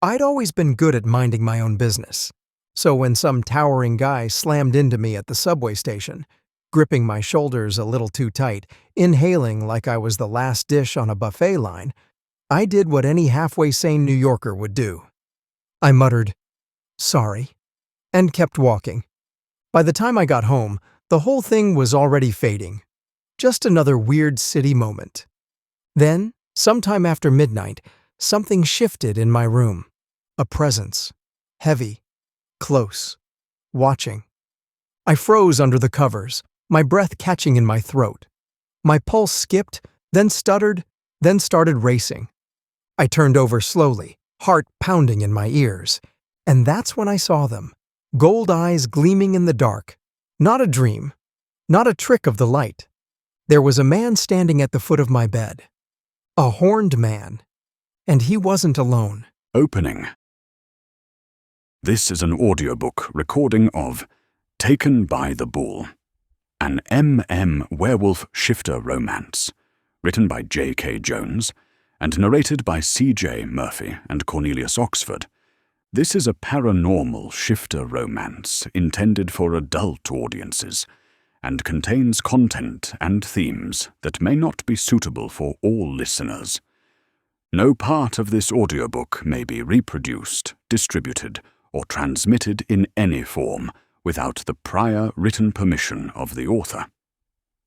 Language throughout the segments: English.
I'd always been good at minding my own business. So when some towering guy slammed into me at the subway station, gripping my shoulders a little too tight, inhaling like I was the last dish on a buffet line, I did what any halfway sane New Yorker would do. I muttered, "Sorry," and kept walking. By the time I got home, the whole thing was already fading. Just another weird city moment. Then, sometime after midnight, something shifted in my room. A presence. Heavy. Close. Watching. I froze under the covers, my breath catching in my throat. My pulse skipped, then stuttered, then started racing. I turned over slowly, heart pounding in my ears. And that's when I saw them. Gold eyes gleaming in the dark. Not a dream. Not a trick of the light. There was a man standing at the foot of my bed. A horned man. And he wasn't alone. Opening. This is an audiobook recording of Taken by the Bull, an werewolf shifter romance, written by J.K. Jones and narrated by C.J. Murphy and Cornelius Oxford. This is a paranormal shifter romance intended for adult audiences and contains content and themes that may not be suitable for all listeners. No part of this audiobook may be reproduced, distributed, or transmitted in any form without the prior written permission of the author.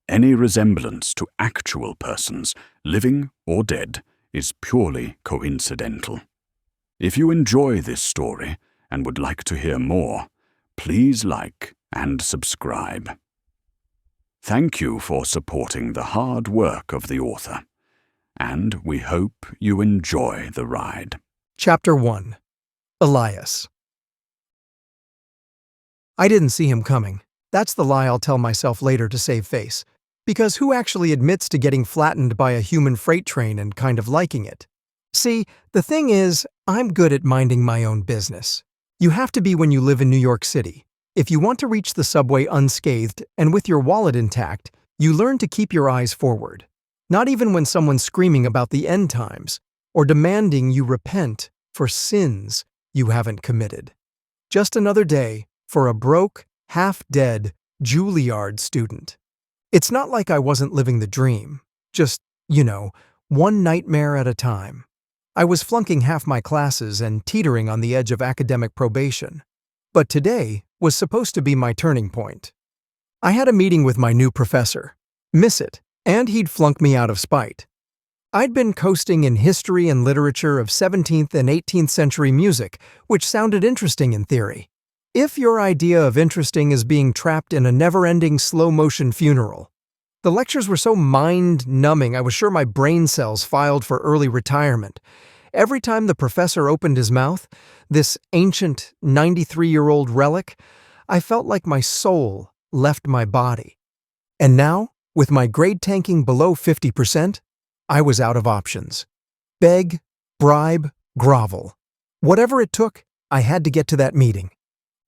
Any resemblance to actual persons, living or dead, is purely coincidental. If you enjoy this story and would like to hear more, please like and subscribe. Thank you for supporting the hard work of the author, and we hope you enjoy the ride. Chapter 1. Elias. I didn't see him coming. That's the lie I'll tell myself later to save face. Because who actually admits to getting flattened by a human freight train and kind of liking it? See, the thing is, I'm good at minding my own business. You have to be when you live in New York City. If you want to reach the subway unscathed and with your wallet intact, you learn to keep your eyes forward. Not even when someone's screaming about the end times or demanding you repent for sins you haven't committed. Just another day for a broke, half-dead Juilliard student. It's not like I wasn't living the dream. Just, one nightmare at a time. I was flunking half my classes and teetering on the edge of academic probation. But today was supposed to be my turning point. I had a meeting with my new professor. Miss it, and he'd flunk me out of spite. I'd been coasting in history and literature of 17th and 18th century music, which sounded interesting in theory. If your idea of interesting is being trapped in a never-ending slow-motion funeral. The lectures were so mind-numbing I was sure my brain cells filed for early retirement. Every time the professor opened his mouth, this ancient 93-year-old relic, I felt like my soul left my body. And now, with my grade tanking below 50%, I was out of options. Beg, bribe, grovel. Whatever it took, I had to get to that meeting.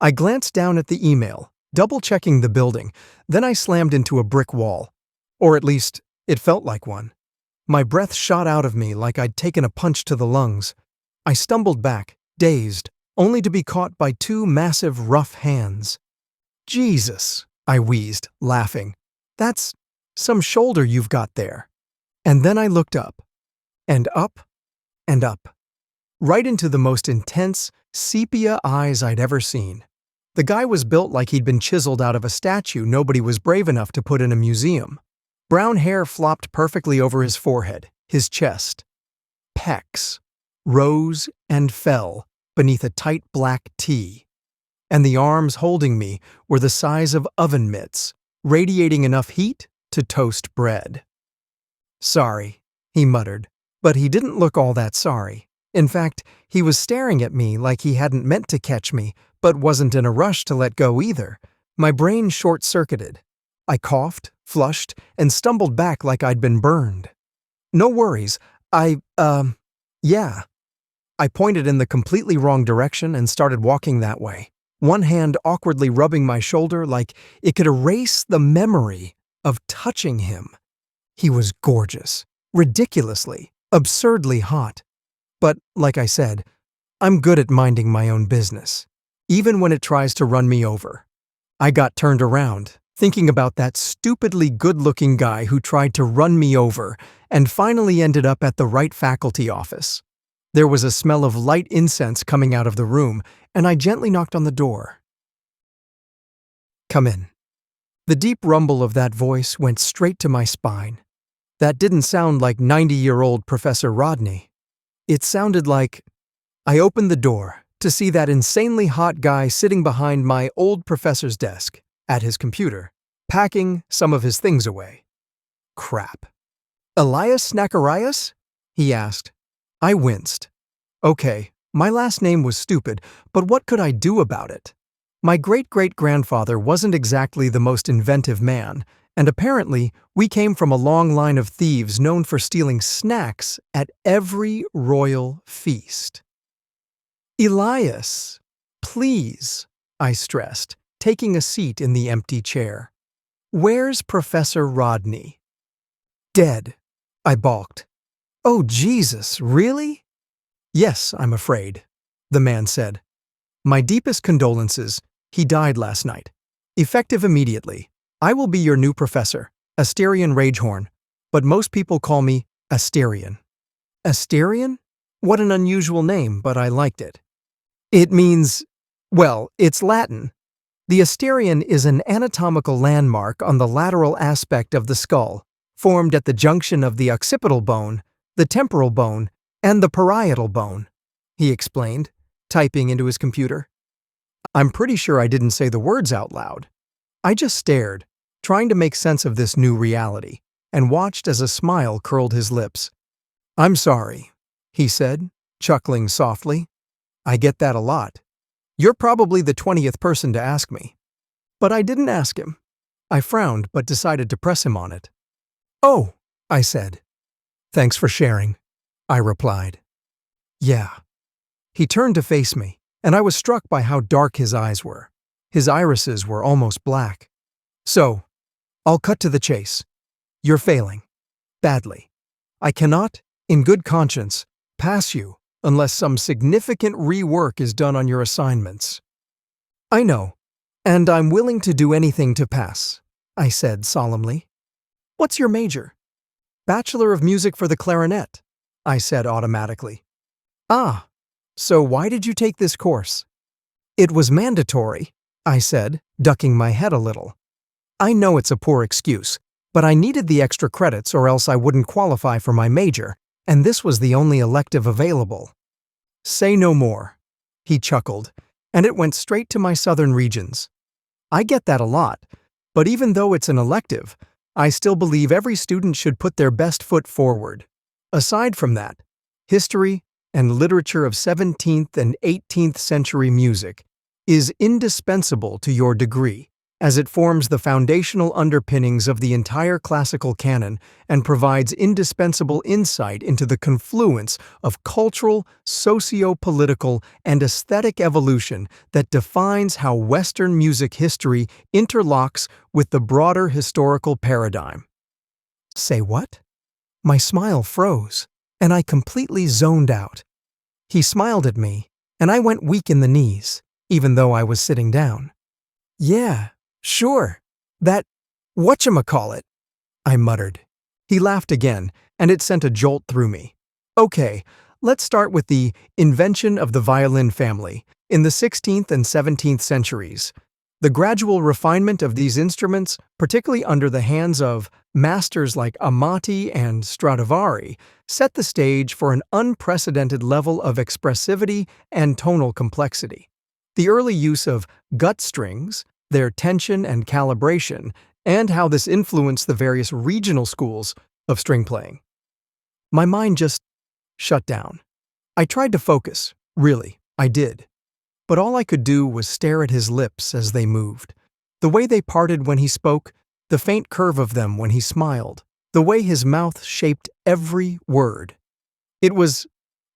I glanced down at the email, double-checking the building, then I slammed into a brick wall. Or at least, it felt like one. My breath shot out of me like I'd taken a punch to the lungs. I stumbled back, dazed, only to be caught by two massive, rough hands. "Jesus," I wheezed, laughing. "That's some shoulder you've got there." And then I looked up. And up. And up. Right into the most intense, sepia eyes I'd ever seen. The guy was built like he'd been chiseled out of a statue nobody was brave enough to put in a museum. Brown hair flopped perfectly over his forehead, his chest. Pecs rose and fell beneath a tight black tee. And the arms holding me were the size of oven mitts, radiating enough heat to toast bread. "Sorry," he muttered, but he didn't look all that sorry. In fact, he was staring at me like he hadn't meant to catch me, but wasn't in a rush to let go either. My brain short-circuited. I coughed, flushed, and stumbled back like I'd been burned. "No worries. Yeah." I pointed in the completely wrong direction and started walking that way, one hand awkwardly rubbing my shoulder like it could erase the memory of touching him. He was gorgeous, ridiculously, absurdly hot. But, like I said, I'm good at minding my own business, even when it tries to run me over. I got turned around, thinking about that stupidly good-looking guy who tried to run me over and finally ended up at the right faculty office. There was a smell of light incense coming out of the room, and I gently knocked on the door. "Come in." The deep rumble of that voice went straight to my spine. That didn't sound like 90-year-old Professor Rodney. It sounded like... I opened the door to see that insanely hot guy sitting behind my old professor's desk, at his computer, packing some of his things away. Crap. "Elias Snacarias?" he asked. I winced. Okay, my last name was stupid, but what could I do about it? My great-great-grandfather wasn't exactly the most inventive man, and apparently we came from a long line of thieves known for stealing snacks at every royal feast. "Elias, please," I stressed, taking a seat in the empty chair. "Where's Professor Rodney?" "Dead," I balked. "Oh, Jesus, really?" "Yes, I'm afraid," the man said. "My deepest condolences. He died last night. Effective immediately. I will be your new professor, Asterion Ragehorn, but most people call me Asterion." Asterion? What an unusual name, but I liked it. It means, well, it's Latin. The Asterion is an anatomical landmark on the lateral aspect of the skull, formed at the junction of the occipital bone, the temporal bone, and the parietal bone, he explained, typing into his computer. I'm pretty sure I didn't say the words out loud. I just stared, trying to make sense of this new reality, and watched as a smile curled his lips. "I'm sorry," he said, chuckling softly. "I get that a lot. You're probably the 20th person to ask me." But I didn't ask him. I frowned but decided to press him on it. "Oh," I said. "Thanks for sharing," I replied. "Yeah." He turned to face me, and I was struck by how dark his eyes were. His irises were almost black. "So, I'll cut to the chase. You're failing. Badly. I cannot, in good conscience, pass you unless some significant rework is done on your assignments." "I know, and I'm willing to do anything to pass," I said solemnly. "What's your major?" "Bachelor of Music for the Clarinet," I said automatically. "Ah, so why did you take this course?" "It was mandatory," I said, ducking my head a little. "I know it's a poor excuse, but I needed the extra credits or else I wouldn't qualify for my major, and this was the only elective available." "Say no more," he chuckled, and it went straight to my southern regions. I get that a lot, but even though it's an elective, I still believe every student should put their best foot forward. Aside from that, history and literature of 17th and 18th century music is indispensable to your degree, as it forms the foundational underpinnings of the entire classical canon and provides indispensable insight into the confluence of cultural, socio-political, and aesthetic evolution that defines how Western music history interlocks with the broader historical paradigm. Say what? My smile froze, and I completely zoned out. He smiled at me, and I went weak in the knees, even though I was sitting down. "Yeah, sure. That whatchamacallit," I muttered. He laughed again, and it sent a jolt through me. "Okay, let's start with the invention of the violin family in the 16th and 17th centuries. The gradual refinement of these instruments, particularly under the hands of masters like Amati and Stradivari, set the stage for an unprecedented level of expressivity and tonal complexity. The early use of gut strings, their tension and calibration, and how this influenced the various regional schools of string playing." My mind just shut down. I tried to focus, really, I did. But all I could do was stare at his lips as they moved. The way they parted when he spoke, the faint curve of them when he smiled, the way his mouth shaped every word. It was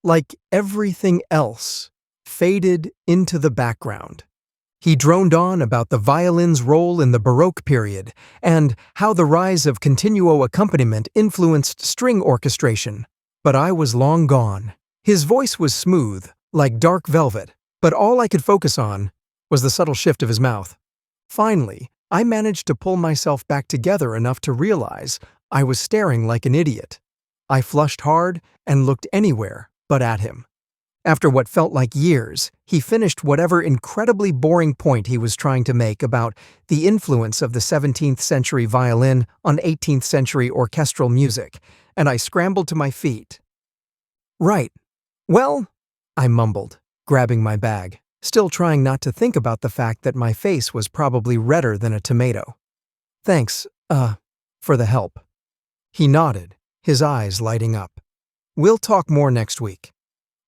like everything else faded into the background. He droned on about the violin's role in the Baroque period and how the rise of continuo accompaniment influenced string orchestration. But I was long gone. His voice was smooth, like dark velvet, but all I could focus on was the subtle shift of his mouth. Finally, I managed to pull myself back together enough to realize I was staring like an idiot. I flushed hard and looked anywhere but at him. After what felt like years, he finished whatever incredibly boring point he was trying to make about the influence of the 17th century violin on 18th century orchestral music, and I scrambled to my feet. "Right. Well," I mumbled, grabbing my bag, still trying not to think about the fact that my face was probably redder than a tomato. "Thanks, for the help." He nodded, his eyes lighting up. "We'll talk more next week.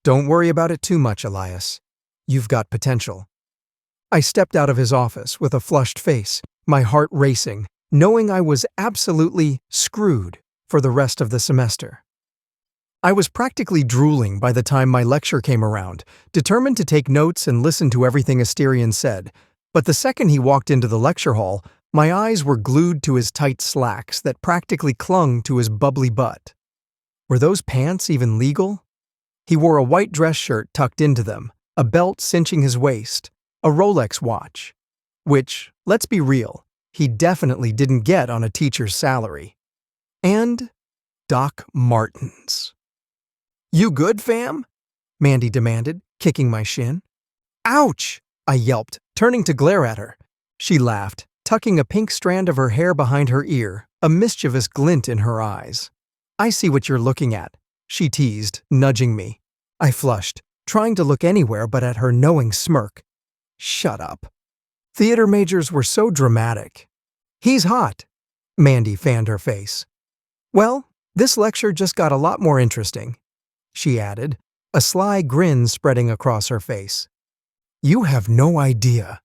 Don't worry about it too much, Elias. You've got potential." I stepped out of his office with a flushed face, my heart racing, knowing I was absolutely screwed for the rest of the semester. I was practically drooling by the time my lecture came around, determined to take notes and listen to everything Asterion said, but the second he walked into the lecture hall, my eyes were glued to his tight slacks that practically clung to his bubbly butt. Were those pants even legal? He wore a white dress shirt tucked into them, a belt cinching his waist, a Rolex watch, which, let's be real, he definitely didn't get on a teacher's salary. And Doc Martens. "You good, fam?" Mandy demanded, kicking my shin. "Ouch!" I yelped, turning to glare at her. She laughed, tucking a pink strand of her hair behind her ear, a mischievous glint in her eyes. "I see what you're looking at," she teased, nudging me. I flushed, trying to look anywhere but at her knowing smirk. Shut up. Theater majors were so dramatic. "He's hot." Mandy fanned her face. "Well, this lecture just got a lot more interesting," she added, a sly grin spreading across her face. "You have no idea,"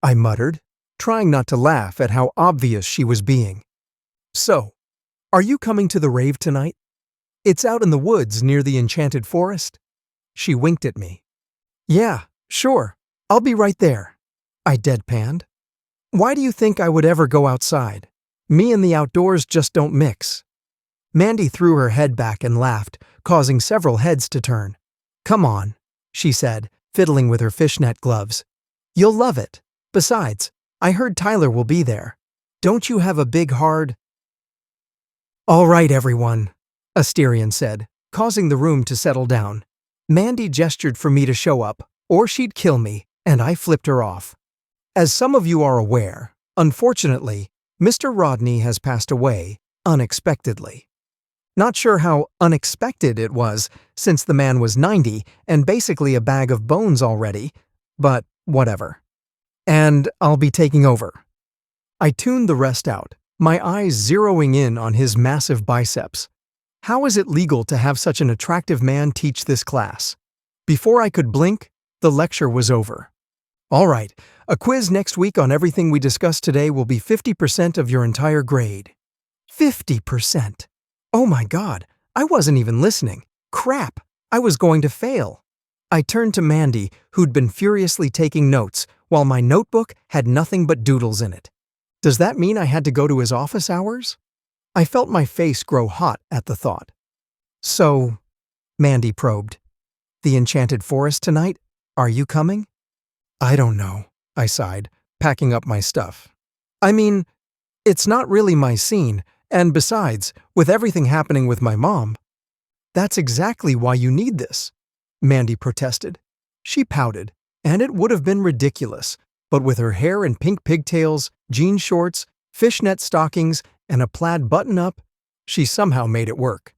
I muttered, trying not to laugh at how obvious she was being. "So, are you coming to the rave tonight? It's out in the woods near the enchanted forest." She winked at me. "Yeah, sure. I'll be right there," I deadpanned. "Why do you think I would ever go outside? Me and the outdoors just don't mix." Mandy threw her head back and laughed, causing several heads to turn. "Come on," she said, fiddling with her fishnet gloves. "You'll love it. Besides, I heard Tyler will be there. Don't you have a big hard—" "All right, everyone," Asterion said, causing the room to settle down. Mandy gestured for me to show up, or she'd kill me, and I flipped her off. As some of you are aware, unfortunately, Mr. Rodney has passed away unexpectedly. Not sure how unexpected it was, since the man was 90 and basically a bag of bones already, but whatever. And I'll be taking over. I tuned the rest out, my eyes zeroing in on his massive biceps. How is it legal to have such an attractive man teach this class? Before I could blink, the lecture was over. "All right, a quiz next week on everything we discussed today will be 50% of your entire grade." 50%? Oh my God, I wasn't even listening. Crap, I was going to fail. I turned to Mandy, who'd been furiously taking notes, while my notebook had nothing but doodles in it. Does that mean I had to go to his office hours? I felt my face grow hot at the thought. "So," Mandy probed, "the enchanted forest tonight? Are you coming?" "I don't know," I sighed, packing up my stuff. "I mean, it's not really my scene, and besides, with everything happening with my mom—" "That's exactly why you need this," Mandy protested. She pouted, and it would have been ridiculous, but with her hair in pink pigtails, jean shorts, fishnet stockings, and a plaid button-up, she somehow made it work.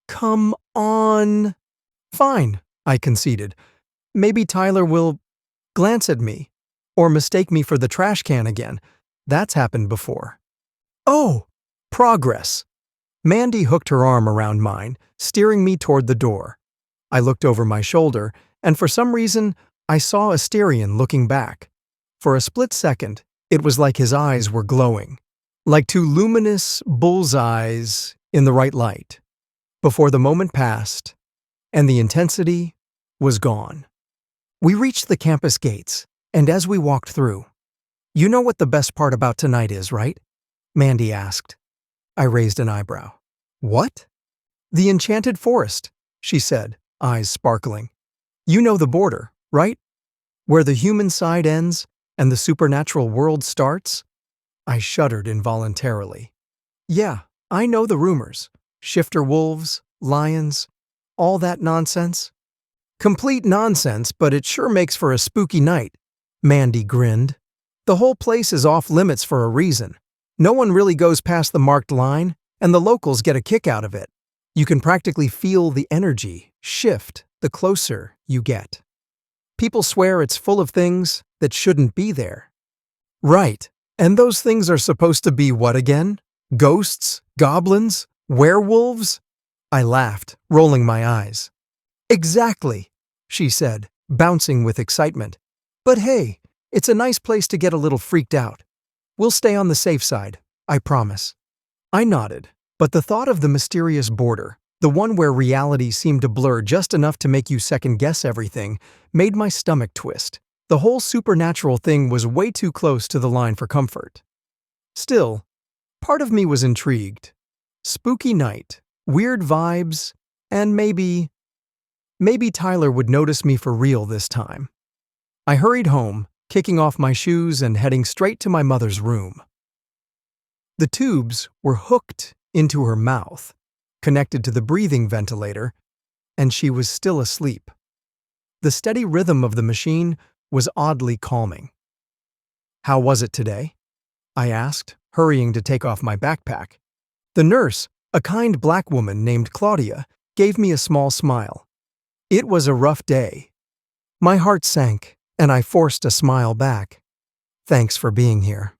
"Come on." "Fine," I conceded. "Maybe Tyler will glance at me, or mistake me for the trash can again. That's happened before." "Oh, progress." Mandy hooked her arm around mine, steering me toward the door. I looked over my shoulder, and for some reason, I saw Asterion looking back. For a split second, it was like his eyes were glowing, like two luminous bullseyes in the right light, before the moment passed, and the intensity was gone. We reached the campus gates, and as we walked through, "You know what the best part about tonight is, right?" Mandy asked. I raised an eyebrow. "What?" "The enchanted forest," she said, eyes sparkling. You know the border, right? Where the human side ends and the supernatural world starts? I shuddered involuntarily. Yeah, I know the rumors. Shifter wolves, lions, all that nonsense. Complete nonsense, but it sure makes for a spooky night. Mandy grinned. The whole place is off limits for a reason. No one really goes past the marked line, and the locals get a kick out of it. You can practically feel the energy shift the closer you get. People swear it's full of things that shouldn't be there. Right, and those things are supposed to be what again? Ghosts? Goblins? Werewolves? I laughed, rolling my eyes. Exactly, she said, bouncing with excitement. But hey, it's a nice place to get a little freaked out. We'll stay on the safe side, I promise. I nodded, but the thought of the mysterious border, the one where reality seemed to blur just enough to make you second-guess everything, made my stomach twist. The whole supernatural thing was way too close to the line for comfort. Still, part of me was intrigued. Spooky night, weird vibes, and maybe Tyler would notice me for real this time. I hurried home, kicking off my shoes and heading straight to my mother's room. The tubes were hooked into her mouth, connected to the breathing ventilator, and she was still asleep. The steady rhythm of the machine was oddly calming. "How was it today?" I asked, hurrying to take off my backpack. The nurse, a kind black woman named Claudia, gave me a small smile. It was a rough day. My heart sank, and I forced a smile back. Thanks for being here.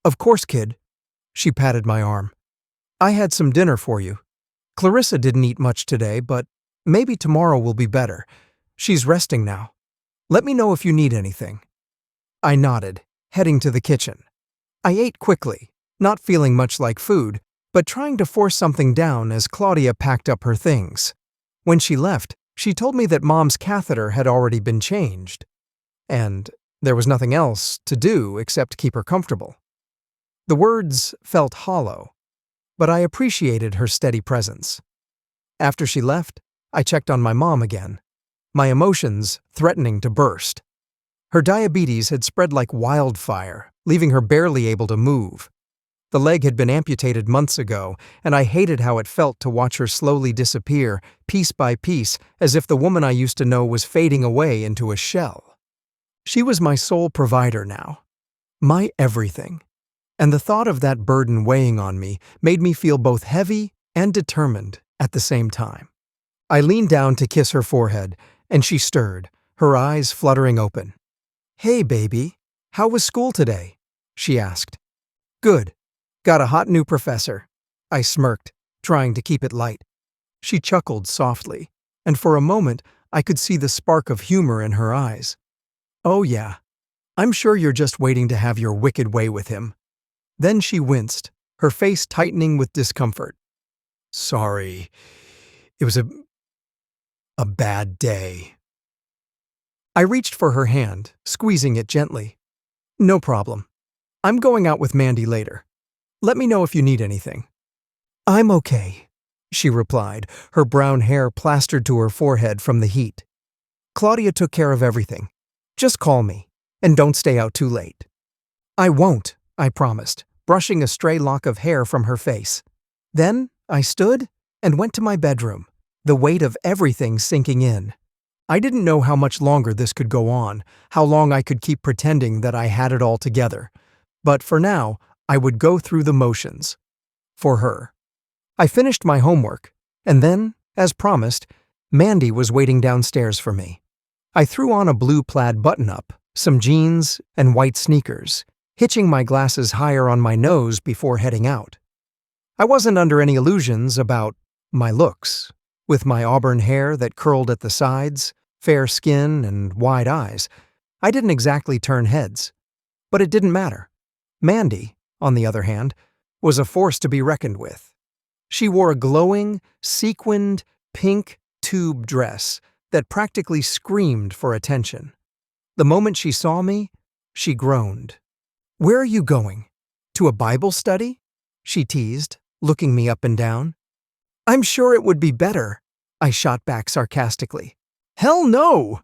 Of course, kid. She patted my arm. I had some dinner for you. Clarissa didn't eat much today, but maybe tomorrow will be better. She's resting now. Let me know if you need anything. I nodded, heading to the kitchen. I ate quickly, not feeling much like food, but trying to force something down as Claudia packed up her things. When she left, she told me that Mom's catheter had already been changed, and there was nothing else to do except keep her comfortable. The words felt hollow, but I appreciated her steady presence. After she left, I checked on my mom again, my emotions threatening to burst. Her diabetes had spread like wildfire, leaving her barely able to move. The leg had been amputated months ago, and I hated how it felt to watch her slowly disappear, piece by piece, as if the woman I used to know was fading away into a shell. She was my sole provider now, my everything, and the thought of that burden weighing on me made me feel both heavy and determined at the same time. I leaned down to kiss her forehead, and she stirred, her eyes fluttering open. "Hey, baby, how was school today?" she asked. "Good. Got a hot new professor." I smirked, trying to keep it light. She chuckled softly, and for a moment I could see the spark of humor in her eyes. "Oh yeah, I'm sure you're just waiting to have your wicked way with him." Then she winced, her face tightening with discomfort. "Sorry, it was a bad day." I reached for her hand, squeezing it gently. "No problem. I'm going out with Mandy later. Let me know if you need anything." "I'm okay," she replied, her brown hair plastered to her forehead from the heat. "Claudia took care of everything. Just call me, and don't stay out too late." "I won't," I promised, brushing a stray lock of hair from her face. Then I stood and went to my bedroom, the weight of everything sinking in. I didn't know how much longer this could go on, how long I could keep pretending that I had it all together. But for now, I would go through the motions. For her. I finished my homework, and then, as promised, Mandy was waiting downstairs for me. I threw on a blue plaid button-up, some jeans, and white sneakers, hitching my glasses higher on my nose before heading out. I wasn't under any illusions about my looks. With my auburn hair that curled at the sides, fair skin, and wide eyes, I didn't exactly turn heads. But it didn't matter. Mandy, on the other hand, was a force to be reckoned with. She wore a glowing, sequined, pink tube dress that practically screamed for attention. The moment she saw me, she groaned. "Where are you going? To a Bible study?" she teased, looking me up and down. "I'm sure it would be better," I shot back sarcastically. Hell no!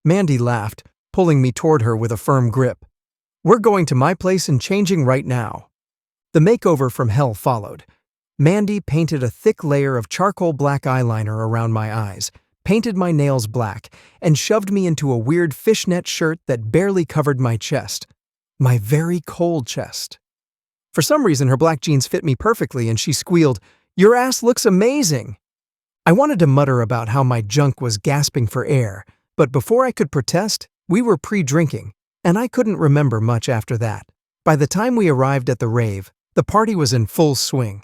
Mandy laughed, pulling me toward her with a firm grip. We're going to my place and changing right now. The makeover from hell followed. Mandy painted a thick layer of charcoal black eyeliner around my eyes, painted my nails black, and shoved me into a weird fishnet shirt that barely covered my chest. My very cold chest. For some reason, her black jeans fit me perfectly, and she squealed, "Your ass looks amazing!" I wanted to mutter about how my junk was gasping for air, but before I could protest, we were pre-drinking, and I couldn't remember much after that. By the time we arrived at the rave, the party was in full swing.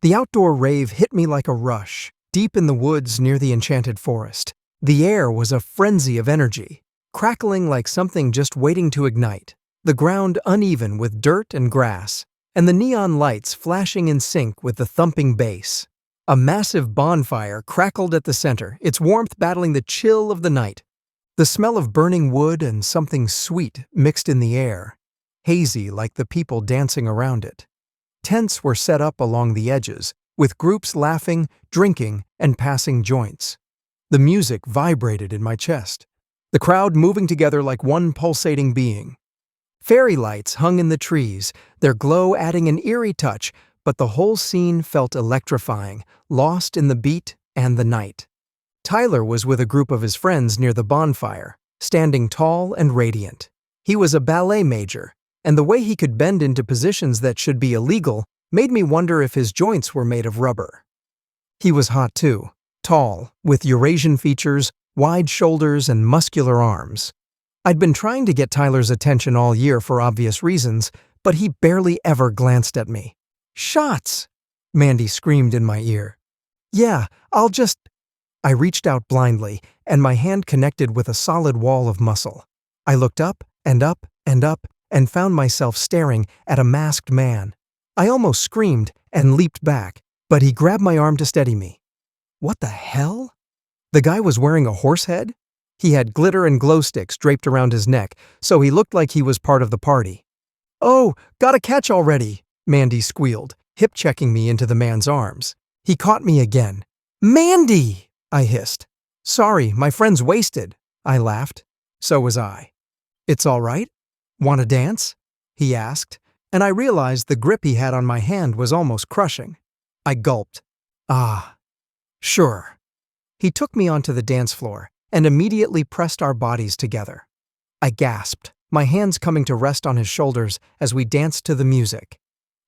The outdoor rave hit me like a rush, deep in the woods near the enchanted forest. The air was a frenzy of energy, crackling like something just waiting to ignite, the ground uneven with dirt and grass, and the neon lights flashing in sync with the thumping bass. A massive bonfire crackled at the center, its warmth battling the chill of the night. The smell of burning wood and something sweet mixed in the air, hazy like the people dancing around it. Tents were set up along the edges, with groups laughing, drinking, and passing joints. The music vibrated in my chest, the crowd moving together like one pulsating being. Fairy lights hung in the trees, their glow adding an eerie touch, but the whole scene felt electrifying, lost in the beat and the night. Tyler was with a group of his friends near the bonfire, standing tall and radiant. He was a ballet major, and the way he could bend into positions that should be illegal made me wonder if his joints were made of rubber. He was hot too, tall, with Eurasian features, wide shoulders, and muscular arms. I'd been trying to get Tyler's attention all year for obvious reasons, but he barely ever glanced at me. "Shots!" Mandy screamed in my ear. "Yeah, I'll just—" I reached out blindly, and my hand connected with a solid wall of muscle. I looked up and up and up and found myself staring at a masked man. I almost screamed and leaped back, but he grabbed my arm to steady me. What the hell? The guy was wearing a horse head? He had glitter and glow sticks draped around his neck, so he looked like he was part of the party. "Oh, gotta catch already!" Mandy squealed, hip-checking me into the man's arms. He caught me again. "Mandy!" I hissed. "Sorry, my friend's wasted," I laughed. So was I. "It's all right? Want to dance?" he asked, and I realized the grip he had on my hand was almost crushing. I gulped. "Ah, sure." He took me onto the dance floor and immediately pressed our bodies together. I gasped, my hands coming to rest on his shoulders as we danced to the music.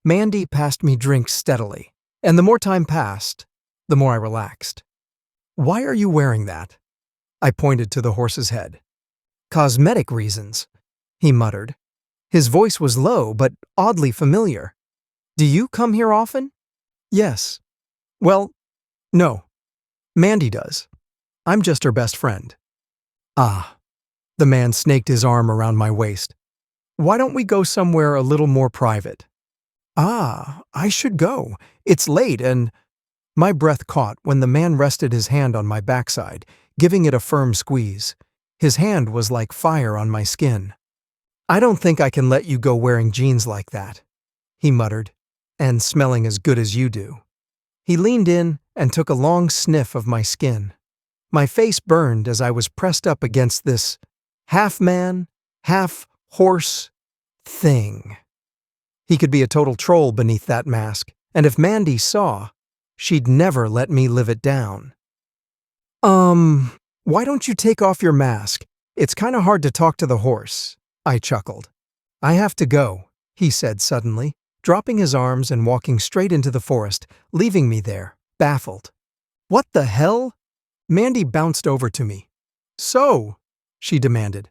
Mandy passed me drinks steadily, and the more time passed, the more I relaxed. "Why are you wearing that?" I pointed to the horse's head. "Cosmetic reasons," he muttered. His voice was low but oddly familiar. "Do you come here often?" "Yes." "Well, no. Mandy does. I'm just her best friend." "Ah." The man snaked his arm around my waist. "Why don't we go somewhere a little more private?" "Ah, I should go. It's late and—" My breath caught when the man rested his hand on my backside, giving it a firm squeeze. His hand was like fire on my skin. "I don't think I can let you go wearing jeans like that," he muttered, "and smelling as good as you do." He leaned in and took a long sniff of my skin. My face burned as I was pressed up against this half-man, half-horse thing. He could be a total troll beneath that mask, and if Mandy saw, she'd never let me live it down. Why don't you take off your mask? It's kinda hard to talk to the horse," I chuckled. "I have to go," he said suddenly, dropping his arms and walking straight into the forest, leaving me there, baffled. "What the hell?" Mandy bounced over to me. "So?" she demanded.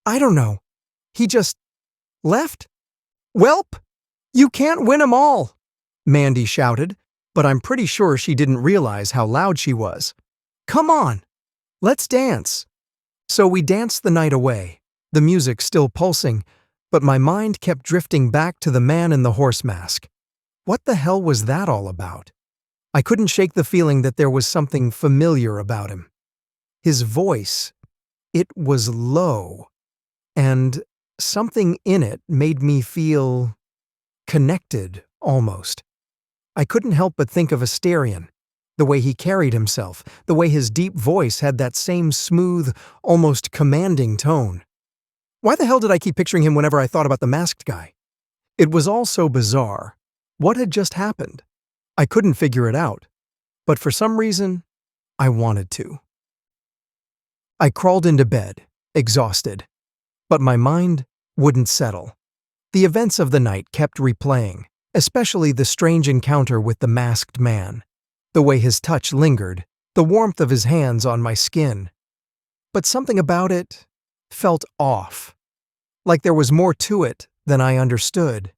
"I don't know. He just left?" "Welp! You can't win 'em all!" Mandy shouted, but I'm pretty sure she didn't realize how loud she was. "Come on, let's dance." So we danced the night away, the music still pulsing, but my mind kept drifting back to the man in the horse mask. What the hell was that all about? I couldn't shake the feeling that there was something familiar about him. His voice, it was low, and something in it made me feel connected, almost. I couldn't help but think of Asterion, The way he carried himself, the way his deep voice had that same smooth, almost commanding tone. Why the hell did I keep picturing him whenever I thought about the masked guy? It was all so bizarre. What had just happened? I couldn't figure it out. But for some reason, I wanted to. I crawled into bed, exhausted. But my mind wouldn't settle. The events of the night kept replaying, especially the strange encounter with the masked man. The way his touch lingered, the warmth of his hands on my skin. But something about it felt off. Like there was more to it than I understood.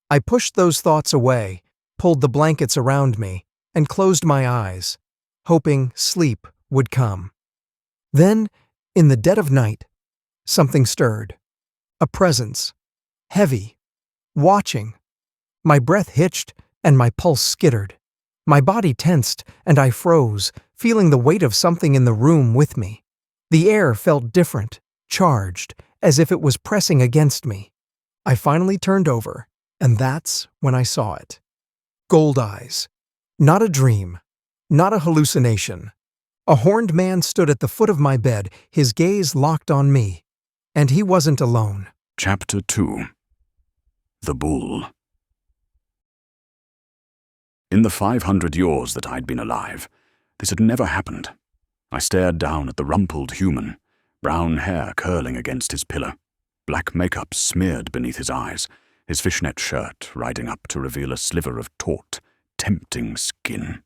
I pushed those thoughts away, pulled the blankets around me, and closed my eyes, hoping sleep would come. Then, in the dead of night, something stirred. A presence. Heavy. Watching. My breath hitched and my pulse skittered. My body tensed and I froze, feeling the weight of something in the room with me. The air felt different, charged, as if it was pressing against me. I finally turned over, and that's when I saw it. Gold eyes. Not a dream. Not a hallucination. A horned man stood at the foot of my bed, his gaze locked on me. And he wasn't alone. Chapter 2. The Bull. In the 500 years that I'd been alive, this had never happened. I stared down at the rumpled human, brown hair curling against his pillow, black makeup smeared beneath his eyes, his fishnet shirt riding up to reveal a sliver of taut, tempting skin.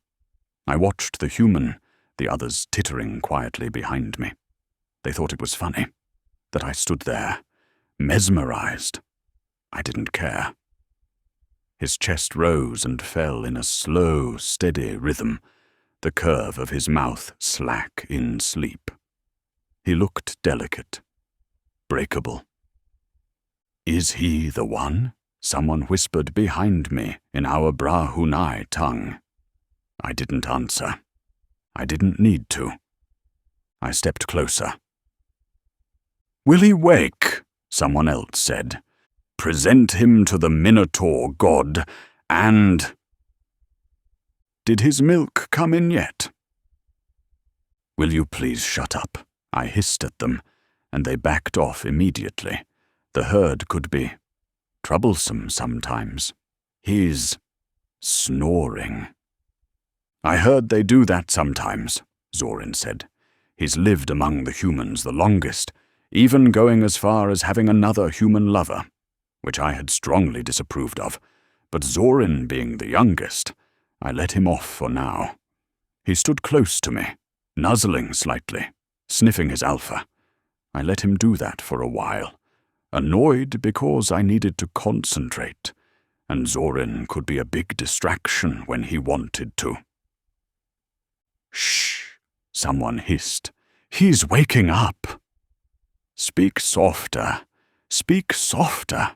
I watched the human, the others tittering quietly behind me. They thought it was funny, that I stood there, mesmerized. I didn't care. His chest rose and fell in a slow, steady rhythm, the curve of his mouth slack in sleep. He looked delicate, breakable. "Is he the one?" someone whispered behind me in our Brahunai tongue. I didn't answer. I didn't need to. I stepped closer. "Will he wake?" someone else said. "Present him to the Minotaur god, and—" Did his milk come in yet? "Will you please shut up?" I hissed at them, and they backed off immediately. The herd could be troublesome sometimes. He's snoring. "I heard they do that sometimes," Zorin said. "He's lived among the humans the longest, even going as far as having another human lover, which I had strongly disapproved of. But Zorin being the youngest, I let him off for now. He stood close to me, nuzzling slightly, sniffing his alpha. I let him do that for a while, annoyed because I needed to concentrate, and Zorin could be a big distraction when he wanted to. "Shh," someone hissed. "He's waking up." "Speak softer. Speak softer."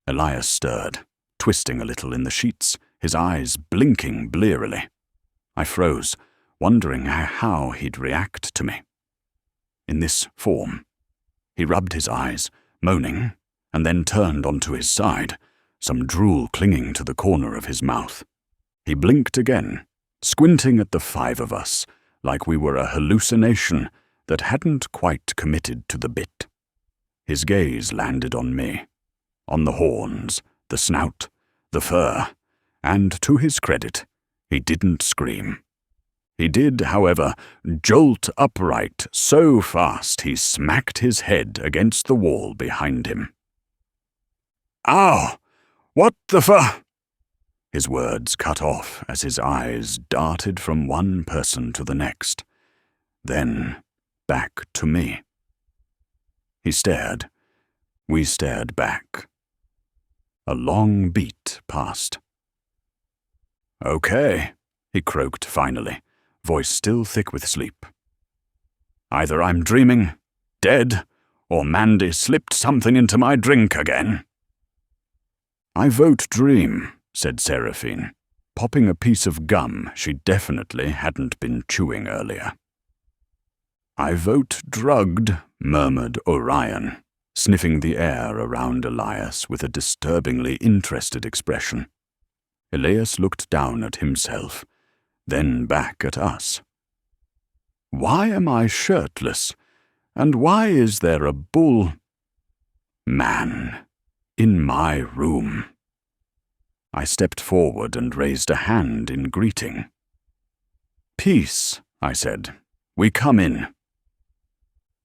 Elias stirred, twisting a little in the sheets, his eyes blinking blearily. I froze, wondering how he'd react to me. In this form. He rubbed his eyes, moaning, and then turned onto his side, some drool clinging to the corner of his mouth. He blinked again, squinting at the five of us, like we were a hallucination that hadn't quite committed to the bit. His gaze landed on me, on the horns, the snout, the fur, and to his credit, he didn't scream. He did, however, jolt upright so fast he smacked his head against the wall behind him. "Ow! What the fu—" His words cut off as his eyes darted from one person to the next, then back to me. He stared. We stared back. A long beat passed. "Okay," he croaked finally, voice still thick with sleep. "Either I'm dreaming, dead, or Mandy slipped something into my drink again." "I vote dream," said Seraphine, popping a piece of gum she definitely hadn't been chewing earlier. "I vote drugged," murmured Orion, sniffing the air around Elias with a disturbingly interested expression. Elias looked down at himself, then back at us. Why am I shirtless, and why is there a bull man in my room? I stepped forward and raised a hand in greeting. Peace, I said. We come in.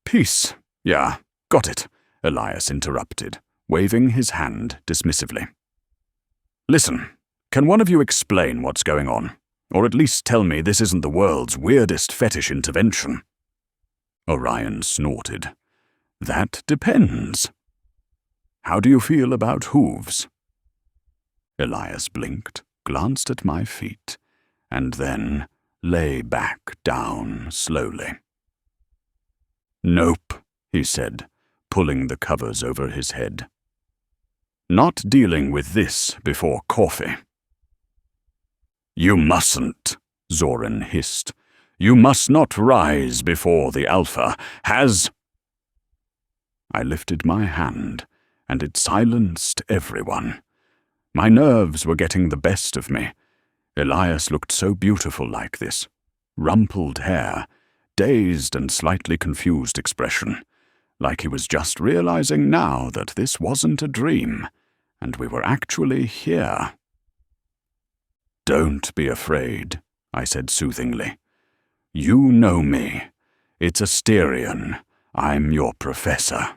Peace, yeah, got it, Elias interrupted, waving his hand dismissively. Listen, can one of you explain what's going on? Or at least tell me this isn't the world's weirdest fetish intervention? Orion snorted. That depends. How do you feel about hooves? Elias blinked, glanced at my feet, and then lay back down slowly. Nope, he said, pulling the covers over his head. Not dealing with this before coffee. You mustn't, Zoran hissed. You must not rise before the Alpha has... I lifted my hand, and it silenced everyone. My nerves were getting the best of me. Elias looked so beautiful like this. Rumpled hair, dazed and slightly confused expression, like he was just realizing now that this wasn't a dream, and we were actually here. Don't be afraid, I said soothingly. You know me. It's Asterion. I'm your professor.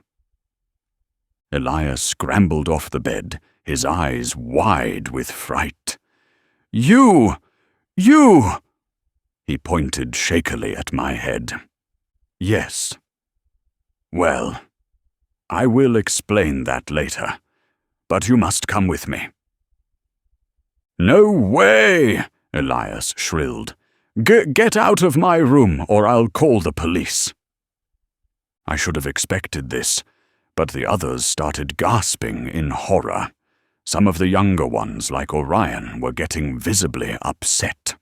Elias scrambled off the bed, his eyes wide with fright. You! He pointed shakily at my head. Yes. Well, I will explain that later, but you must come with me. No way! Elias shrilled. Get out of my room, or I'll call the police. I should have expected this, but the others started gasping in horror. Some of the younger ones, like Orion, were getting visibly upset.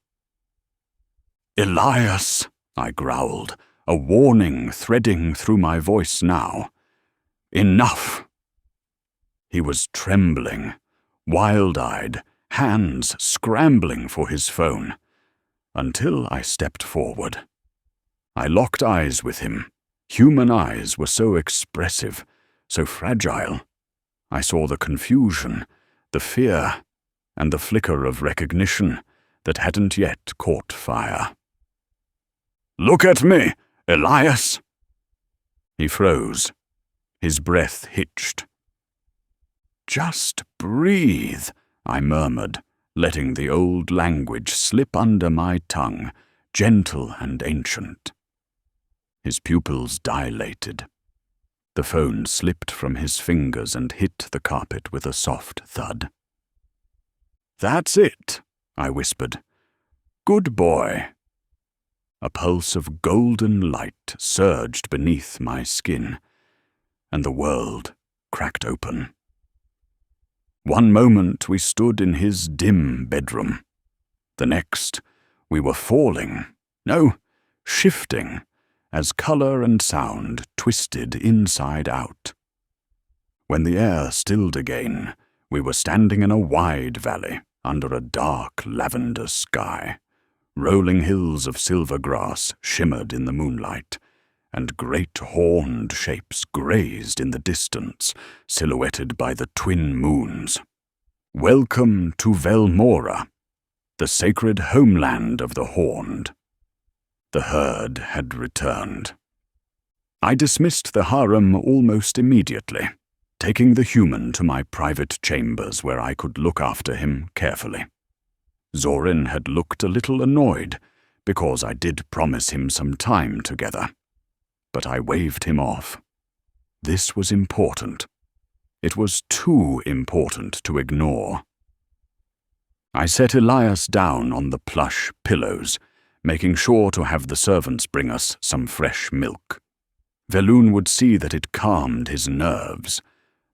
Elias, I growled, a warning threading through my voice now. Enough! He was trembling, wild-eyed, hands scrambling for his phone, until I stepped forward. I locked eyes with him. Human eyes were so expressive, so fragile. I saw the confusion, the fear, and the flicker of recognition that hadn't yet caught fire. Look at me, Elias! He froze. His breath hitched. Just breathe, I murmured, letting the old language slip under my tongue, gentle and ancient. His pupils dilated. The phone slipped from his fingers and hit the carpet with a soft thud. That's it, I whispered. Good boy. A pulse of golden light surged beneath my skin, and the world cracked open. One moment we stood in his dim bedroom. The next, we were falling, no, shifting, as color and sound twisted inside out. When the air stilled again, we were standing in a wide valley under a dark lavender sky. Rolling hills of silver grass shimmered in the moonlight, and great horned shapes grazed in the distance, silhouetted by the twin moons. Welcome to Velmora, the sacred homeland of the horned. The herd had returned. I dismissed the harem almost immediately, taking the human to my private chambers where I could look after him carefully. Zoran had looked a little annoyed, because I did promise him some time together. But I waved him off. This was important. It was too important to ignore. I set Elias down on the plush pillows, making sure to have the servants bring us some fresh milk. Velun would see that it calmed his nerves.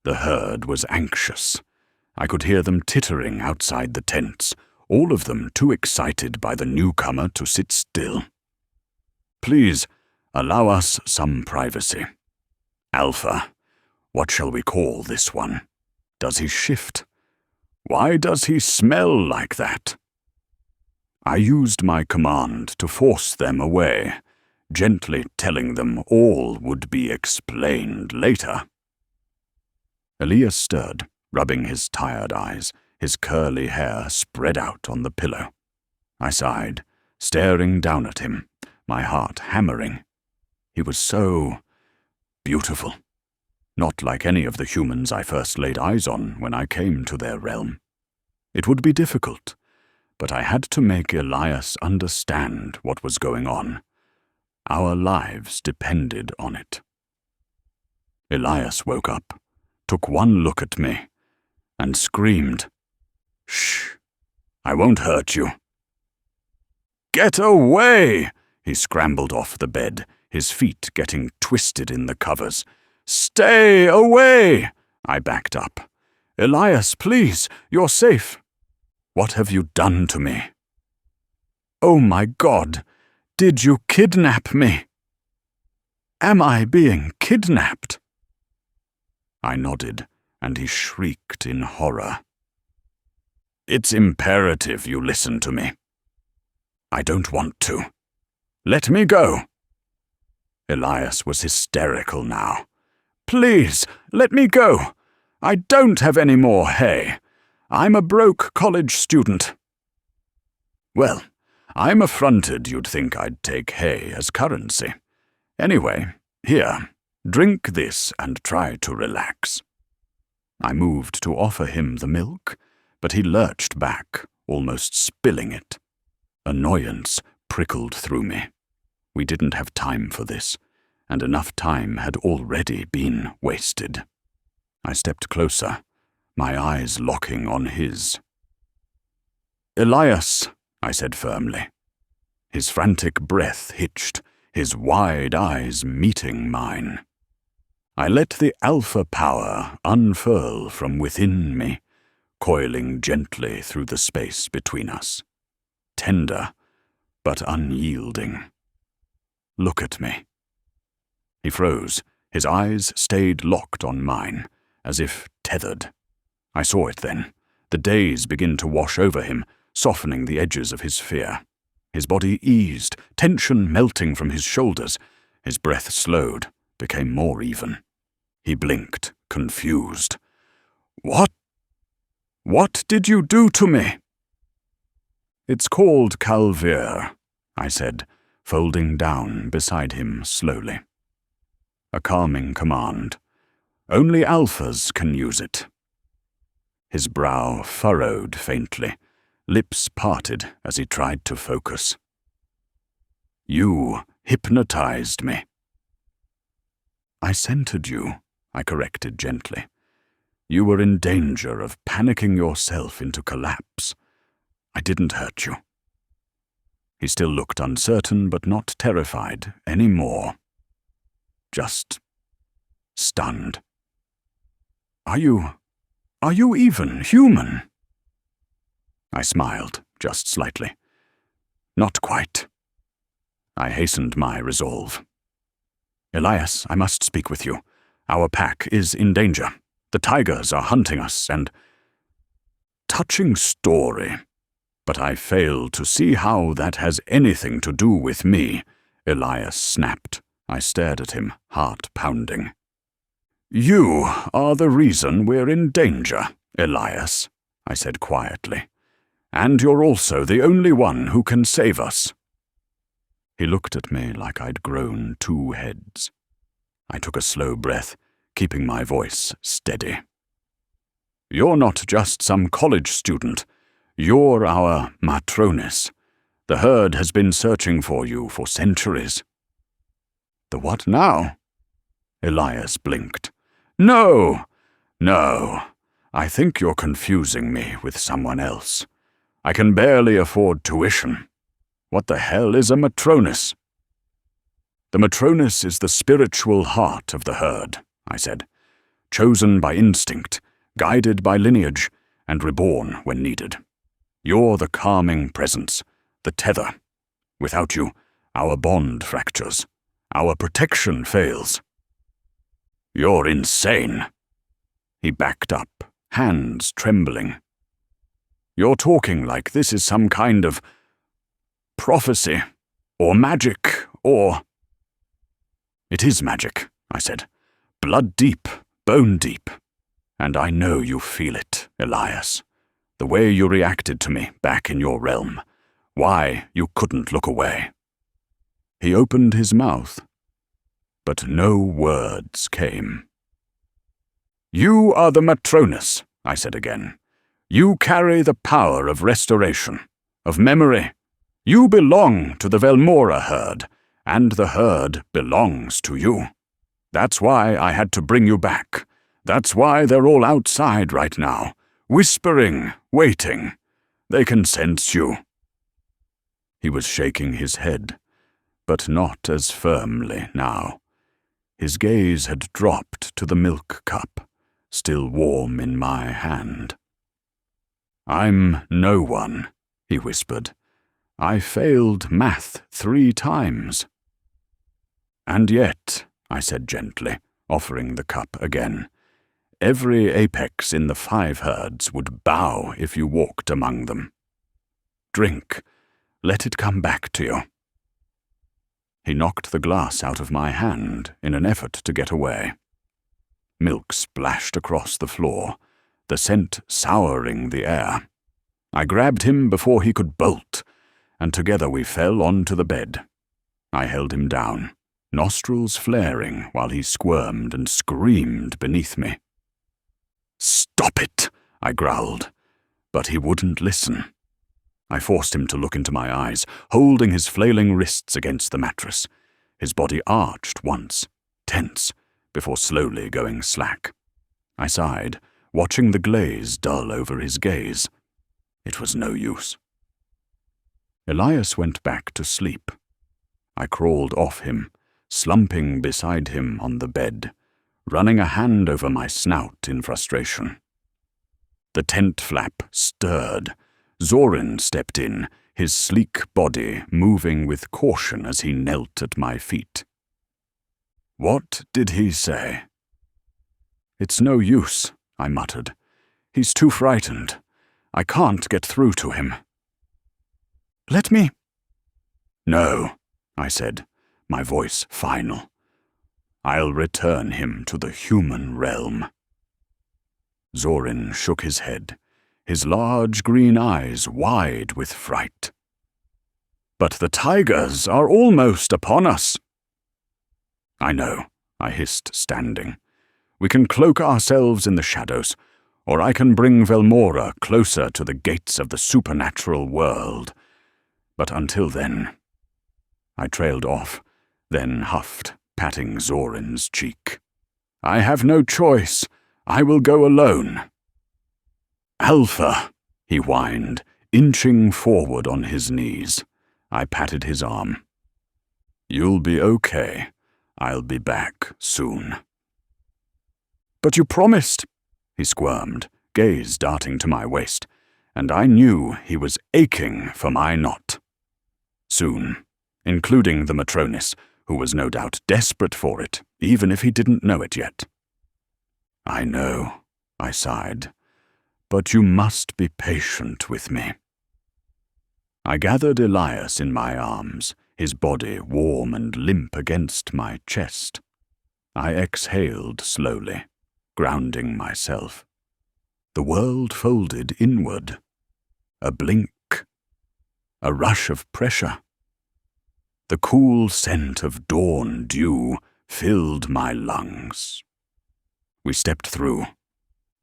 The herd was anxious. I could hear them tittering outside the tents, all of them too excited by the newcomer to sit still. Please, allow us some privacy. Alpha, what shall we call this one? Does he shift? Why does he smell like that? I used my command to force them away, gently telling them all would be explained later. Elias stirred, rubbing his tired eyes, his curly hair spread out on the pillow. I sighed, staring down at him, my heart hammering. He was so beautiful, not like any of the humans I first laid eyes on when I came to their realm. It would be difficult, but I had to make Elias understand what was going on. Our lives depended on it. Elias woke up, took one look at me, and screamed, "Shh, I won't hurt you." "Get away!" He scrambled off the bed, his feet getting twisted in the covers. "Stay away!" I backed up. "Elias, please, you're safe." "What have you done to me?" "Oh my God, did you kidnap me? Am I being kidnapped?" I nodded, and he shrieked in horror. "It's imperative you listen to me." "I don't want to. Let me go." Elias was hysterical now. "Please, let me go. I don't have any more hay. I'm a broke college student." "Well, I'm affronted you'd think I'd take hay as currency. Anyway, here, drink this and try to relax." I moved to offer him the milk, but he lurched back, almost spilling it. Annoyance prickled through me. We didn't have time for this, and enough time had already been wasted. I stepped closer, my eyes locking on his. "Elias," I said firmly. His frantic breath hitched, his wide eyes meeting mine. I let the alpha power unfurl from within me, coiling gently through the space between us. Tender, but unyielding. "Look at me." He froze, his eyes stayed locked on mine, as if tethered. I saw it then, the daze begin to wash over him, softening the edges of his fear. His body eased, tension melting from his shoulders. His breath slowed, became more even. He blinked, confused. What did you do to me?" "It's called Calvaire," I said, folding down beside him slowly. A calming command. Only alphas can use it. His brow furrowed faintly, lips parted as he tried to focus. "You hypnotized me." "I centered you," I corrected gently. "You were in danger of panicking yourself into collapse. I didn't hurt you." He still looked uncertain but not terrified anymore. Just stunned. Are you even human?" I smiled, just slightly. "Not quite." I hastened my resolve. "Elias, I must speak with you. Our pack is in danger. The tigers are hunting us, and—" "Touching story. But I fail to see how that has anything to do with me," Elias snapped. I stared at him, heart pounding. "You are the reason we're in danger, Elias," I said quietly. "And you're also the only one who can save us." He looked at me like I'd grown 2 heads. I took a slow breath, keeping my voice steady. "You're not just some college student. You're our Matronis. The herd has been searching for you for centuries." "The what now?" Elias blinked. No, I think you're confusing me with someone else. I can barely afford tuition. What the hell is a Matronis?" "The Matronis is the spiritual heart of the herd," I said. "Chosen by instinct, guided by lineage, and reborn when needed. You're the calming presence, the tether. Without you, our bond fractures. Our protection fails." "You're insane." He backed up, hands trembling. "You're talking like this is some kind of prophecy, or magic, or—" "It is magic," I said. "Blood deep, bone deep. And I know you feel it, Elias. The way you reacted to me back in your realm. Why you couldn't look away." He opened his mouth, but no words came. "You are the Matronus," I said again. "You carry the power of restoration, of memory. You belong to the Velmora herd, and the herd belongs to you. That's why I had to bring you back. That's why they're all outside right now, whispering, waiting. They can sense you." He was shaking his head, but not as firmly now. His gaze had dropped to the milk cup, still warm in my hand. "I'm no one," he whispered. "I failed math 3 times. "And yet," I said gently, offering the cup again, "every apex in the 5 herds would bow if you walked among them. Drink. Let it come back to you." He knocked the glass out of my hand in an effort to get away. Milk splashed across the floor, the scent souring the air. I grabbed him before he could bolt, and together we fell onto the bed. I held him down, nostrils flaring while he squirmed and screamed beneath me. "Stop it," I growled, but he wouldn't listen. I forced him to look into my eyes, holding his flailing wrists against the mattress. His body arched once, tense, before slowly going slack. I sighed, watching the glaze dull over his gaze. It was no use. Elias went back to sleep. I crawled off him, slumping beside him on the bed, running a hand over my snout in frustration. The tent flap stirred. Zorin stepped in, his sleek body moving with caution as he knelt at my feet. "What did he say?" "It's no use," I muttered. "He's too frightened. I can't get through to him." "Let me—" "No," I said, my voice final. "I'll return him to the human realm." Zorin shook his head, his large green eyes wide with fright. "But the tigers are almost upon us." "I know," I hissed, standing. "We can cloak ourselves in the shadows, or I can bring Velmora closer to the gates of the supernatural world. But until then—" I trailed off, then huffed, patting Zorin's cheek. "I have no choice. I will go alone." "Alpha," he whined, inching forward on his knees. I patted his arm. "You'll be okay. I'll be back soon." "But you promised," he squirmed, gaze darting to my waist, and I knew he was aching for my knot. Soon, including the Matronus, who was no doubt desperate for it, even if he didn't know it yet. "I know," I sighed, "but you must be patient with me." I gathered Elias in my arms, his body warm and limp against my chest. I exhaled slowly, grounding myself. The world folded inward. A blink. A rush of pressure. The cool scent of dawn dew filled my lungs. We stepped through.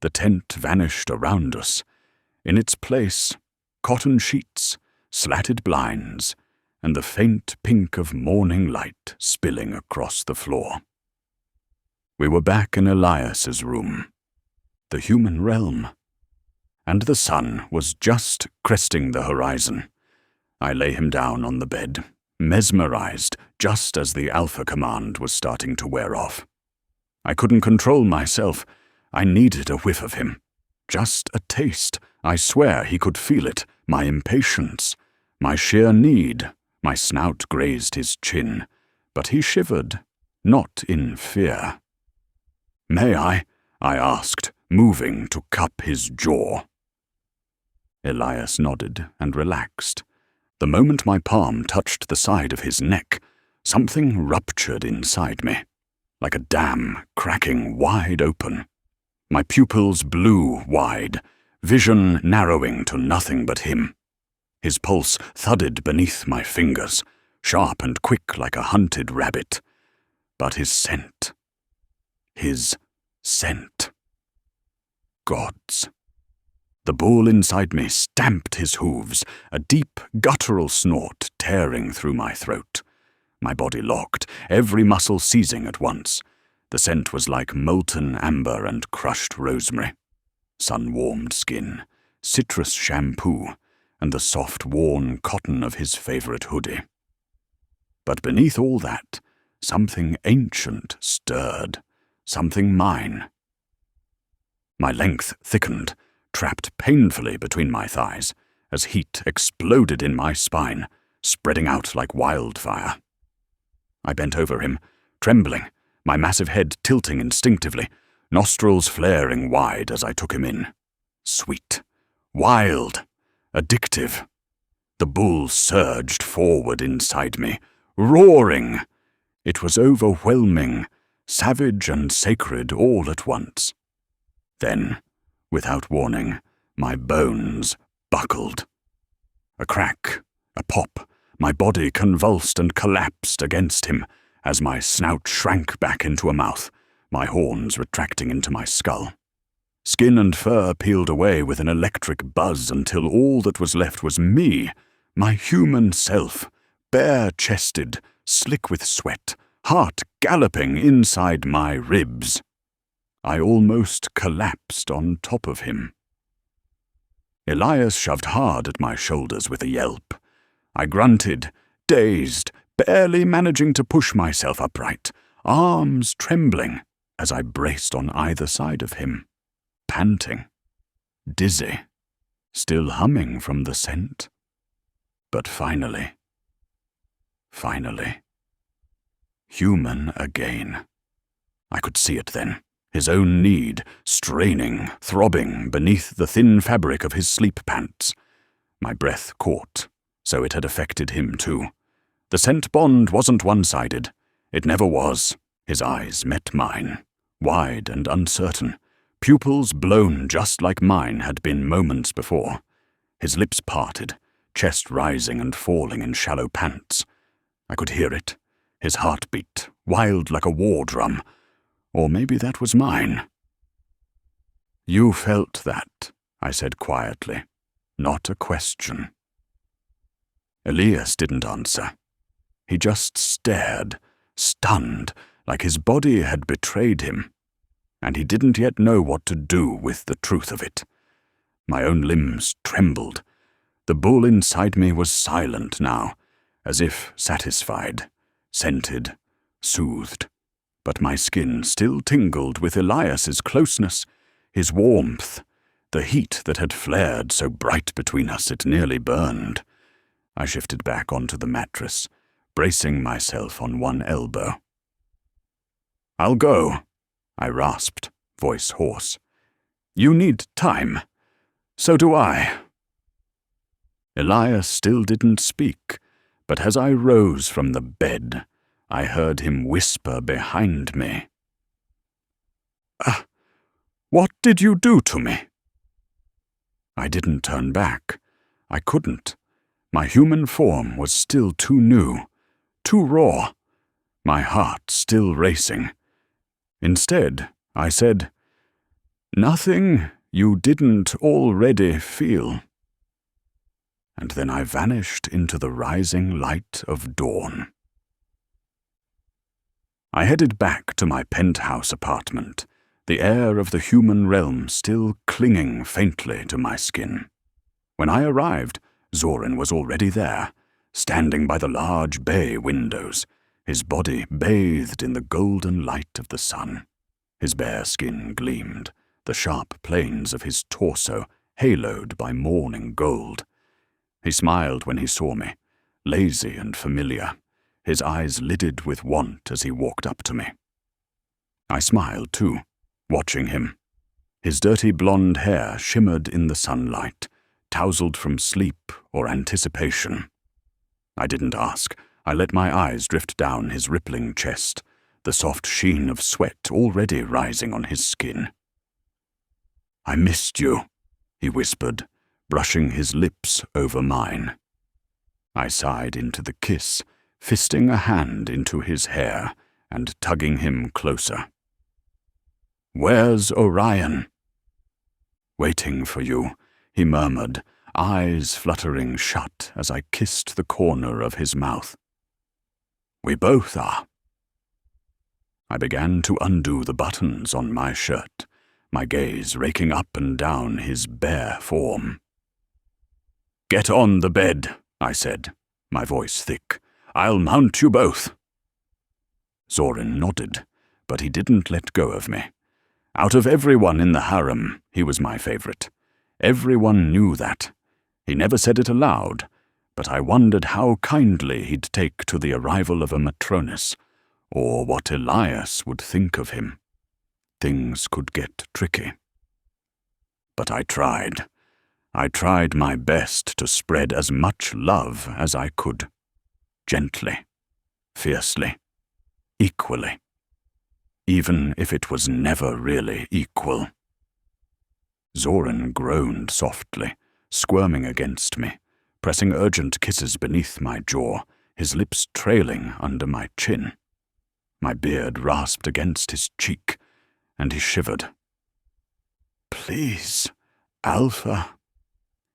The tent vanished around us. In its place, cotton sheets, slatted blinds, and the faint pink of morning light spilling across the floor. We were back in Elias's room, the human realm, and the sun was just cresting the horizon. I lay him down on the bed, mesmerized just as the Alpha command was starting to wear off. I couldn't control myself. I needed a whiff of him. Just a taste. I swear he could feel it, my impatience, my sheer need. My snout grazed his chin, but he shivered, not in fear. "May I?" I asked, moving to cup his jaw. Elias nodded and relaxed. The moment my palm touched the side of his neck, something ruptured inside me, like a dam cracking wide open. My pupils blew wide, vision narrowing to nothing but him. His pulse thudded beneath my fingers, sharp and quick like a hunted rabbit. But his scent. Gods. The bull inside me stamped his hooves, a deep, guttural snort tearing through my throat. My body locked, every muscle seizing at once. The scent was like molten amber and crushed rosemary, sun-warmed skin, citrus shampoo, and the soft, worn cotton of his favorite hoodie. But beneath all that, something ancient stirred, something mine. My length thickened, trapped painfully between my thighs, as heat exploded in my spine, spreading out like wildfire. I bent over him, trembling, my massive head tilting instinctively, nostrils flaring wide as I took him in. Sweet, wild, addictive. The bull surged forward inside me, roaring. It was overwhelming, savage and sacred all at once. Then, without warning, my bones buckled. A crack, a pop, my body convulsed and collapsed against him as my snout shrank back into a mouth, my horns retracting into my skull. Skin and fur peeled away with an electric buzz until all that was left was me, my human self, bare-chested, slick with sweat, heart galloping inside my ribs. I almost collapsed on top of him. Elias shoved hard at my shoulders with a yelp. I grunted, dazed, barely managing to push myself upright, arms trembling as I braced on either side of him, panting, dizzy, still humming from the scent. But finally, human again. I could see it then. His own need, straining, throbbing beneath the thin fabric of his sleep pants. My breath caught, so it had affected him too. The scent bond wasn't one-sided. It never was. His eyes met mine, wide and uncertain, pupils blown just like mine had been moments before. His lips parted, chest rising and falling in shallow pants. I could hear it, his heartbeat, wild like a war drum. Or maybe that was mine. You felt that, I said quietly, not a question. Elias didn't answer. He just stared, stunned, like his body had betrayed him, and he didn't yet know what to do with the truth of it. My own limbs trembled. The bull inside me was silent now, as if satisfied, scented, soothed. But my skin still tingled with Elias's closeness, his warmth, the heat that had flared so bright between us it nearly burned. I shifted back onto the mattress, bracing myself on one elbow. I'll go, I rasped, voice hoarse. You need time. So do I. Elias still didn't speak, but as I rose from the bed, I heard him whisper behind me. What did you do to me? I didn't turn back. I couldn't. My human form was still too new, too raw, my heart still racing. Instead, I said, "Nothing you didn't already feel." And then I vanished into the rising light of dawn. I headed back to my penthouse apartment, the air of the human realm still clinging faintly to my skin. When I arrived, Zorin was already there, standing by the large bay windows, his body bathed in the golden light of the sun. His bare skin gleamed, the sharp planes of his torso haloed by morning gold. He smiled when he saw me, lazy and familiar, his eyes lidded with want as he walked up to me. I smiled too, watching him. His dirty blonde hair shimmered in the sunlight, tousled from sleep or anticipation. I didn't ask. I let my eyes drift down his rippling chest, the soft sheen of sweat already rising on his skin. "I missed you," he whispered, brushing his lips over mine. I sighed into the kiss, fisting a hand into his hair and tugging him closer. "Where's Orion?" "Waiting for you," he murmured, eyes fluttering shut as I kissed the corner of his mouth. "We both are." I began to undo the buttons on my shirt, my gaze raking up and down his bare form. "Get on the bed," I said, my voice thick. "I'll mount you both." Zorin nodded, but he didn't let go of me. Out of everyone in the harem, he was my favorite. Everyone knew that. He never said it aloud, but I wondered how kindly he'd take to the arrival of a Matronus, or what Elias would think of him. Things could get tricky. But I tried. I tried my best to spread as much love as I could. Gently, fiercely, equally. Even if it was never really equal. Zorin groaned softly, squirming against me, pressing urgent kisses beneath my jaw, his lips trailing under my chin. My beard rasped against his cheek, and he shivered. "Please, Alpha,"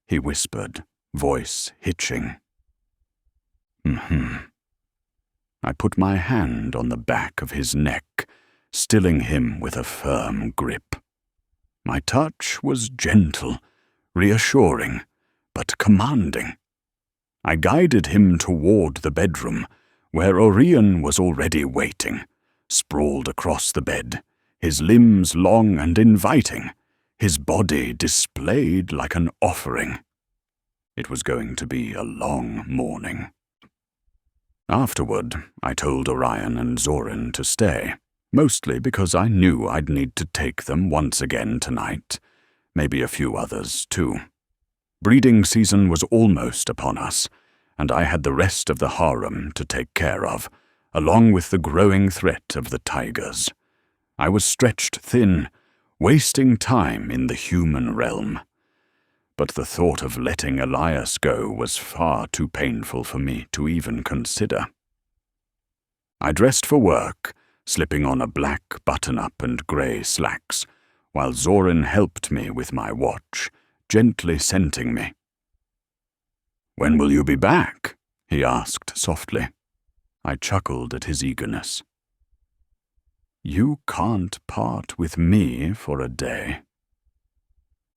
he whispered, voice hitching. I put my hand on the back of his neck, stilling him with a firm grip. My touch was gentle, reassuring, but commanding. I guided him toward the bedroom, where Orion was already waiting, sprawled across the bed, his limbs long and inviting, his body displayed like an offering. It was going to be a long morning. Afterward, I told Orion and Zorin to stay, mostly because I knew I'd need to take them once again tonight, maybe a few others too. Breeding season was almost upon us, and I had the rest of the harem to take care of, along with the growing threat of the tigers. I was stretched thin, wasting time in the human realm. But the thought of letting Elias go was far too painful for me to even consider. I dressed for work, slipping on a black button-up and grey slacks, while Zorin helped me with my watch, gently scenting me. "When will you be back?" he asked softly. I chuckled at his eagerness. "You can't part with me for a day."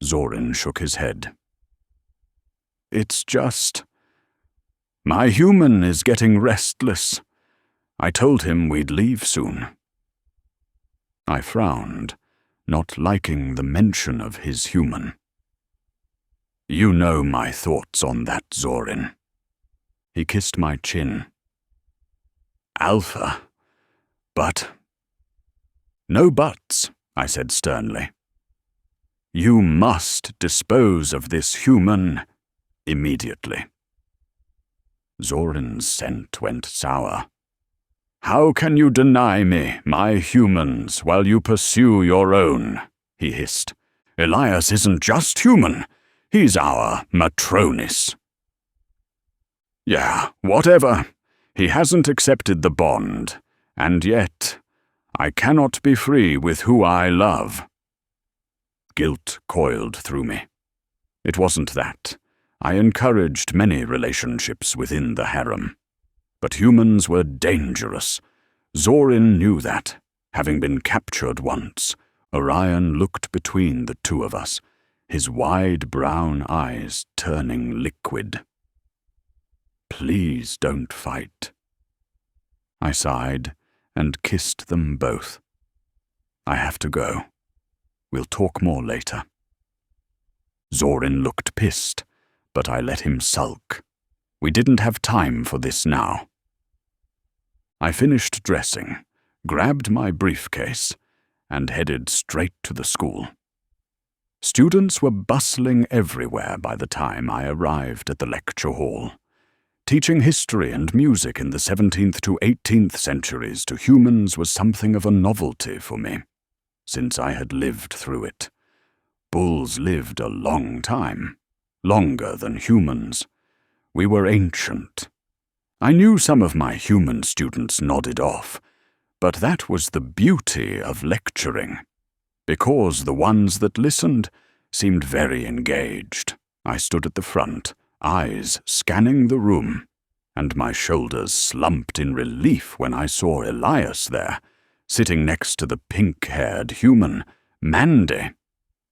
Zorin shook his head. "It's just... my human is getting restless. I told him we'd leave soon." I frowned, not liking the mention of his human. "You know my thoughts on that, Zorin." He kissed my chin. "Alpha, but..." "No buts," I said sternly. "You must dispose of this human immediately." Zorin's scent went sour. "How can you deny me my humans while you pursue your own?" he hissed. "Elias isn't just human. He's our Matronus." "Yeah, whatever. He hasn't accepted the bond, and yet I cannot be free with who I love." Guilt coiled through me. It wasn't that. I encouraged many relationships within the harem. But humans were dangerous. Zorin knew that. Having been captured once, Orion looked between the two of us, his wide brown eyes turning liquid. "Please don't fight." I sighed and kissed them both. "I have to go. We'll talk more later." Zorin looked pissed, but I let him sulk. We didn't have time for this now. I finished dressing, grabbed my briefcase, and headed straight to the school. Students were bustling everywhere by the time I arrived at the lecture hall. Teaching history and music in the 17th to 18th centuries to humans was something of a novelty for me, since I had lived through it. Bulls lived a long time, longer than humans. We were ancient. I knew some of my human students nodded off, but that was the beauty of lecturing. Because the ones that listened seemed very engaged, I stood at the front, eyes scanning the room, and my shoulders slumped in relief when I saw Elias there, sitting next to the pink-haired human, Mandy.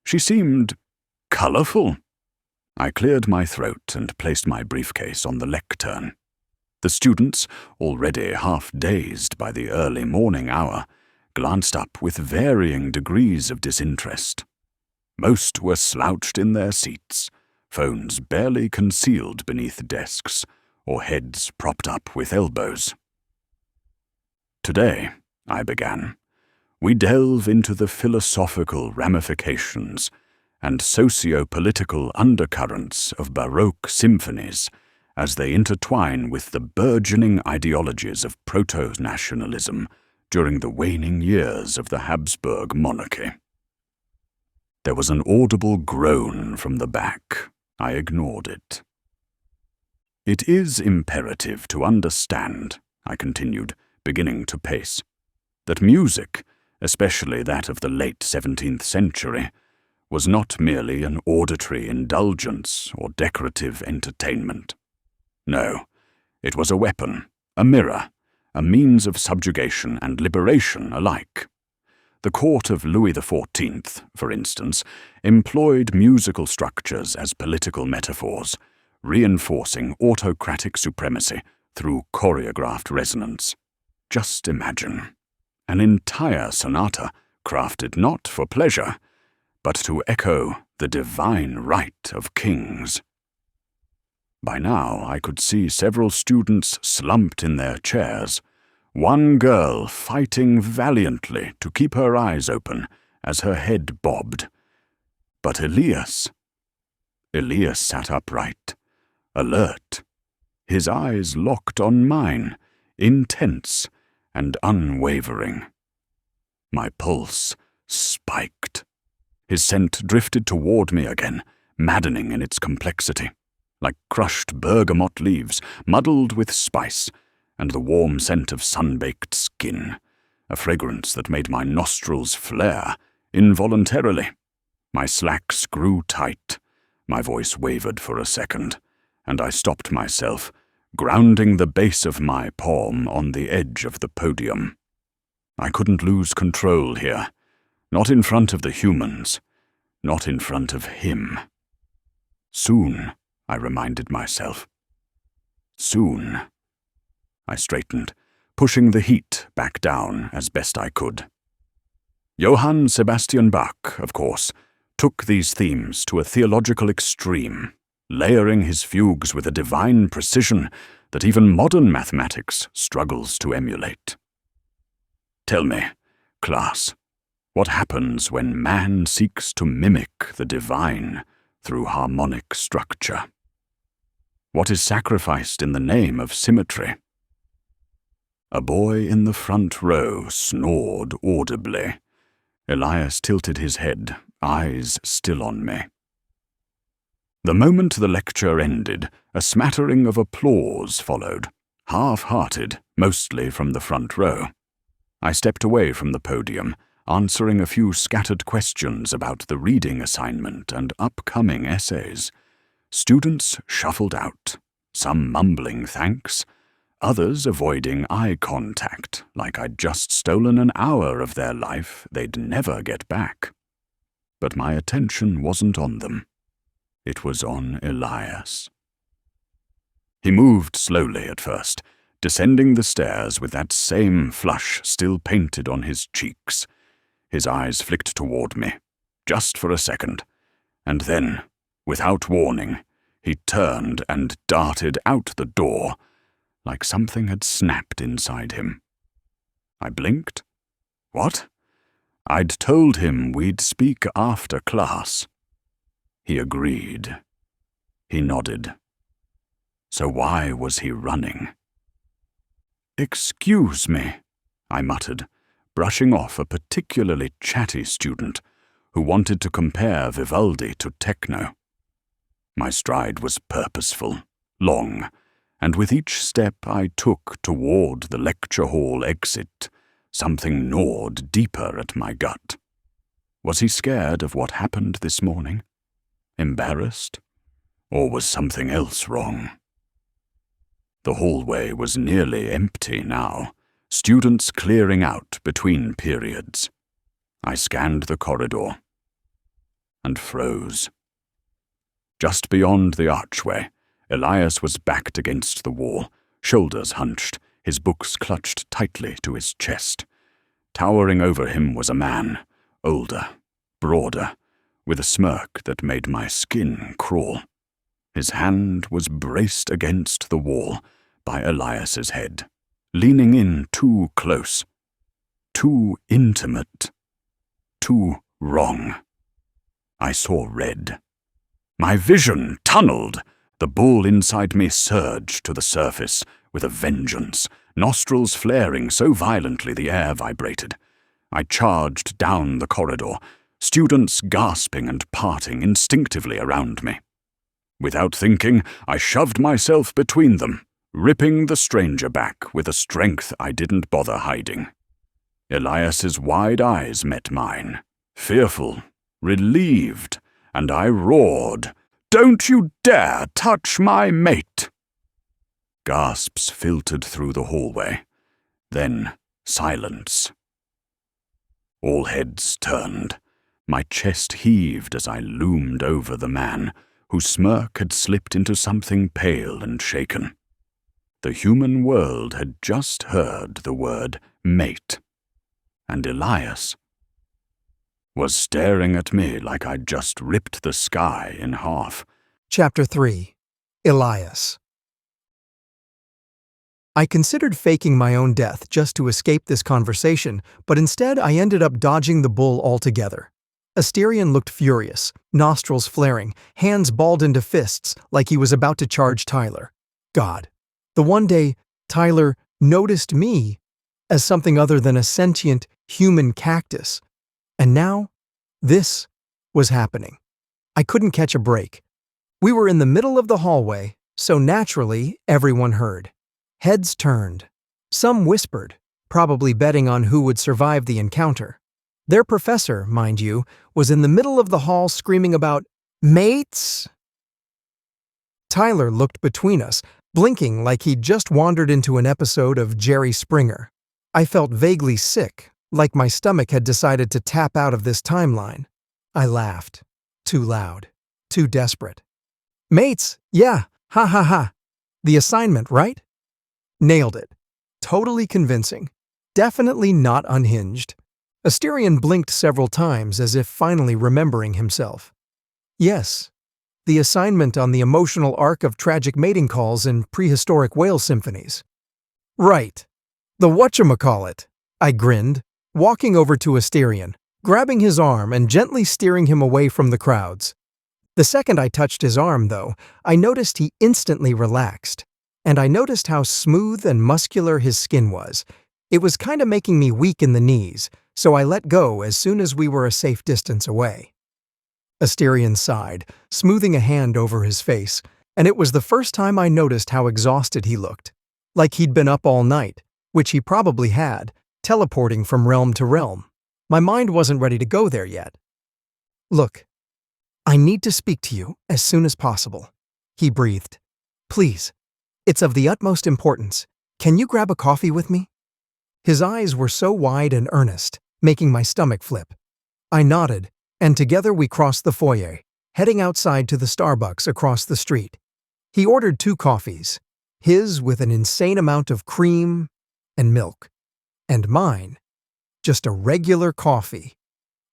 She seemed colourful. I cleared my throat and placed my briefcase on the lectern. The students, already half-dazed by the early morning hour, glanced up with varying degrees of disinterest. Most were slouched in their seats, phones barely concealed beneath desks, or heads propped up with elbows. Today, I began, we delve into the philosophical ramifications and socio-political undercurrents of Baroque symphonies as they intertwine with the burgeoning ideologies of proto-nationalism during the waning years of the Habsburg monarchy. There was an audible groan from the back. I ignored it. It is imperative to understand, I continued, beginning to pace, that music, especially that of the late 17th century, was not merely an auditory indulgence or decorative entertainment. No, it was a weapon, a mirror, a means of subjugation and liberation alike. The court of Louis XIV, for instance, employed musical structures as political metaphors, reinforcing autocratic supremacy through choreographed resonance. Just imagine, an entire sonata crafted not for pleasure, but to echo the divine right of kings. By now I could see several students slumped in their chairs, one girl fighting valiantly to keep her eyes open as her head bobbed. But Elias sat upright, alert, his eyes locked on mine, intense and unwavering. My pulse spiked. His scent drifted toward me again, maddening in its complexity, like crushed bergamot leaves muddled with spice, and the warm scent of sun-baked skin, a fragrance that made my nostrils flare involuntarily. My slacks grew tight, my voice wavered for a second, and I stopped myself, grounding the base of my palm on the edge of the podium. I couldn't lose control here, not in front of the humans, not in front of him. Soon, I reminded myself. Soon. I straightened, pushing the heat back down as best I could. Johann Sebastian Bach, of course, took these themes to a theological extreme, layering his fugues with a divine precision that even modern mathematics struggles to emulate. Tell me, class, what happens when man seeks to mimic the divine through harmonic structure? What is sacrificed in the name of symmetry? A boy in the front row snored audibly. Elias tilted his head, eyes still on me. The moment the lecture ended, a smattering of applause followed, half-hearted, mostly from the front row. I stepped away from the podium, answering a few scattered questions about the reading assignment and upcoming essays. Students shuffled out, some mumbling thanks, others avoiding eye contact like I'd just stolen an hour of their life they'd never get back. But my attention wasn't on them. It was on Elias. He moved slowly at first, descending the stairs with that same flush still painted on his cheeks. His eyes flicked toward me, just for a second, and then, without warning, he turned and darted out the door, like something had snapped inside him. I blinked. What? I'd told him we'd speak after class. He agreed. He nodded. So why was he running? "Excuse me," I muttered, brushing off a particularly chatty student who wanted to compare Vivaldi to techno. My stride was purposeful, long, and with each step I took toward the lecture hall exit, something gnawed deeper at my gut. Was he scared of what happened this morning? Embarrassed? Or was something else wrong? The hallway was nearly empty now, students clearing out between periods. I scanned the corridor and froze. Just beyond the archway, Elias was backed against the wall, shoulders hunched, his books clutched tightly to his chest. Towering over him was a man, older, broader, with a smirk that made my skin crawl. His hand was braced against the wall by Elias's head, leaning in too close, too intimate, too wrong. I saw red. My vision tunneled. The bull inside me surged to the surface with a vengeance, nostrils flaring so violently the air vibrated. I charged down the corridor, students gasping and parting instinctively around me. Without thinking, I shoved myself between them, ripping the stranger back with a strength I didn't bother hiding. Elias's wide eyes met mine, fearful, relieved, and I roared, "Don't you dare touch my mate!" Gasps filtered through the hallway, then silence. All heads turned. My chest heaved as I loomed over the man, whose smirk had slipped into something pale and shaken. The human world had just heard the word mate, and Elias was staring at me like I'd just ripped the sky in half. Chapter 3. Elias. I considered faking my own death just to escape this conversation, but instead I ended up dodging the bull altogether. Asterion looked furious, nostrils flaring, hands balled into fists like he was about to charge Tyler. God. The one day, Tyler noticed me as something other than a sentient human cactus. And now, this was happening. I couldn't catch a break. We were in the middle of the hallway, so naturally, everyone heard. Heads turned. Some whispered, probably betting on who would survive the encounter. Their professor, mind you, was in the middle of the hall screaming about, "Mates?" Tyler looked between us, blinking like he'd just wandered into an episode of Jerry Springer. I felt vaguely sick, like my stomach had decided to tap out of this timeline. I laughed. Too loud. Too desperate. "Mates, yeah, ha ha ha. The assignment, right?" Nailed it. Totally convincing. Definitely not unhinged. Asterion blinked several times as if finally remembering himself. Yes, the assignment on the emotional arc of tragic mating calls in prehistoric whale symphonies. Right. The whatchamacallit, I grinned, walking over to Asterion, grabbing his arm and gently steering him away from the crowds. The second I touched his arm, though, I noticed he instantly relaxed. And I noticed how smooth and muscular his skin was. It was kinda making me weak in the knees, so I let go as soon as we were a safe distance away. Asterion sighed, smoothing a hand over his face, and it was the first time I noticed how exhausted he looked. Like he'd been up all night, which he probably had, teleporting from realm to realm. My mind wasn't ready to go there yet. "Look, I need to speak to you as soon as possible," he breathed. "Please. It's of the utmost importance. Can you grab a coffee with me?" His eyes were so wide and earnest, making my stomach flip. I nodded, and together we crossed the foyer, heading outside to the Starbucks across the street. He ordered 2 coffees, his with an insane amount of cream and milk, and mine, just a regular coffee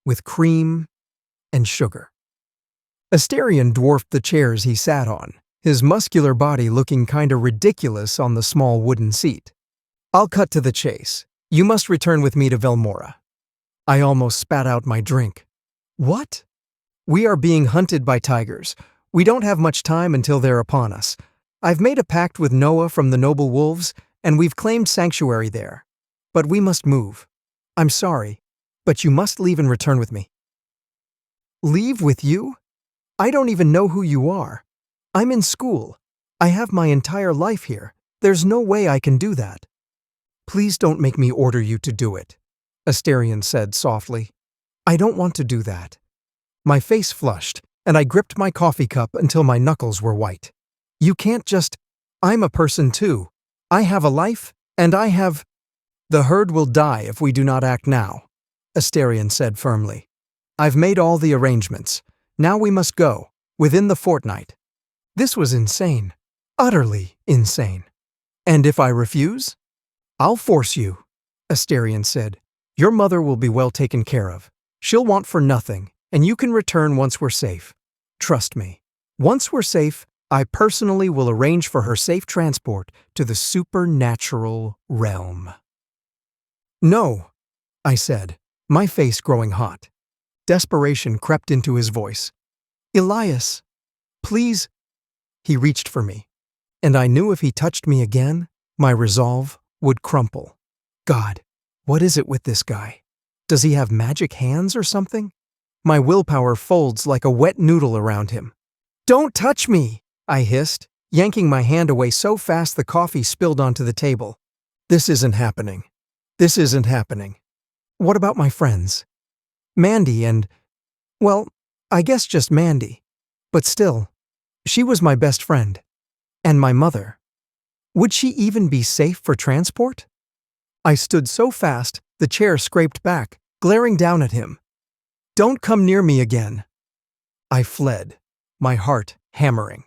with cream and sugar. Asterion dwarfed the chairs he sat on, his muscular body looking kinda ridiculous on the small wooden seat. "I'll cut to the chase. You must return with me to Velmora." I almost spat out my drink. "What?" "We are being hunted by tigers. We don't have much time until they're upon us. I've made a pact with Noah from the noble wolves, and we've claimed sanctuary there. But we must move. I'm sorry, but you must leave and return with me." "Leave with you? I don't even know who you are. I'm in school. I have my entire life here. There's no way I can do that." "Please don't make me order you to do it," Asterion said softly. "I don't want to do that." My face flushed, and I gripped my coffee cup until my knuckles were white. "You can't just— I'm a person too. I have a life, and I have— The herd will die if we do not act now," Asterion said firmly. "I've made all the arrangements. Now we must go, within the fortnight." This was insane. Utterly insane. "And if I refuse?" "I'll force you," Asterion said. "Your mother will be well taken care of. She'll want for nothing, and you can return once we're safe. Trust me. Once we're safe, I personally will arrange for her safe transport to the supernatural realm." "No," I said, my face growing hot. Desperation crept into his voice. "Elias, please." He reached for me, and I knew if he touched me again, my resolve would crumple. God, what is it with this guy? Does he have magic hands or something? My willpower folds like a wet noodle around him. "Don't touch me!" I hissed, yanking my hand away so fast the coffee spilled onto the table. "This isn't happening. This isn't happening. What about my friends? Mandy and— well, I guess just Mandy. But still, she was my best friend. And my mother. Would she even be safe for transport?" I stood so fast, the chair scraped back, glaring down at him. "Don't come near me again." I fled, my heart hammering.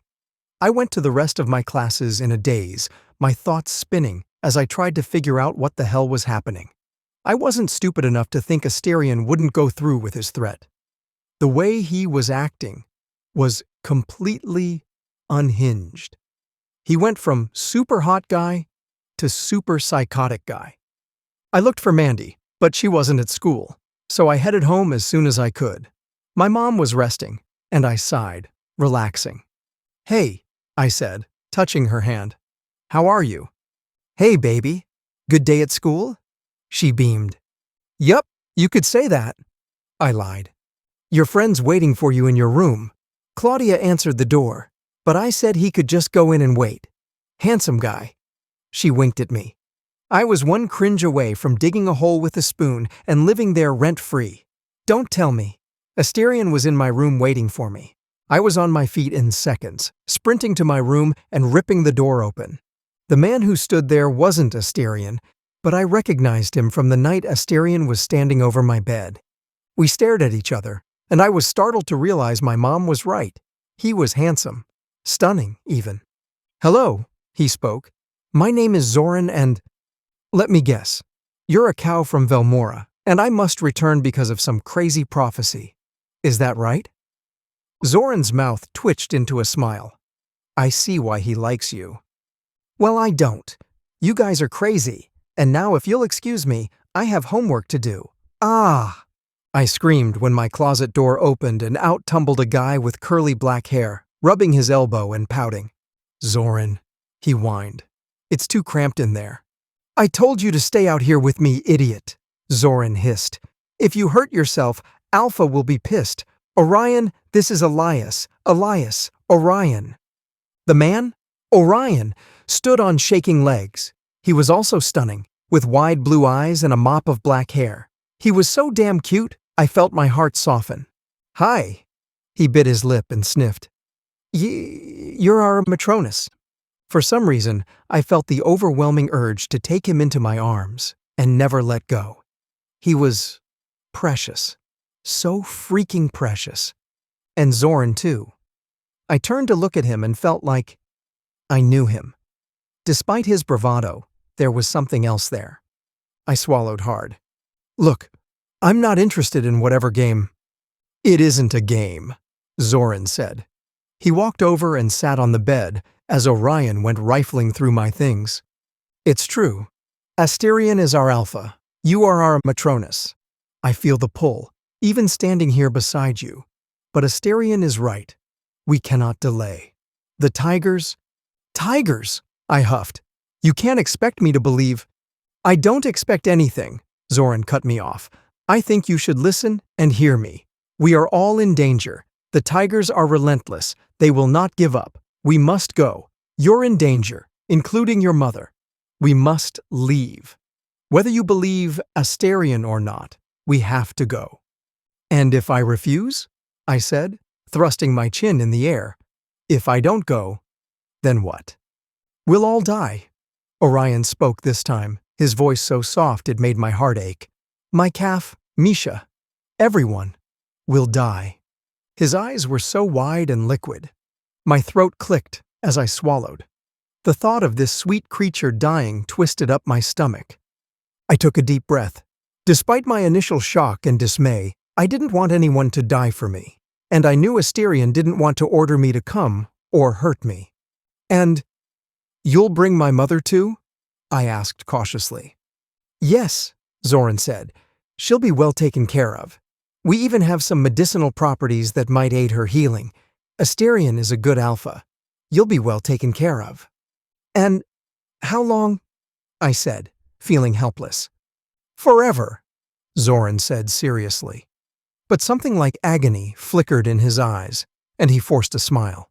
I went to the rest of my classes in a daze, my thoughts spinning as I tried to figure out what the hell was happening. I wasn't stupid enough to think Asterion wouldn't go through with his threat. The way he was acting was completely unhinged. He went from super hot guy to super psychotic guy. I looked for Mandy, but she wasn't at school, so I headed home as soon as I could. My mom was resting, and I sighed, relaxing. "Hey," I said, touching her hand. "How are you?" "Hey, baby. Good day at school?" She beamed. "Yup, you could say that." I lied. "Your friend's waiting for you in your room." Claudia answered the door, but I said he could just go in and wait. Handsome guy. She winked at me. I was one cringe away from digging a hole with a spoon and living there rent-free. Don't tell me. Asterion was in my room waiting for me. I was on my feet in seconds, sprinting to my room and ripping the door open. The man who stood there wasn't Asterion, but I recognized him from the night Asterion was standing over my bed. We stared at each other, and I was startled to realize my mom was right. He was handsome. Stunning, even. "Hello," he spoke. "My name is Zoran and— let me guess. You're a cow from Velmora, and I must return because of some crazy prophecy. Is that right?" Zoran's mouth twitched into a smile. "I see why he likes you." "Well, I don't. You guys are crazy, and now if you'll excuse me, I have homework to do." "Ah!" I screamed when my closet door opened and out tumbled a guy with curly black hair, rubbing his elbow and pouting. "Zoran," he whined. "It's too cramped in there." "I told you to stay out here with me, idiot," Zoran hissed. "If you hurt yourself, Alpha will be pissed. Orion, this is Elias. Elias, Orion." The man, Orion, stood on shaking legs. He was also stunning, with wide blue eyes and a mop of black hair. He was so damn cute, I felt my heart soften. "Hi." He bit his lip and sniffed. You're our Matronus." For some reason, I felt the overwhelming urge to take him into my arms and never let go. He was precious. So freaking precious. And Zoran, too. I turned to look at him and felt like I knew him. Despite his bravado, there was something else there. I swallowed hard. "Look, I'm not interested in whatever game—" "It isn't a game," Zoran said. He walked over and sat on the bed as Orion went rifling through my things. "It's true. Asterion is our alpha. You are our Matronus. I feel the pull, even standing here beside you. But Asterion is right. We cannot delay. The tigers, Tigers, I huffed. You can't expect me to believe. I don't expect anything, Zoran cut me off. I think you should listen and hear me. We are all in danger. The tigers are relentless. They will not give up. We must go. You're in danger, including your mother. We must leave. Whether you believe Asterion or not, we have to go. And if I refuse? I said, thrusting my chin in the air. If I don't go, then what? We'll all die. Orion spoke this time, his voice so soft it made my heart ache. My calf, Misha. Everyone will die. His eyes were so wide and liquid. My throat clicked as I swallowed. The thought of this sweet creature dying twisted up my stomach. I took a deep breath. Despite my initial shock and dismay, I didn't want anyone to die for me. And I knew Asterion didn't want to order me to come or hurt me. And, you'll bring my mother too? I asked cautiously. Yes, Zoran said. She'll be well taken care of. We even have some medicinal properties that might aid her healing. Asterion is a good alpha. You'll be well taken care of. And how long? I said, feeling helpless. Forever, Zoran said seriously. But something like agony flickered in his eyes, and he forced a smile.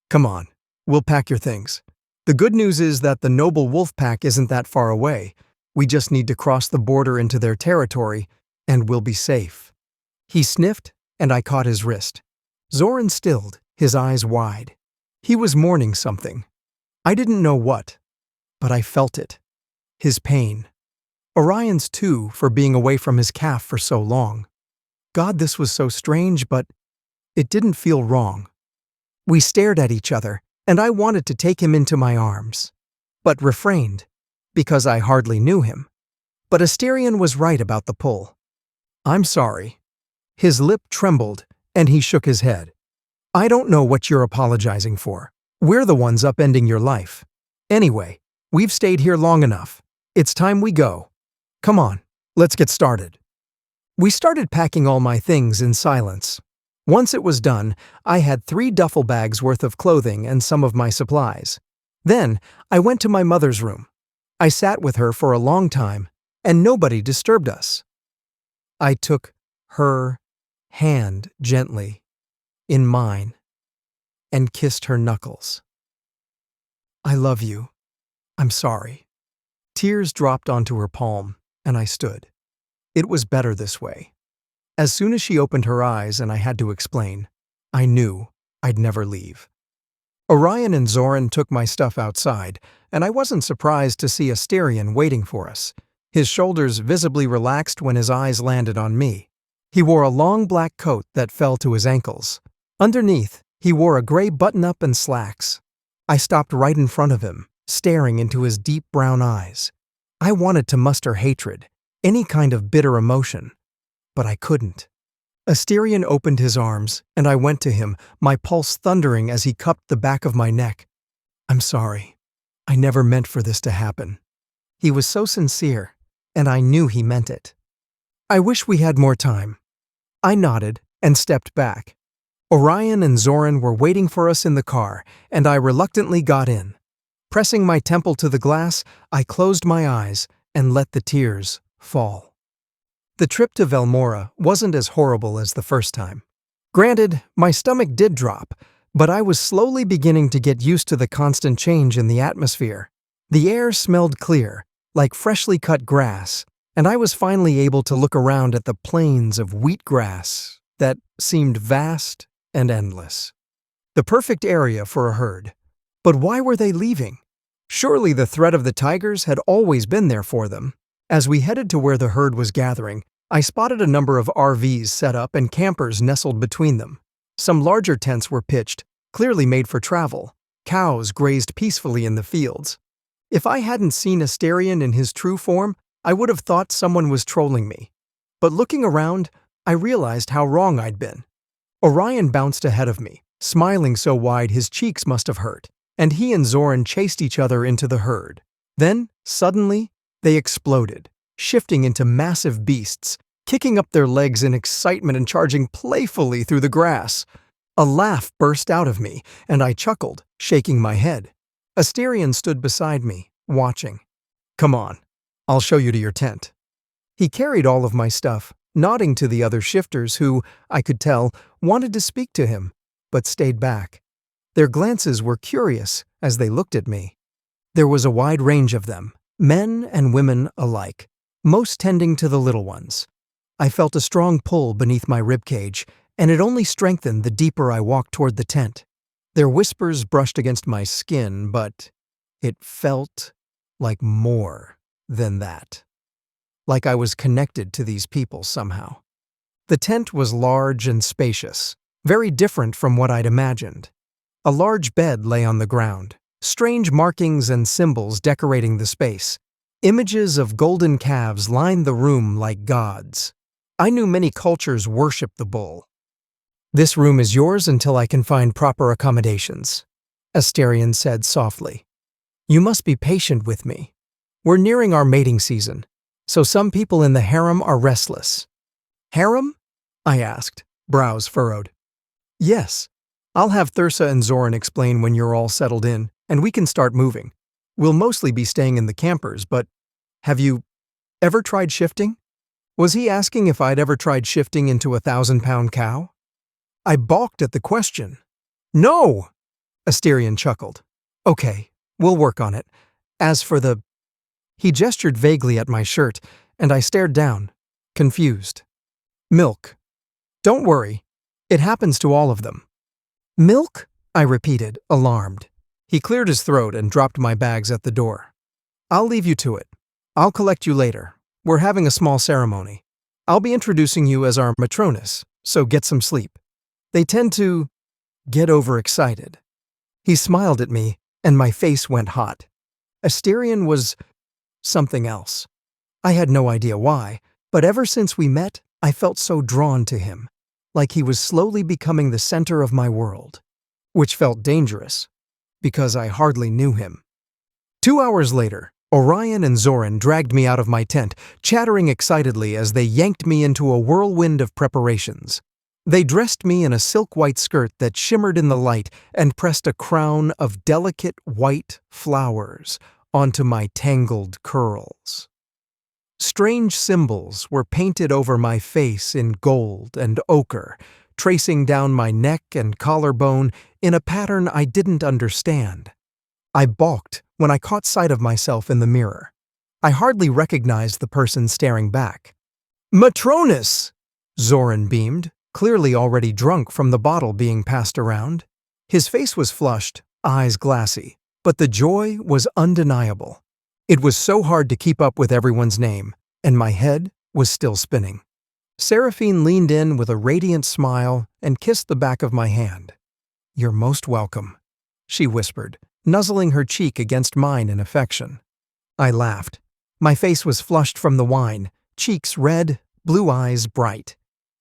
Come on, we'll pack your things. The good news is that the noble wolf pack isn't that far away. We just need to cross the border into their territory, and we'll be safe. He sniffed, and I caught his wrist. Zoran stilled, his eyes wide. He was mourning something. I didn't know what, but I felt it. His pain. Orion's too, for being away from his calf for so long. God, this was so strange, but it didn't feel wrong. We stared at each other, and I wanted to take him into my arms, but refrained, because I hardly knew him. But Asterion was right about the pull. I'm sorry. His lip trembled, and he shook his head. I don't know what you're apologizing for. We're the ones upending your life. Anyway, we've stayed here long enough. It's time we go. Come on, let's get started. We started packing all my things in silence. Once it was done, I had 3 duffel bags worth of clothing and some of my supplies. Then, I went to my mother's room. I sat with her for a long time, and nobody disturbed us. I took her hand gently in mine and kissed her knuckles. I love you. I'm sorry. Tears dropped onto her palm, and I stood. It was better this way. As soon as she opened her eyes and I had to explain, I knew I'd never leave. Orion and Zoran took my stuff outside, and I wasn't surprised to see Asterion waiting for us. His shoulders visibly relaxed when his eyes landed on me. He wore a long black coat that fell to his ankles. Underneath, he wore a gray button-up and slacks. I stopped right in front of him, staring into his deep brown eyes. I wanted to muster hatred, any kind of bitter emotion, but I couldn't. Asterion opened his arms, and I went to him, my pulse thundering as he cupped the back of my neck. I'm sorry. I never meant for this to happen. He was so sincere, and I knew he meant it. I wish we had more time. I nodded and stepped back. Orion and Zoran were waiting for us in the car, and I reluctantly got in. Pressing my temple to the glass, I closed my eyes and let the tears fall. The trip to Velmora wasn't as horrible as the first time. Granted, my stomach did drop, but I was slowly beginning to get used to the constant change in the atmosphere. The air smelled clear, like freshly cut grass, and I was finally able to look around at the plains of wheatgrass that seemed vast and endless. The perfect area for a herd. But why were they leaving? Surely the threat of the tigers had always been there for them. As we headed to where the herd was gathering, I spotted a number of RVs set up and campers nestled between them. Some larger tents were pitched, clearly made for travel. Cows grazed peacefully in the fields. If I hadn't seen Asterion in his true form, I would have thought someone was trolling me. But looking around, I realized how wrong I'd been. Orion bounced ahead of me, smiling so wide his cheeks must have hurt, and he and Zoran chased each other into the herd. Then, suddenly, they exploded, shifting into massive beasts, kicking up their legs in excitement and charging playfully through the grass. A laugh burst out of me, and I chuckled, shaking my head. Asterion stood beside me, watching. "Come on, I'll show you to your tent." He carried all of my stuff, nodding to the other shifters who, I could tell, wanted to speak to him, but stayed back. Their glances were curious as they looked at me. There was a wide range of them, men and women alike, most tending to the little ones. I felt a strong pull beneath my ribcage, and it only strengthened the deeper I walked toward the tent. Their whispers brushed against my skin, but it felt like more than that. Like I was connected to these people somehow. The tent was large and spacious, very different from what I'd imagined. A large bed lay on the ground, strange markings and symbols decorating the space. Images of golden calves lined the room like gods. I knew many cultures worship the bull. "This room is yours until I can find proper accommodations," Asterion said softly. "You must be patient with me. We're nearing our mating season, so some people in the harem are restless." "Harem?" I asked, brows furrowed. "Yes. I'll have Thursa and Zoran explain when you're all settled in, and we can start moving. We'll mostly be staying in the campers, but have you ever tried shifting?" Was he asking if I'd ever tried shifting into a 1,000-pound cow? I balked at the question. "No!" Asterion chuckled. "Okay, we'll work on it. As for the—" He gestured vaguely at my shirt, and I stared down, confused. "Milk. Don't worry. It happens to all of them." "Milk?" I repeated, alarmed. He cleared his throat and dropped my bags at the door. "I'll leave you to it. I'll collect you later. We're having a small ceremony. I'll be introducing you as our matroness, so get some sleep. They tend to get overexcited." He smiled at me, and my face went hot. Asterion was something else. I had no idea why, but ever since we met, I felt so drawn to him, like he was slowly becoming the center of my world, which felt dangerous, because I hardly knew him. 2 hours later, Orion and Zoran dragged me out of my tent, chattering excitedly as they yanked me into a whirlwind of preparations. They dressed me in a silk-white skirt that shimmered in the light and pressed a crown of delicate white flowers onto my tangled curls. Strange symbols were painted over my face in gold and ochre, tracing down my neck and collarbone in a pattern I didn't understand. I balked when I caught sight of myself in the mirror. I hardly recognized the person staring back. "Matronus!" Zoran beamed, clearly already drunk from the bottle being passed around. His face was flushed, eyes glassy, but the joy was undeniable. It was so hard to keep up with everyone's name, and my head was still spinning. Seraphine leaned in with a radiant smile and kissed the back of my hand. "You're most welcome," she whispered, nuzzling her cheek against mine in affection. I laughed. My face was flushed from the wine, cheeks red, blue eyes bright.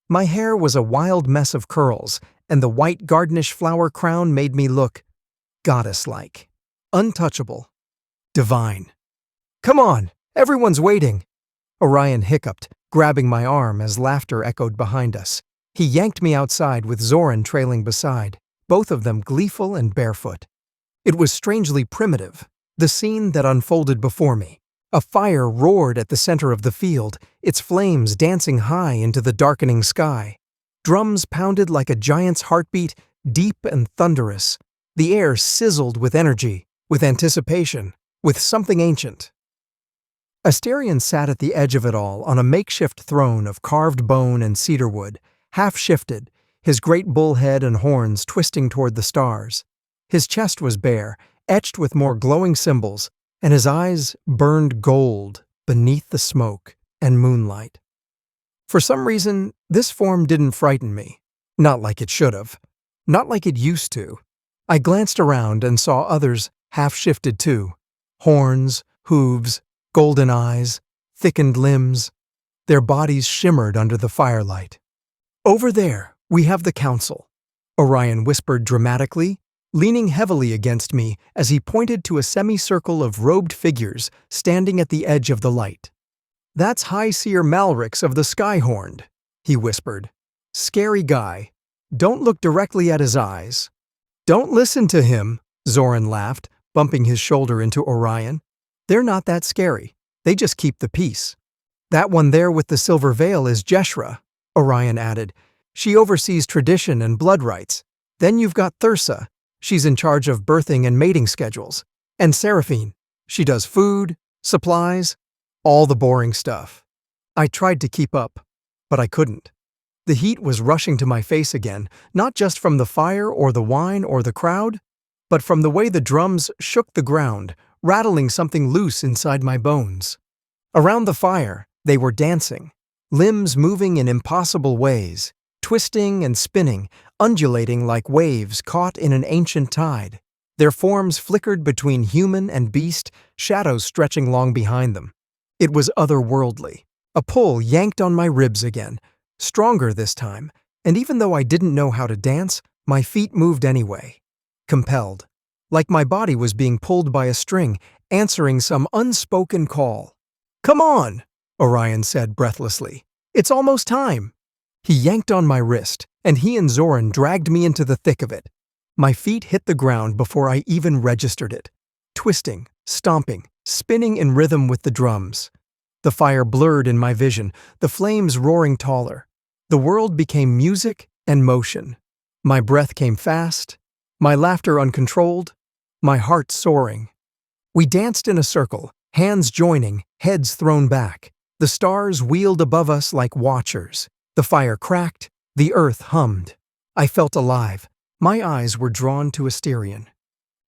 My hair was a wild mess of curls, and the white gardenish flower crown made me look goddess-like, untouchable, divine. "Come on, everyone's waiting," Orion hiccuped, grabbing my arm as laughter echoed behind us. He yanked me outside with Zoran trailing beside, both of them gleeful and barefoot. It was strangely primitive, the scene that unfolded before me. A fire roared at the center of the field, its flames dancing high into the darkening sky. Drums pounded like a giant's heartbeat, deep and thunderous. The air sizzled with energy, with anticipation, with something ancient. Asterion sat at the edge of it all on a makeshift throne of carved bone and cedar wood, half-shifted, his great bull head and horns twisting toward the stars. His chest was bare, etched with more glowing symbols, and his eyes burned gold beneath the smoke and moonlight. For some reason, this form didn't frighten me. Not like it should have. Not like it used to. I glanced around and saw others half-shifted too. Horns, hooves, golden eyes, thickened limbs. Their bodies shimmered under the firelight. "Over there, we have the council," Orion whispered dramatically, leaning heavily against me as he pointed to a semicircle of robed figures standing at the edge of the light. "That's High Seer Malrix of the Skyhorned," he whispered. "Scary guy. Don't look directly at his eyes." "Don't listen to him," Zoran laughed, bumping his shoulder into Orion. "They're not that scary. They just keep the peace." "That one there with the silver veil is Jeshra," Orion added. "She oversees tradition and blood rites. Then you've got Thursa. She's in charge of birthing and mating schedules. And Seraphine. She does food, supplies, all the boring stuff." I tried to keep up, but I couldn't. The heat was rushing to my face again, not just from the fire or the wine or the crowd, but from the way the drums shook the ground, rattling something loose inside my bones. Around the fire, they were dancing, limbs moving in impossible ways, twisting and spinning, undulating like waves caught in an ancient tide. Their forms flickered between human and beast, shadows stretching long behind them. It was otherworldly. A pull yanked on my ribs again, stronger this time, and even though I didn't know how to dance, my feet moved anyway. Compelled. Like my body was being pulled by a string, answering some unspoken call. "Come on," Orion said breathlessly. "It's almost time." He yanked on my wrist, and he and Zoran dragged me into the thick of it. My feet hit the ground before I even registered it. Twisting, stomping, spinning in rhythm with the drums. The fire blurred in my vision, the flames roaring taller. The world became music and motion. My breath came fast, my laughter uncontrolled, my heart soaring. We danced in a circle, hands joining, heads thrown back. The stars wheeled above us like watchers. The fire cracked, the earth hummed. I felt alive. My eyes were drawn to Asterion.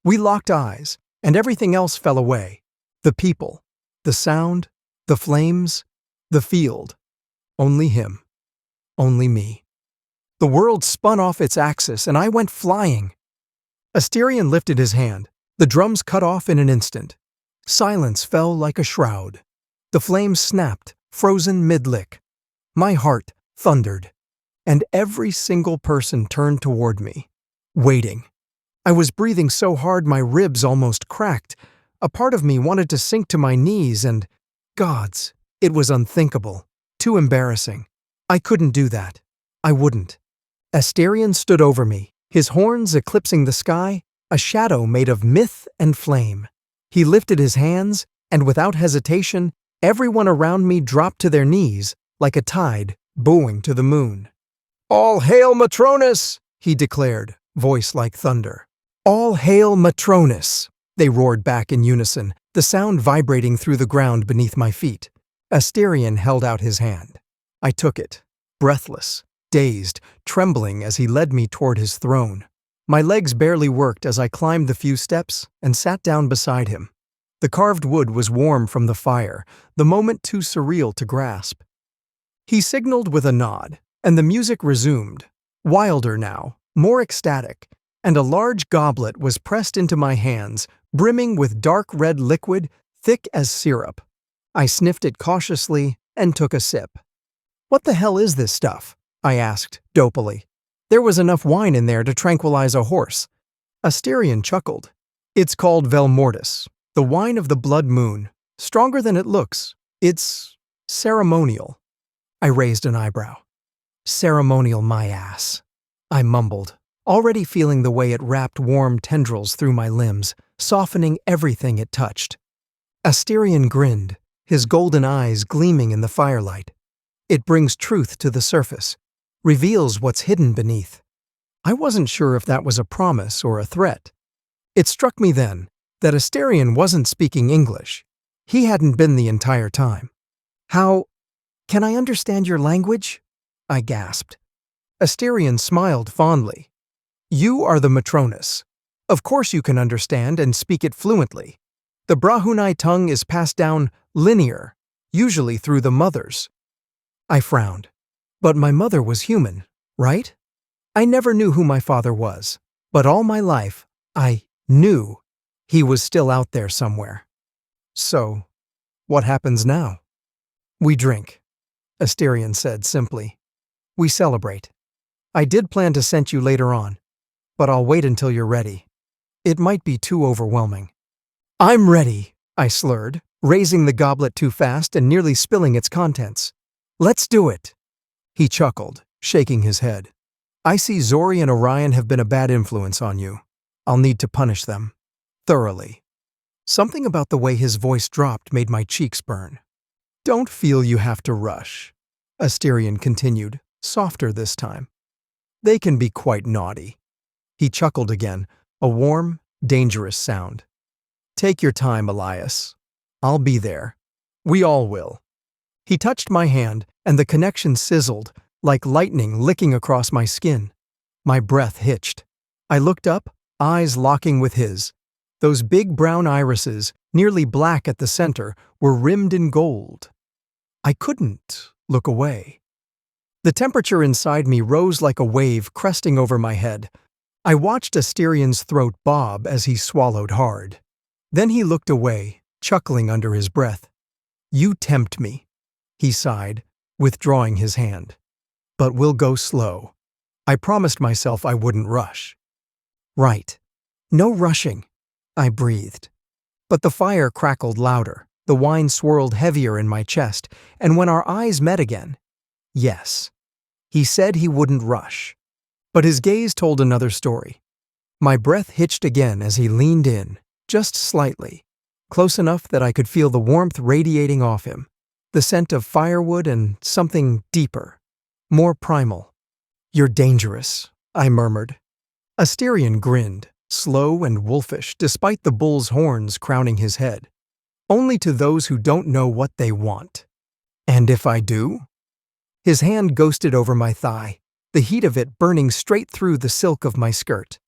We locked eyes, and everything else fell away. The people, the sound, the flames, the field. Only him. Only me. The world spun off its axis, and I went flying. Asterion lifted his hand. The drums cut off in an instant. Silence fell like a shroud. The flames snapped, frozen mid-lick. My heart thundered, and every single person turned toward me, waiting. I was breathing so hard my ribs almost cracked. A part of me wanted to sink to my knees and, gods, it was unthinkable, too embarrassing. I couldn't do that. I wouldn't. Asterion stood over me, his horns eclipsing the sky, a shadow made of myth and flame. He lifted his hands, and without hesitation, everyone around me dropped to their knees like a tide bowing to the moon. "All hail Matronus!" he declared, voice like thunder. "All hail Matronus!" they roared back in unison, the sound vibrating through the ground beneath my feet. Asterion held out his hand. I took it, breathless, dazed, trembling as he led me toward his throne. My legs barely worked as I climbed the few steps and sat down beside him. The carved wood was warm from the fire, the moment too surreal to grasp. He signaled with a nod, and the music resumed, wilder now, more ecstatic, and a large goblet was pressed into my hands, brimming with dark red liquid, thick as syrup. I sniffed it cautiously and took a sip. "What the hell is this stuff?" I asked, dopily. There was enough wine in there to tranquilize a horse. Asterion chuckled. "It's called Velmortis, the wine of the blood moon. Stronger than it looks. It's ceremonial." I raised an eyebrow. "Ceremonial my ass," I mumbled, already feeling the way it wrapped warm tendrils through my limbs, softening everything it touched. Asterion grinned, his golden eyes gleaming in the firelight. "It brings truth to the surface, reveals what's hidden beneath." I wasn't sure if that was a promise or a threat. It struck me then that Asterion wasn't speaking English. He hadn't been the entire time. "How? Can I understand your language?" I gasped. Asterion smiled fondly. "You are the Matronus. Of course you can understand and speak it fluently. The Brahunai tongue is passed down linear, usually through the mothers." I frowned. But my mother was human, right? I never knew who my father was, but all my life, I knew he was still out there somewhere. "So, what happens now?" "We drink," Asterion said simply. "We celebrate. I did plan to send you later on, but I'll wait until you're ready. It might be too overwhelming." "I'm ready," I slurred, raising the goblet too fast and nearly spilling its contents. "Let's do it." He chuckled, shaking his head. "I see Zori and Orion have been a bad influence on you. I'll need to punish them." thoroughly. Something about the way his voice dropped made my cheeks burn. "Don't feel you have to rush," Asterion continued, softer this time. "They can be quite naughty." He chuckled again, a warm, dangerous sound. "Take your time, Elias. I'll be there. We all will." He touched my hand, and the connection sizzled, like lightning licking across my skin. My breath hitched. I looked up, eyes locking with his. Those big brown irises, nearly black at the center, were rimmed in gold. I couldn't look away. The temperature inside me rose like a wave cresting over my head. I watched Asterion's throat bob as he swallowed hard. Then he looked away, chuckling under his breath. "You tempt me," he sighed, withdrawing his hand. "But we'll go slow. I promised myself I wouldn't rush." "Right. No rushing," I breathed. But the fire crackled louder, the wine swirled heavier in my chest, and when our eyes met again, yes, he said he wouldn't rush. But his gaze told another story. My breath hitched again as he leaned in, just slightly, close enough that I could feel the warmth radiating off him, the scent of firewood and something deeper, more primal. "You're dangerous," I murmured. Asterion grinned, slow and wolfish despite the bull's horns crowning his head. "Only to those who don't know what they want." "And if I do?" His hand ghosted over my thigh, the heat of it burning straight through the silk of my skirt.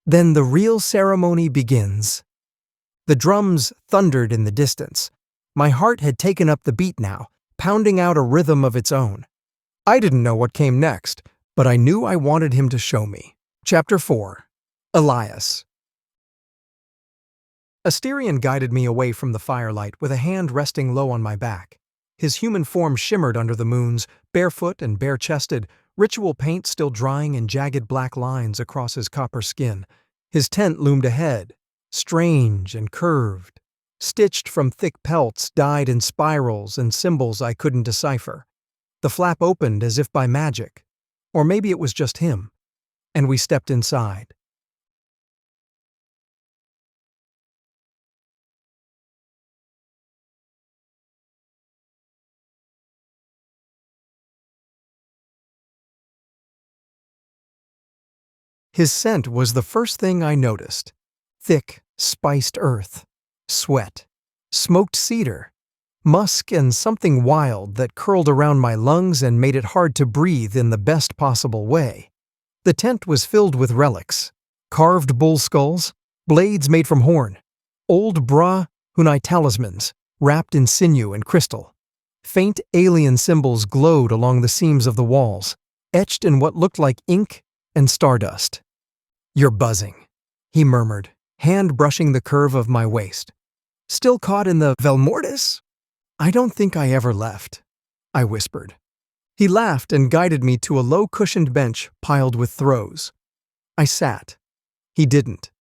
"Then the real ceremony begins." The drums thundered in the distance. My heart had taken up the beat now, pounding out a rhythm of its own. I didn't know what came next, but I knew I wanted him to show me. Chapter 4. Elias. Asterion guided me away from the firelight with a hand resting low on my back. His human form shimmered under the moons, barefoot and bare-chested, ritual paint still drying in jagged black lines across his copper skin. His tent loomed ahead, strange and curved, stitched from thick pelts dyed in spirals and symbols I couldn't decipher. The flap opened as if by magic, or maybe it was just him, and we stepped inside. His scent was the first thing I noticed. Thick, spiced earth, sweat, smoked cedar, musk and something wild that curled around my lungs and made it hard to breathe in the best possible way. The tent was filled with relics, carved bull skulls, blades made from horn, old Hunai talismans wrapped in sinew and crystal. Faint alien symbols glowed along the seams of the walls, etched in what looked like ink and stardust. "You're buzzing," he murmured, hand brushing the curve of my waist. "Still caught in the Velmortis?" "I don't think I ever left," I whispered. He laughed and guided me to a low-cushioned bench piled with throws. I sat. He didn't.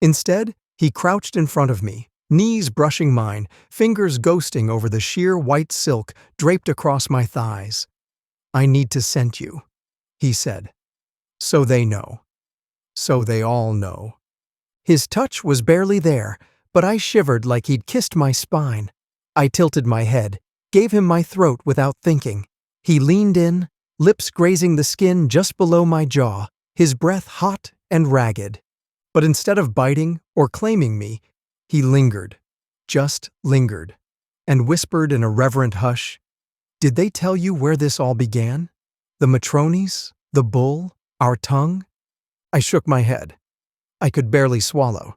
Instead, he crouched in front of me, knees brushing mine, fingers ghosting over the sheer white silk draped across my thighs. "I need to scent you," he said. "So they know. So they all know." His touch was barely there, but I shivered like he'd kissed my spine. I tilted my head, gave him my throat without thinking. He leaned in, lips grazing the skin just below my jaw, his breath hot and ragged. But instead of biting or claiming me, he lingered, just lingered, and whispered in a reverent hush, "Did they tell you where this all began? The Matrones? The bull? Our tongue?" I shook my head. I could barely swallow.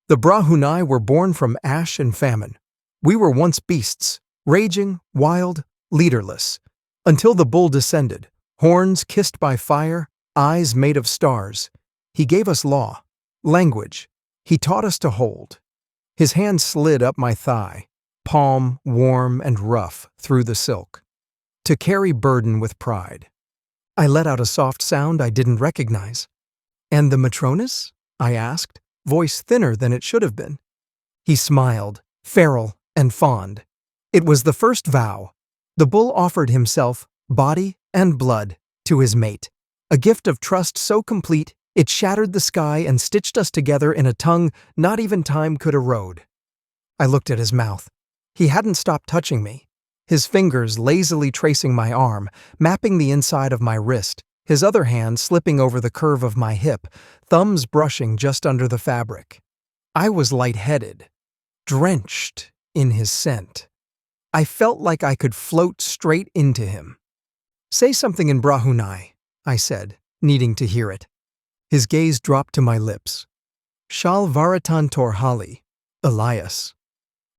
"The Hunai were born from ash and famine. We were once beasts, raging, wild, leaderless, until the bull descended, horns kissed by fire, eyes made of stars. He gave us law, language. He taught us to hold." His hand slid up my thigh, palm warm and rough through the silk. "To carry burden with pride." I let out a soft sound I didn't recognize. "And the Matronas?" I asked, voice thinner than it should have been. He smiled, feral and fond. "It was the first vow. The bull offered himself, body and blood, to his mate, a gift of trust so complete It shattered the sky and stitched us together in a tongue not even time could erode. I looked at his mouth. He hadn't stopped touching me. His fingers lazily tracing my arm, mapping the inside of my wrist, his other hand slipping over the curve of my hip, thumbs brushing just under the fabric. I was lightheaded, drenched in his scent. I felt like I could float straight into him. "Say something in Brahunai," I said, needing to hear it. His gaze dropped to my lips. "Shal Varatan Torhali, Elias."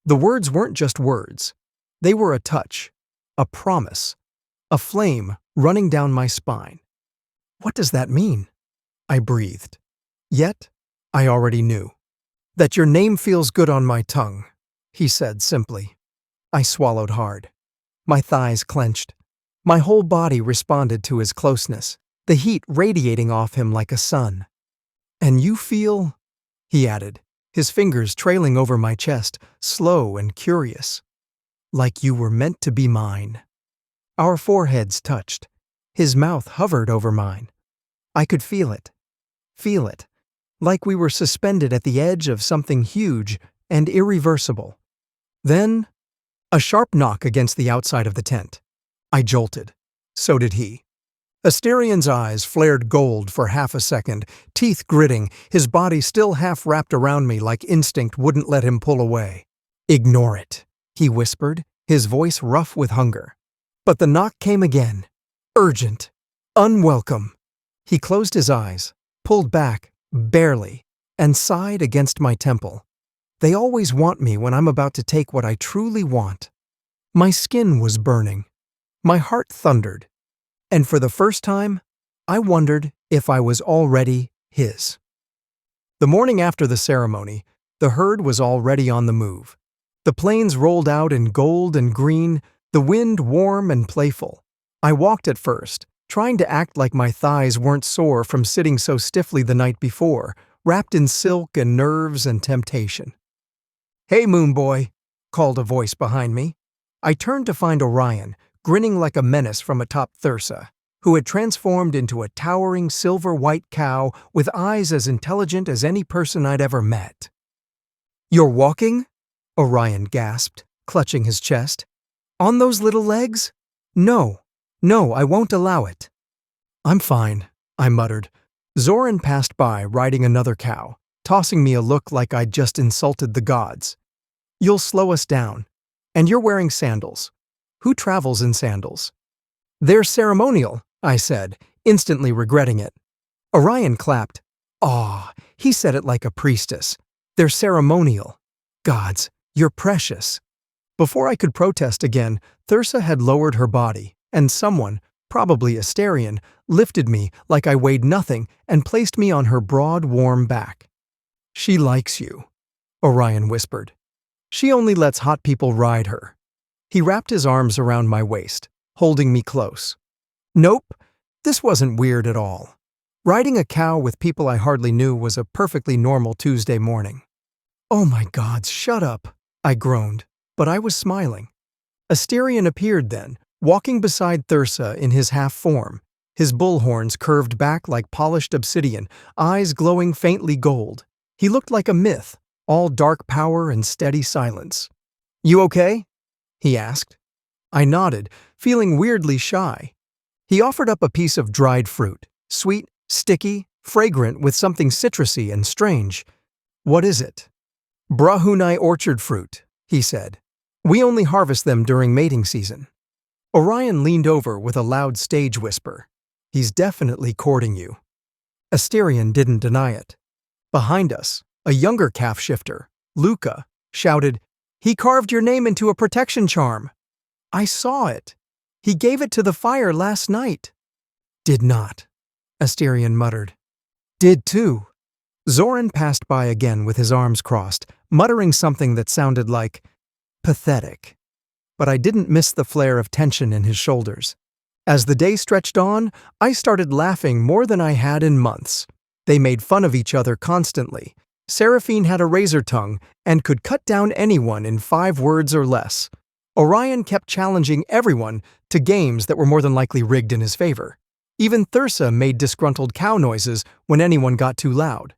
The words weren't just words. They were a touch, a promise, a flame running down my spine. "What does that mean?" I breathed. Yet, I already knew. "That your name feels good on my tongue," he said simply. I swallowed hard. My thighs clenched. My whole body responded to his closeness, the heat radiating off him like a sun. "And you feel," he added, his fingers trailing over my chest, slow and curious, "like you were meant to be mine." Our foreheads touched. His mouth hovered over mine. I could feel it, like we were suspended at the edge of something huge and irreversible. Then, a sharp knock against the outside of the tent. I jolted. So did he. Asterian's eyes flared gold for half a second, teeth gritting, his body still half wrapped around me like instinct wouldn't let him pull away. "Ignore it," he whispered, his voice rough with hunger. But the knock came again. Urgent. Unwelcome. He closed his eyes, pulled back, barely, and sighed against my temple. They always want me when I'm about to take what I truly want. My skin was burning. My heart thundered. And for the first time, I wondered if I was already his. The morning after the ceremony, the herd was already on the move. The plains rolled out in gold and green, the wind warm and playful. I walked at first, trying to act like my thighs weren't sore from sitting so stiffly the night before, wrapped in silk and nerves and temptation. "Hey, Moon Boy," called a voice behind me. I turned to find Orion, grinning like a menace from atop Thyrsa, who had transformed into a towering silver-white cow with eyes as intelligent as any person I'd ever met. "You're walking?" Orion gasped, clutching his chest. "On those little legs? No, I won't allow it." "I'm fine," I muttered. Zoran passed by, riding another cow, tossing me a look like I'd just insulted the gods. "You'll slow us down. And you're wearing sandals. Who travels in sandals?" "They're ceremonial," I said, instantly regretting it. Orion clapped. "Aw," he said it like a priestess. "They're ceremonial. Gods, you're precious." Before I could protest again, Thyrsa had lowered her body, and someone, probably Asterian, lifted me like I weighed nothing and placed me on her broad, warm back. "She likes you," Orion whispered. "She only lets hot people ride her." He wrapped his arms around my waist, holding me close. Nope, this wasn't weird at all. Riding a cow with people I hardly knew was a perfectly normal Tuesday morning. "Oh my gods, shut up," I groaned, but I was smiling. Asterian appeared then, walking beside Thyrsa in his half-form, his bullhorns curved back like polished obsidian, eyes glowing faintly gold. He looked like a myth, all dark power and steady silence. "You okay?" he asked. I nodded, feeling weirdly shy. He offered up a piece of dried fruit, sweet, sticky, fragrant with something citrusy and strange. "What is it?" "Brahunai orchard fruit," he said. "We only harvest them during mating season." Orion leaned over with a loud stage whisper. "He's definitely courting you." Asterian didn't deny it. Behind us, a younger calf shifter, Luca, shouted, "He carved your name into a protection charm." "I saw it. He gave it to the fire last night." "Did not," Asterian muttered. "Did too." Zoran passed by again with his arms crossed, muttering something that sounded like, "pathetic." But I didn't miss the flare of tension in his shoulders. As the day stretched on, I started laughing more than I had in months. They made fun of each other constantly. Seraphine had a razor tongue and could cut down anyone in 5 words or less. Orion kept challenging everyone to games that were more than likely rigged in his favor. Even Thursa made disgruntled cow noises when anyone got too loud.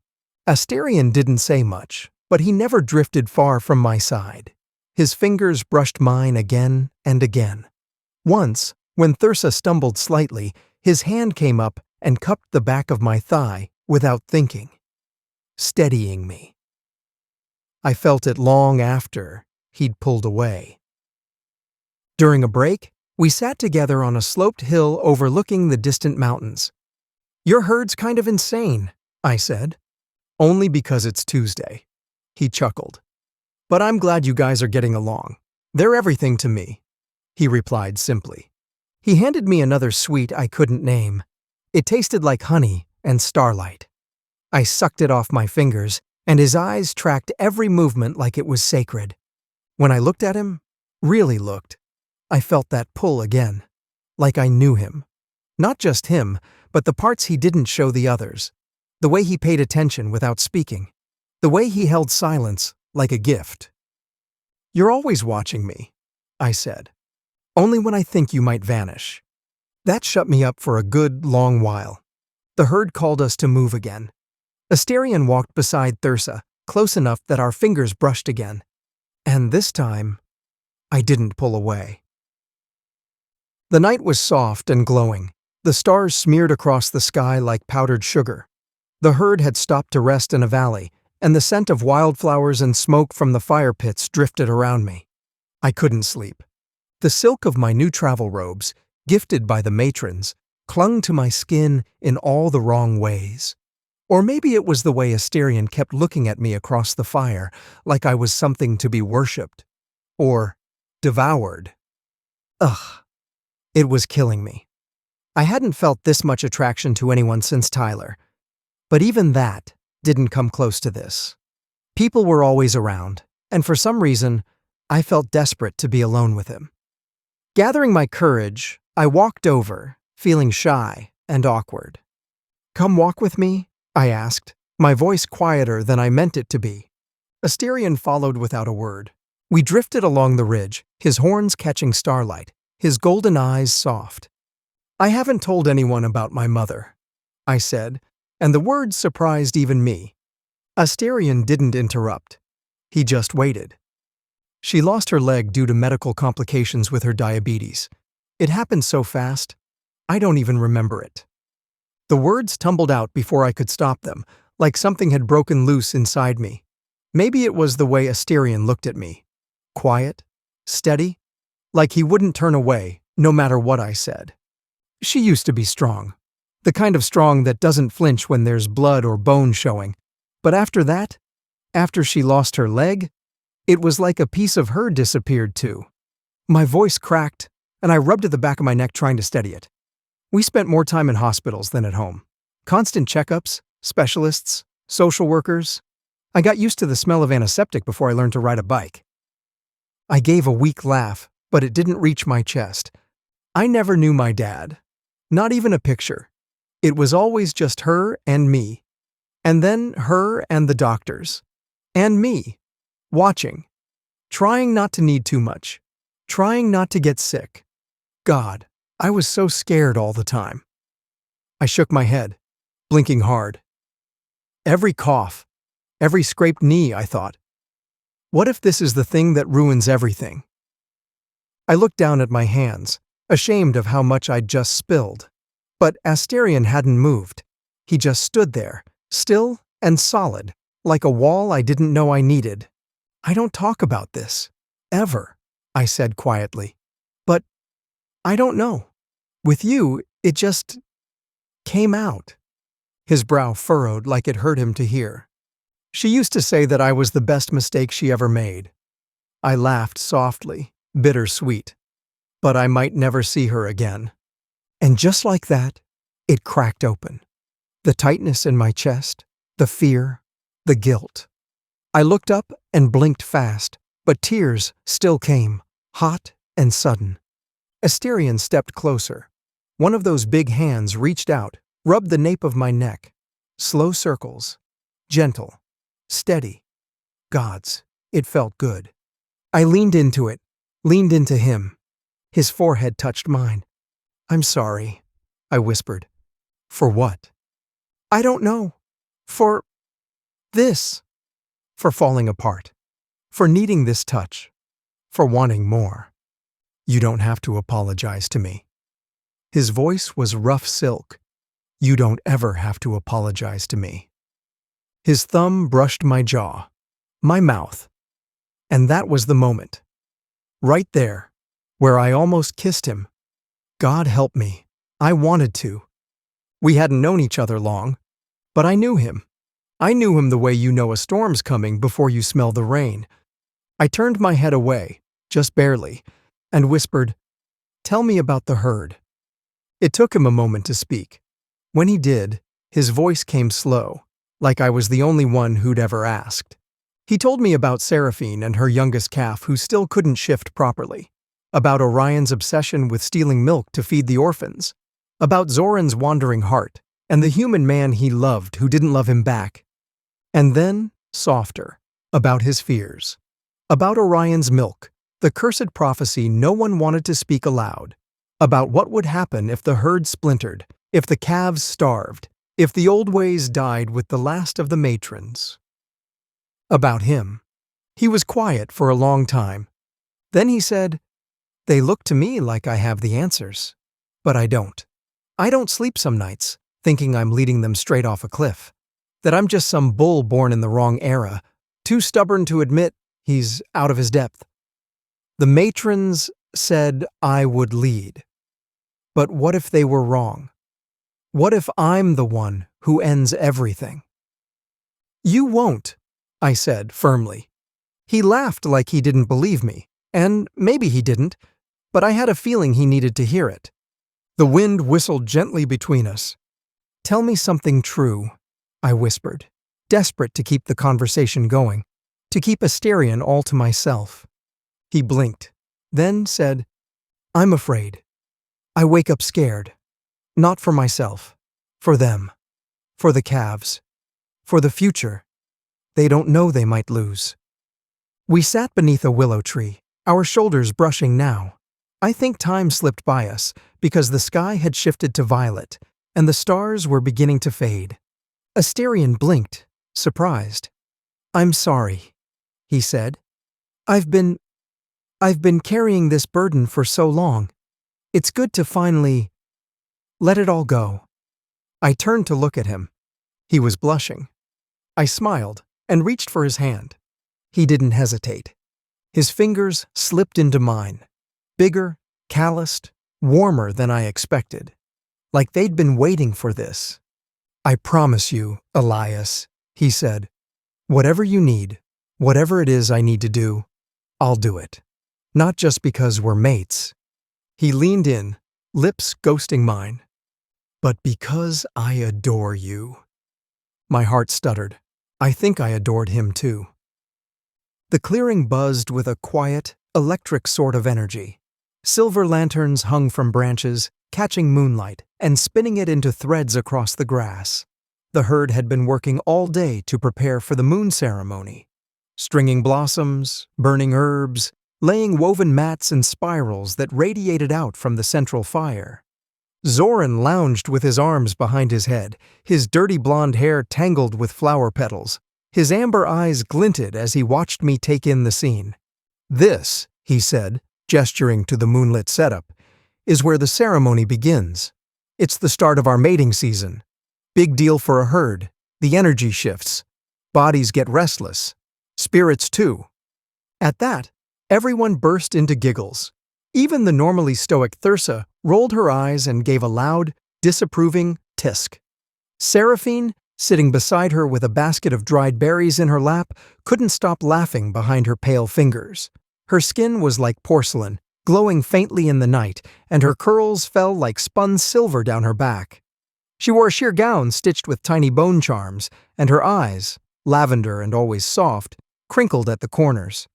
Asterion didn't say much, but he never drifted far from my side. His fingers brushed mine again and again. Once, when Thursa stumbled slightly, his hand came up and cupped the back of my thigh without thinking, steadying me. I felt it long after he'd pulled away. During a break, we sat together on a sloped hill overlooking the distant mountains. "Your herd's kind of insane," I said. "Only because it's Tuesday," he chuckled. "But I'm glad you guys are getting along. They're everything to me," he replied simply. He handed me another sweet I couldn't name. It tasted like honey and starlight. I sucked it off my fingers, and his eyes tracked every movement like it was sacred. When I looked at him, really looked, I felt that pull again, like I knew him. Not just him, but the parts he didn't show the others. The way he paid attention without speaking. The way he held silence like a gift. "You're always watching me," I said. "Only when I think you might vanish." That shut me up for a good, long while. The herd called us to move again. Asterion walked beside Thursa, close enough that our fingers brushed again. And this time, I didn't pull away. The night was soft and glowing. The stars smeared across the sky like powdered sugar. The herd had stopped to rest in a valley, and the scent of wildflowers and smoke from the fire pits drifted around me. I couldn't sleep. The silk of my new travel robes, gifted by the matrons, clung to my skin in all the wrong ways. Or maybe it was the way Asterion kept looking at me across the fire, like I was something to be worshipped. Or devoured. Ugh. It was killing me. I hadn't felt this much attraction to anyone since Tyler. But even that didn't come close to this. People were always around, and for some reason, I felt desperate to be alone with him. Gathering my courage, I walked over, feeling shy and awkward. "Come walk with me?" I asked, my voice quieter than I meant it to be. Asterion followed without a word. We drifted along the ridge, his horns catching starlight, his golden eyes soft. "I haven't told anyone about my mother," I said, and the words surprised even me. Asterion didn't interrupt. He just waited. "She lost her leg due to medical complications with her diabetes. It happened so fast, I don't even remember it." The words tumbled out before I could stop them, like something had broken loose inside me. Maybe it was the way Asterion looked at me. Quiet, steady, like he wouldn't turn away, no matter what I said. "She used to be strong. The kind of strong that doesn't flinch when there's blood or bone showing. But after that, after she lost her leg, it was like a piece of her disappeared too." My voice cracked, and I rubbed at the back of my neck trying to steady it. We spent more time in hospitals than at home. Constant checkups, specialists, social workers. I got used to the smell of antiseptic before I learned to ride a bike. I gave a weak laugh, but it didn't reach my chest. I never knew my dad. Not even a picture. It was always just her and me. And then her and the doctors. And me. Watching. Trying not to need too much. Trying not to get sick. God, I was so scared all the time. I shook my head, blinking hard. Every cough, every scraped knee, I thought. What if this is the thing that ruins everything? I looked down at my hands, ashamed of how much I'd just spilled. But Asterion hadn't moved. He just stood there, still and solid, like a wall I didn't know I needed. "I don't talk about this. Ever," I said quietly. "But I don't know. With you, it just came out." His brow furrowed like it hurt him to hear. "She used to say that I was the best mistake she ever made." I laughed softly, bittersweet. But I might never see her again. And just like that, it cracked open. The tightness in my chest, the fear, the guilt. I looked up and blinked fast, but tears still came, hot and sudden. Asterion stepped closer. One of those big hands reached out, rubbed the nape of my neck. Slow circles. Gentle. Steady. Gods, it felt good. I leaned into it, leaned into him. His forehead touched mine. "I'm sorry," I whispered. For what? I don't know. For this. For falling apart. For needing this touch. For wanting more. You don't have to apologize to me. His voice was rough silk. You don't ever have to apologize to me. His thumb brushed my jaw, my mouth, and that was the moment. Right there, where I almost kissed him. God help me, I wanted to. We hadn't known each other long, but I knew him. I knew him the way you know a storm's coming before you smell the rain. I turned my head away, just barely, and whispered, "Tell me about the herd." It took him a moment to speak. When he did, his voice came slow, like I was the only one who'd ever asked. He told me about Seraphine and her youngest calf who still couldn't shift properly, about Orion's obsession with stealing milk to feed the orphans, about Zoran's wandering heart, and the human man he loved who didn't love him back. And then, softer, about his fears. About Orion's milk, the cursed prophecy no one wanted to speak aloud. About what would happen if the herd splintered, if the calves starved, if the old ways died with the last of the matrons. About him. He was quiet for a long time. Then he said, "They look to me like I have the answers. But I don't. I don't sleep some nights, thinking I'm leading them straight off a cliff. That I'm just some bull born in the wrong era, too stubborn to admit he's out of his depth. The matrons said I would lead. But what if they were wrong? What if I'm the one who ends everything?" "You won't," I said firmly. He laughed like he didn't believe me, and maybe he didn't, but I had a feeling he needed to hear it. The wind whistled gently between us. "Tell me something true," I whispered, desperate to keep the conversation going, to keep Asterion all to myself. He blinked, then said, "I'm afraid. I wake up scared. Not for myself. For them. For the calves. For the future. They don't know they might lose." We sat beneath a willow tree, our shoulders brushing now. I think time slipped by us because the sky had shifted to violet and the stars were beginning to fade. Asterion blinked, surprised. "I'm sorry," he said. I've been carrying this burden for so long. It's good to finally let it all go." I turned to look at him. He was blushing. I smiled and reached for his hand. He didn't hesitate. His fingers slipped into mine, bigger, calloused, warmer than I expected, like they'd been waiting for this. "I promise you, Elias," he said, "whatever you need, whatever it is I need to do, I'll do it. Not just because we're mates." He leaned in, lips ghosting mine. "But because I adore you." My heart stuttered. I think I adored him too. The clearing buzzed with a quiet, electric sort of energy. Silver lanterns hung from branches, catching moonlight and spinning it into threads across the grass. The herd had been working all day to prepare for the moon ceremony. Stringing blossoms, burning herbs, laying woven mats and spirals that radiated out from the central fire. Zoran lounged with his arms behind his head, his dirty blonde hair tangled with flower petals. His amber eyes glinted as he watched me take in the scene. "This," he said, gesturing to the moonlit setup, "is where the ceremony begins. It's the start of our mating season. Big deal for a herd. The energy shifts. Bodies get restless. Spirits too." At that, everyone burst into giggles. Even the normally stoic Thyrsa rolled her eyes and gave a loud, disapproving tisk. Seraphine, sitting beside her with a basket of dried berries in her lap, couldn't stop laughing behind her pale fingers. Her skin was like porcelain, glowing faintly in the night, and her curls fell like spun silver down her back. She wore a sheer gown stitched with tiny bone charms, and her eyes, lavender and always soft, crinkled at the corners.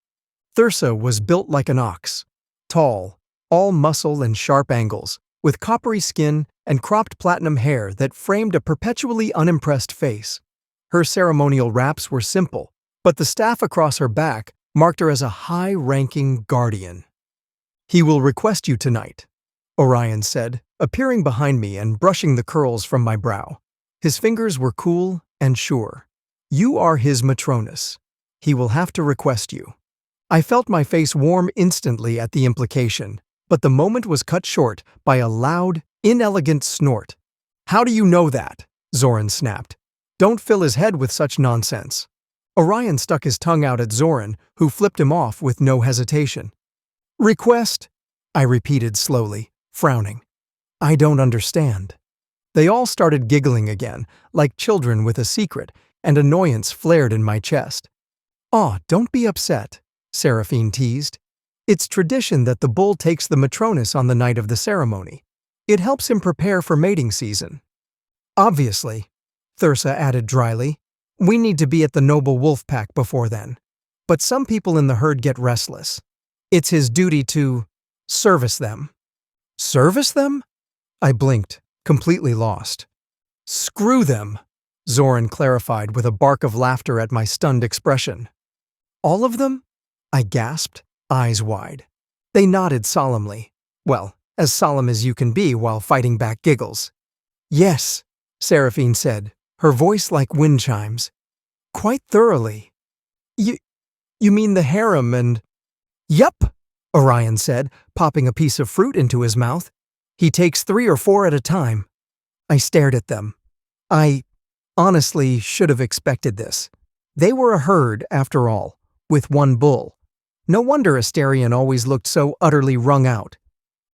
Thyrsa was built like an ox, tall, all muscle and sharp angles, with coppery skin and cropped platinum hair that framed a perpetually unimpressed face. Her ceremonial wraps were simple, but the staff across her back marked her as a high-ranking guardian. "He will request you tonight," Orion said, appearing behind me and brushing the curls from my brow. His fingers were cool and sure. You are his Matronus. He will have to request you. I felt my face warm instantly at the implication, but the moment was cut short by a loud, inelegant snort. How do you know that? Zoran snapped. Don't fill his head with such nonsense. Orion stuck his tongue out at Zoran, who flipped him off with no hesitation. Request? I repeated slowly, frowning. I don't understand. They all started giggling again, like children with a secret, and annoyance flared in my chest. Aw, don't be upset, Seraphine teased. It's tradition that the bull takes the Matronus on the night of the ceremony. It helps him prepare for mating season. Obviously, Thyrsa added dryly, we need to be at the noble wolf pack before then. But some people in the herd get restless. It's his duty to service them. Service them? I blinked, completely lost. Screw them, Zoran clarified with a bark of laughter at my stunned expression. All of them? I gasped, eyes wide. They nodded solemnly. Well, as solemn as you can be while fighting back giggles. Yes, Seraphine said, her voice like wind chimes. Quite thoroughly. You mean the harem and… Yup, Orion said, popping a piece of fruit into his mouth. He takes 3 or 4 at a time. I stared at them. I honestly should have expected this. They were a herd, after all, with one bull. No wonder Asterion always looked so utterly wrung out.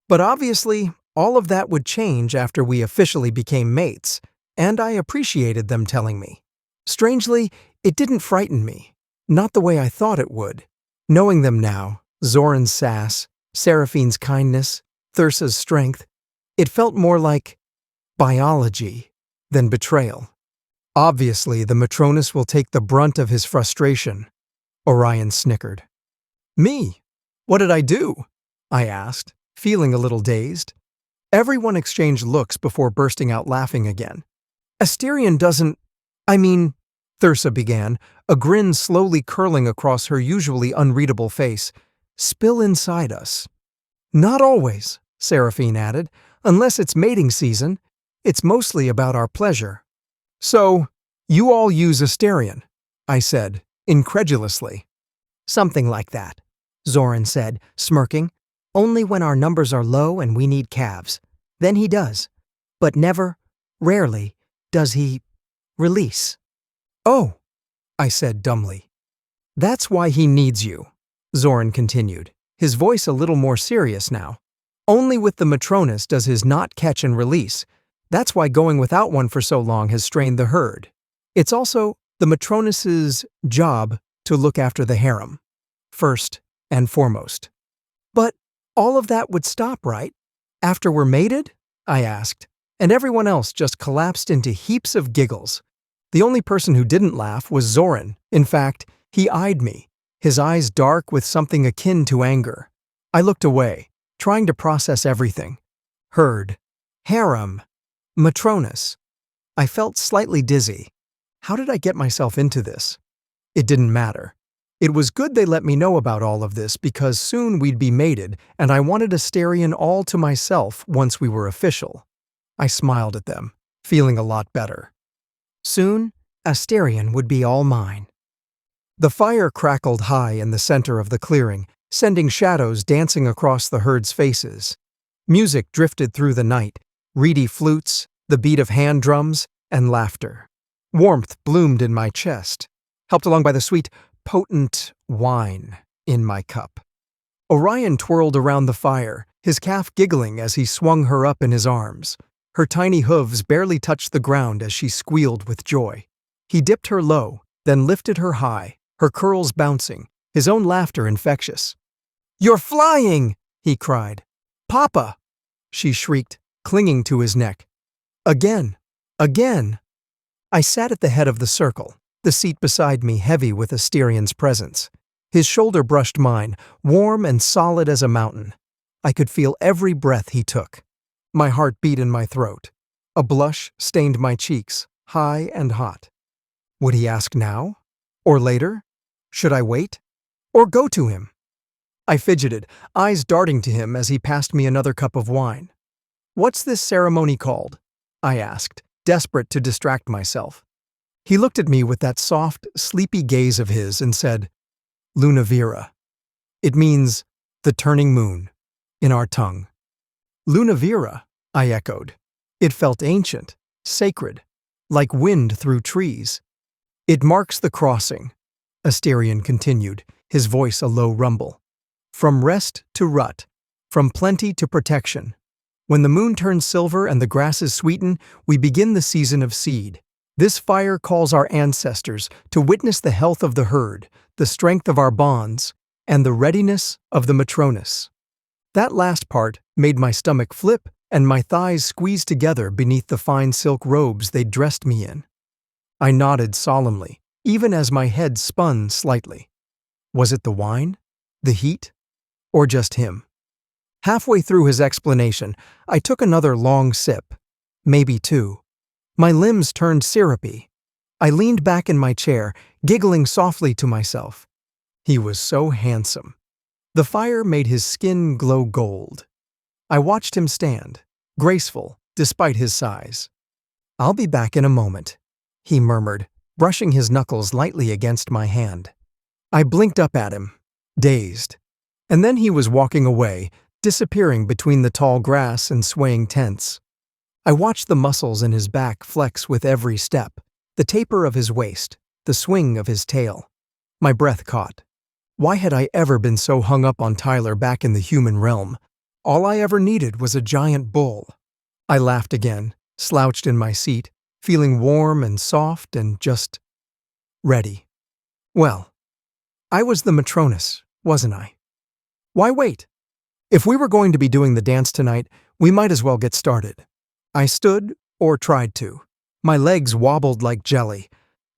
But obviously, all of that would change after we officially became mates, and I appreciated them telling me. Strangely, it didn't frighten me, not the way I thought it would. Knowing them now, Zoran's sass, Seraphine's kindness, Thyrsa's strength, it felt more like biology than betrayal. Obviously, the Matronus will take the brunt of his frustration. Orion snickered. Me? What did I do? I asked, feeling a little dazed. Everyone exchanged looks before bursting out laughing again. Asterion doesn't… Thyrsa began, a grin slowly curling across her usually unreadable face. Spill inside us. Not always, Seraphine added. Unless it's mating season, it's mostly about our pleasure. So, you all use Asterion, I said, incredulously. Something like that, Zoran said, smirking. Only when our numbers are low and we need calves. Then he does. But never, rarely, does he release. Oh, I said dumbly. That's why he needs you, Zoran continued, his voice a little more serious now. Only with the Matronus does his not catch and release. That's why going without one for so long has strained the herd. It's also the Matronus's job to look after the harem, first and foremost. But all of that would stop, right? After we're mated? I asked, and everyone else just collapsed into heaps of giggles. The only person who didn't laugh was Zoran. In fact, he eyed me, his eyes dark with something akin to anger. I looked away, trying to process everything. Herd, harem, Matronus. I felt slightly dizzy. How did I get myself into this? It didn't matter. It was good they let me know about all of this because soon we'd be mated and I wanted Asterion all to myself once we were official. I smiled at them, feeling a lot better. Soon, Asterion would be all mine. The fire crackled high in the center of the clearing, sending shadows dancing across the herd's faces. Music drifted through the night, reedy flutes, the beat of hand drums, and laughter. Warmth bloomed in my chest, helped along by the sweet, potent wine in my cup. Orion twirled around the fire, his calf giggling as he swung her up in his arms. Her tiny hooves barely touched the ground as she squealed with joy. He dipped her low, then lifted her high, her curls bouncing, his own laughter infectious. "You're flying!" he cried. "Papa!" she shrieked, clinging to his neck. Again! Again! I sat at the head of the circle, the seat beside me heavy with Asterion's presence. His shoulder brushed mine, warm and solid as a mountain. I could feel every breath he took. My heart beat in my throat. A blush stained my cheeks, high and hot. Would he ask now? Or later? Should I wait? Or go to him? I fidgeted, eyes darting to him as he passed me another cup of wine. "What's this ceremony called?" I asked, desperate to distract myself. He looked at me with that soft, sleepy gaze of his and said, "Lunavera." It means the turning moon, in our tongue. "Lunavera," I echoed. It felt ancient, sacred, like wind through trees. "It marks the crossing," Asterion continued, his voice a low rumble. "From rest to rut, from plenty to protection. When the moon turns silver and the grasses sweeten, we begin the season of seed. This fire calls our ancestors to witness the health of the herd, the strength of our bonds, and the readiness of the Matronus." That last part made my stomach flip and my thighs squeeze together beneath the fine silk robes they'd dressed me in. I nodded solemnly, even as my head spun slightly. Was it the wine? The heat? Or just him? Halfway through his explanation, I took another long sip. Maybe two. My limbs turned syrupy. I leaned back in my chair, giggling softly to myself. He was so handsome. The fire made his skin glow gold. I watched him stand, graceful despite his size. "I'll be back in a moment," he murmured, brushing his knuckles lightly against my hand. I blinked up at him, dazed. And then he was walking away, disappearing between the tall grass and swaying tents. I watched the muscles in his back flex with every step, the taper of his waist, the swing of his tail. My breath caught. Why had I ever been so hung up on Tyler back in the human realm? All I ever needed was a giant bull. I laughed again, slouched in my seat, feeling warm and soft and just ready. Well, I was the Matronus, wasn't I? Why wait? If we were going to be doing the dance tonight, we might as well get started. I stood, or tried to. My legs wobbled like jelly.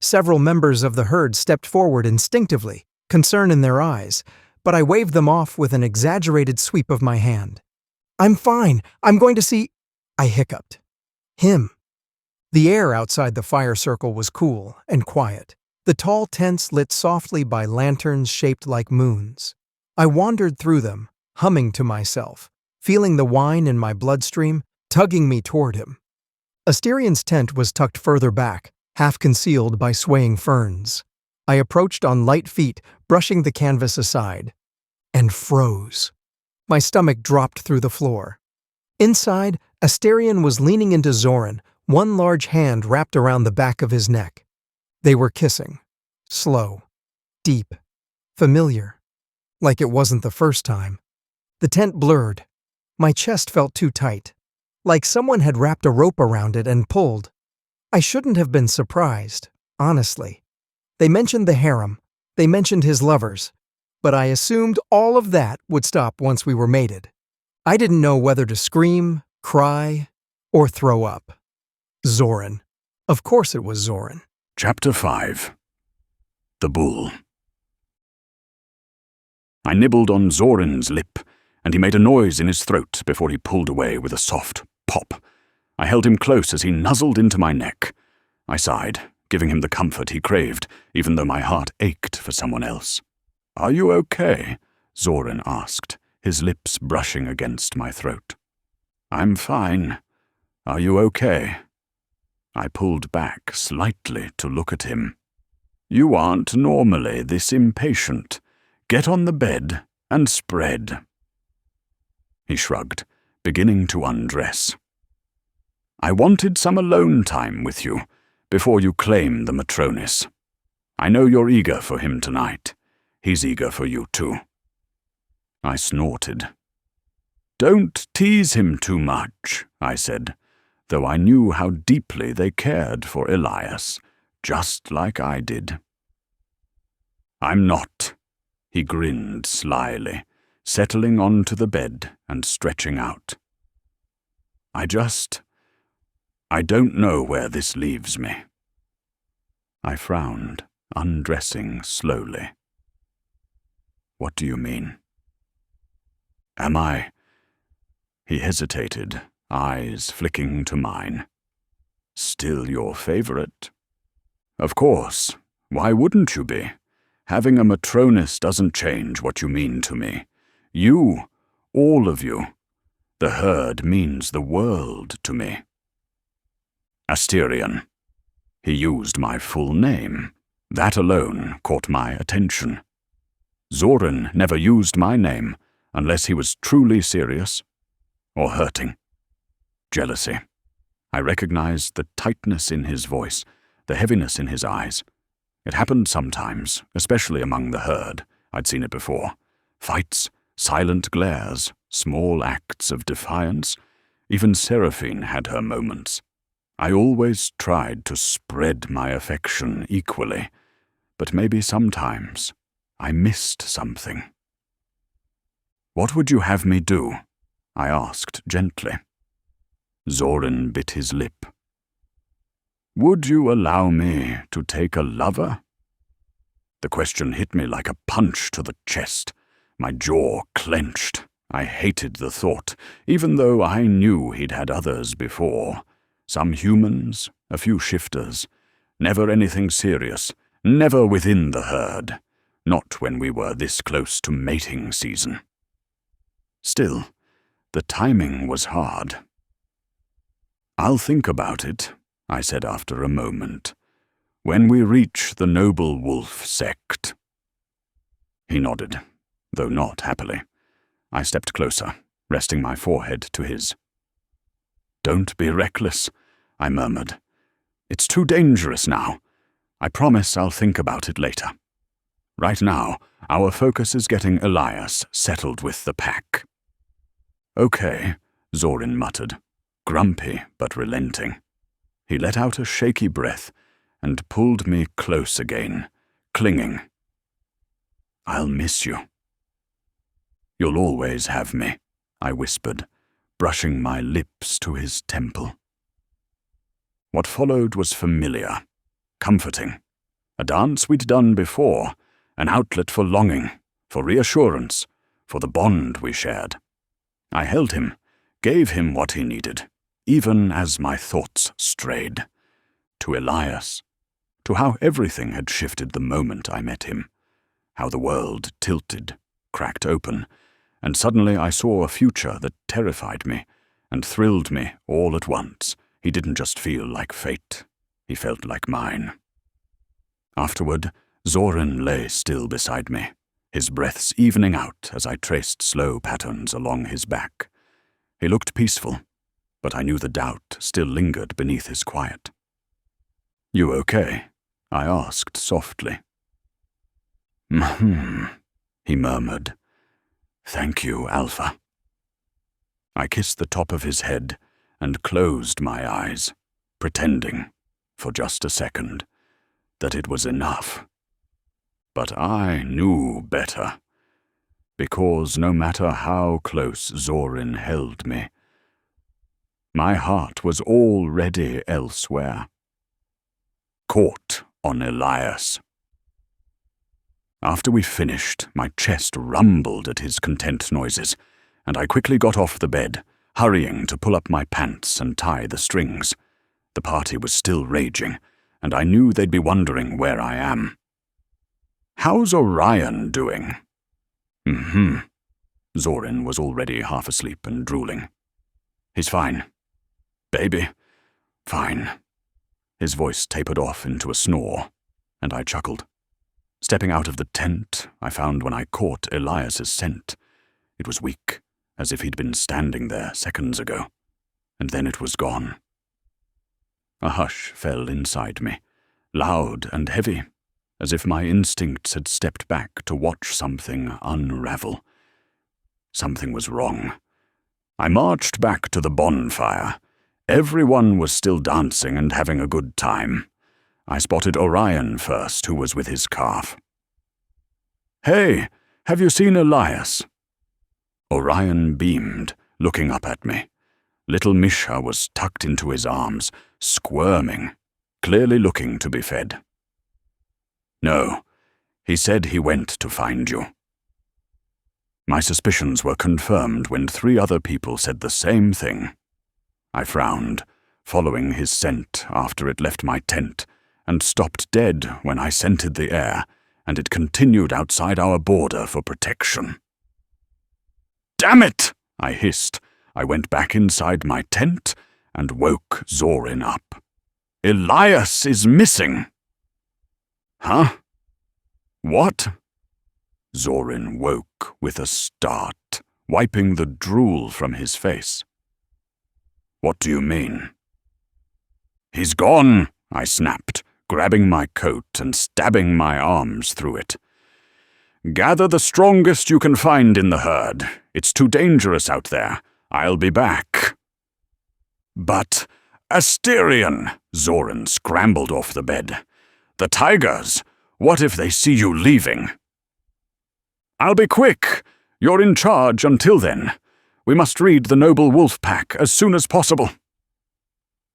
Several members of the herd stepped forward instinctively, concern in their eyes, but I waved them off with an exaggerated sweep of my hand. "I'm fine. I'm going to see—" I hiccuped. Him. The air outside the fire circle was cool and quiet, the tall tents lit softly by lanterns shaped like moons. I wandered through them, humming to myself, feeling the wine in my bloodstream, tugging me toward him. Asterion's tent was tucked further back, half concealed by swaying ferns. I approached on light feet, brushing the canvas aside, and froze. My stomach dropped through the floor. Inside, Asterion was leaning into Zoran, one large hand wrapped around the back of his neck. They were kissing. Slow. Deep. Familiar. Like it wasn't the first time. The tent blurred. My chest felt too tight. Like someone had wrapped a rope around it and pulled. I shouldn't have been surprised, honestly. They mentioned the harem. They mentioned his lovers. But I assumed all of that would stop once we were mated. I didn't know whether to scream, cry, or throw up. Zoran. Of course it was Zoran. Chapter 5. The Bull. I nibbled on Zoran's lip, and he made a noise in his throat before he pulled away with a soft pop. I held him close as he nuzzled into my neck. I sighed, giving him the comfort he craved, even though my heart ached for someone else. "Are you okay?" Zoran asked, his lips brushing against my throat. "I'm fine. Are you okay?" I pulled back slightly to look at him. "You aren't normally this impatient. Get on the bed and spread." He shrugged, beginning to undress. "I wanted some alone time with you, before you claim the Matronus. I know you're eager for him tonight. He's eager for you too." I snorted. "Don't tease him too much," I said, though I knew how deeply they cared for Elias, just like I did. "I'm not," he grinned slyly, settling onto the bed and stretching out. I don't know where this leaves me." I frowned, undressing slowly. "What do you mean?" "Am I—" He hesitated, eyes flicking to mine. "Still your favorite?" "Of course. Why wouldn't you be? Having a Matronus doesn't change what you mean to me. You, all of you. The herd means the world to me. Asterion. He used my full name. That alone caught my attention. Zorin never used my name unless he was truly serious or hurting. Jealousy. I recognized the tightness in his voice, the heaviness in his eyes. It happened sometimes, especially among the herd. I'd seen it before. Fights, silent glares, small acts of defiance. Even Seraphine had her moments. I always tried to spread my affection equally, but maybe sometimes I missed something. "What would you have me do?" I asked gently. Zorin bit his lip. "Would you allow me to take a lover?" The question hit me like a punch to the chest. My jaw clenched. I hated the thought, even though I knew he'd had others before. Some humans, a few shifters. Never anything serious, never within the herd. Not when we were this close to mating season. Still, the timing was hard. "I'll think about it," I said after a moment. "When we reach the noble wolf sect." He nodded, though not happily. I stepped closer, resting my forehead to his. "Don't be reckless," I murmured. "It's too dangerous now. I promise I'll think about it later. Right now, our focus is getting Elias settled with the pack." "Okay," Zorin muttered, grumpy but relenting. He let out a shaky breath and pulled me close again, clinging. "I'll miss you." "You'll always have me," I whispered, brushing my lips to his temple. What followed was familiar, comforting. A dance we'd done before, an outlet for longing, for reassurance, for the bond we shared. I held him, gave him what he needed, even as my thoughts strayed. To Elias, to how everything had shifted the moment I met him, how the world tilted, cracked open, and suddenly I saw a future that terrified me and thrilled me all at once. He didn't just feel like fate, he felt like mine. Afterward, Zorin lay still beside me, his breaths evening out as I traced slow patterns along his back. He looked peaceful, but I knew the doubt still lingered beneath his quiet. "You okay?" I asked softly. He murmured. "Thank you, Alpha." I kissed the top of his head and closed my eyes, pretending, for just a second, that it was enough. But I knew better, because no matter how close Zorin held me, my heart was already elsewhere. Caught on Elias. After we finished, my chest rumbled at his content noises, and I quickly got off the bed, hurrying to pull up my pants and tie the strings. The party was still raging, and I knew they'd be wondering where I am. "How's Orion doing?" Zorin was already half asleep and drooling. "He's fine. Baby, fine." His voice tapered off into a snore, and I chuckled. Stepping out of the tent, I found when I caught Elias's scent. It was weak, as if he'd been standing there seconds ago, and then it was gone. A hush fell inside me, loud and heavy, as if my instincts had stepped back to watch something unravel. Something was wrong. I marched back to the bonfire. Everyone was still dancing and having a good time. I spotted Orion first, who was with his calf. "Hey, have you seen Elias?" Orion beamed, looking up at me. Little Misha was tucked into his arms, squirming, clearly looking to be fed. "No, he said he went to find you." My suspicions were confirmed when 3 other people said the same thing. I frowned, following his scent after it left my tent, and stopped dead when I scented the air, and it continued outside our border for protection. Damn it! I hissed. I went back inside my tent and woke Zorin up. Elias is missing. Huh? What? Zorin woke with a start, wiping the drool from his face. What do you mean? He's gone, I snapped, grabbing my coat and stabbing my arms through it. Gather the strongest you can find in the herd. It's too dangerous out there. I'll be back. But, Asterion, Zorin scrambled off the bed. The tigers, what if they see you leaving? I'll be quick. You're in charge until then. We must read the noble wolf pack as soon as possible.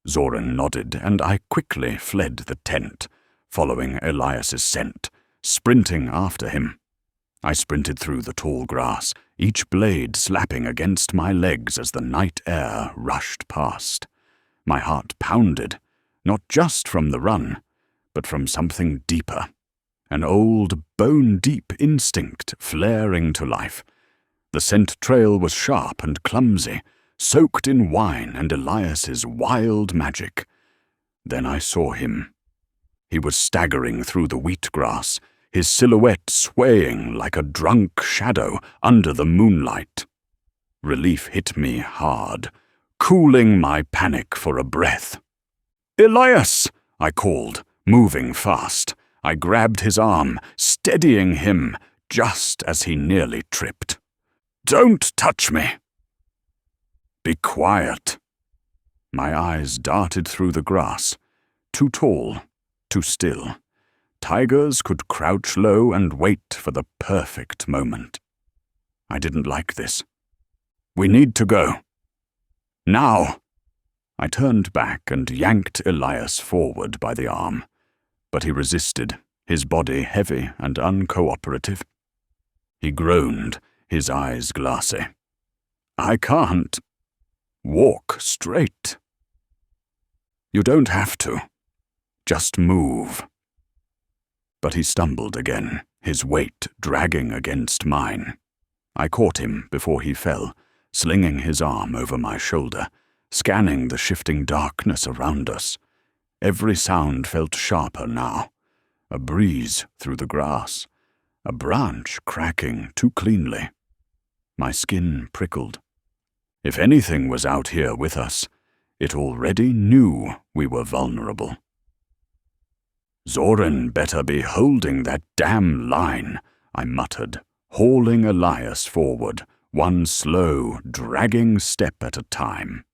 Zorin nodded, and I quickly fled the tent, following Elias's scent, sprinting after him. I sprinted through the tall grass, each blade slapping against my legs as the night air rushed past. My heart pounded, not just from the run, but from something deeper, an old, bone-deep instinct flaring to life. The scent trail was sharp and clumsy, soaked in wine and Elias's wild magic. Then I saw him. He was staggering through the wheatgrass, his silhouette swaying like a drunk shadow under the moonlight. Relief hit me hard, cooling my panic for a breath. "Elias!" I called, moving fast. I grabbed his arm, steadying him just as he nearly tripped. "Don't touch me!" "Be quiet." My eyes darted through the grass, too tall, too still. Tigers could crouch low and wait for the perfect moment. I didn't like this. "We need to go. Now!" I turned back and yanked Elias forward by the arm, but he resisted, his body heavy and uncooperative. He groaned, his eyes glassy. "I can't. Walk straight." "You don't have to. Just move." But he stumbled again, his weight dragging against mine. I caught him before he fell, slinging his arm over my shoulder, scanning the shifting darkness around us. Every sound felt sharper now. A breeze through the grass, a branch cracking too cleanly. My skin prickled. If anything was out here with us, it already knew we were vulnerable. "Zorin better be holding that damn line," I muttered, hauling Elias forward, one slow, dragging step at a time.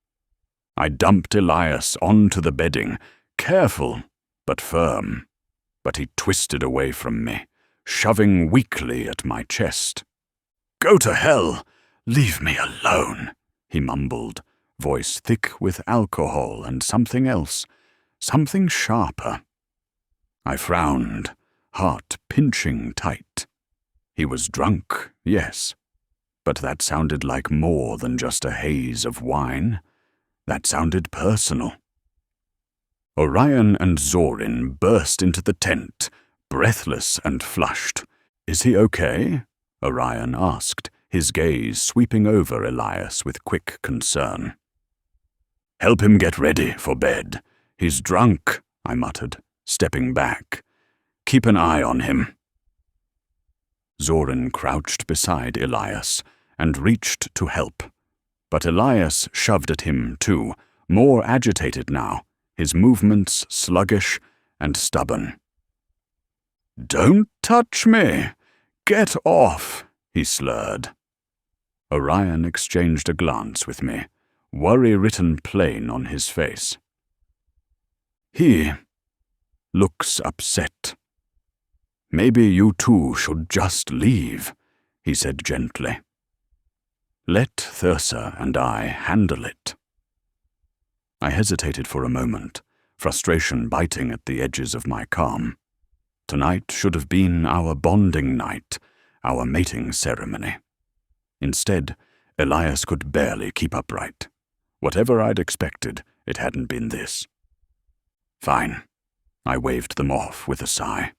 I dumped Elias onto the bedding, careful but firm, but he twisted away from me, shoving weakly at my chest. "Go to hell! Leave me alone," he mumbled, voice thick with alcohol and something else, something sharper. I frowned, heart pinching tight. He was drunk, yes, but that sounded like more than just a haze of wine. That sounded personal. Orion and Zorin burst into the tent, breathless and flushed. "Is he okay?" Orion asked, his gaze sweeping over Elias with quick concern. "Help him get ready for bed. He's drunk," I muttered, stepping back. "Keep an eye on him." Zorin crouched beside Elias and reached to help, but Elias shoved at him too, more agitated now, his movements sluggish and stubborn. "Don't touch me! Get off!" he slurred. Orion exchanged a glance with me, worry written plain on his face. "He looks upset. Maybe you two should just leave," he said gently. "Let Thyrsa and I handle it." I hesitated for a moment, frustration biting at the edges of my calm. Tonight should have been our bonding night, our mating ceremony. Instead, Elias could barely keep upright. Whatever I'd expected, it hadn't been this. "Fine." I waved them off with a sigh.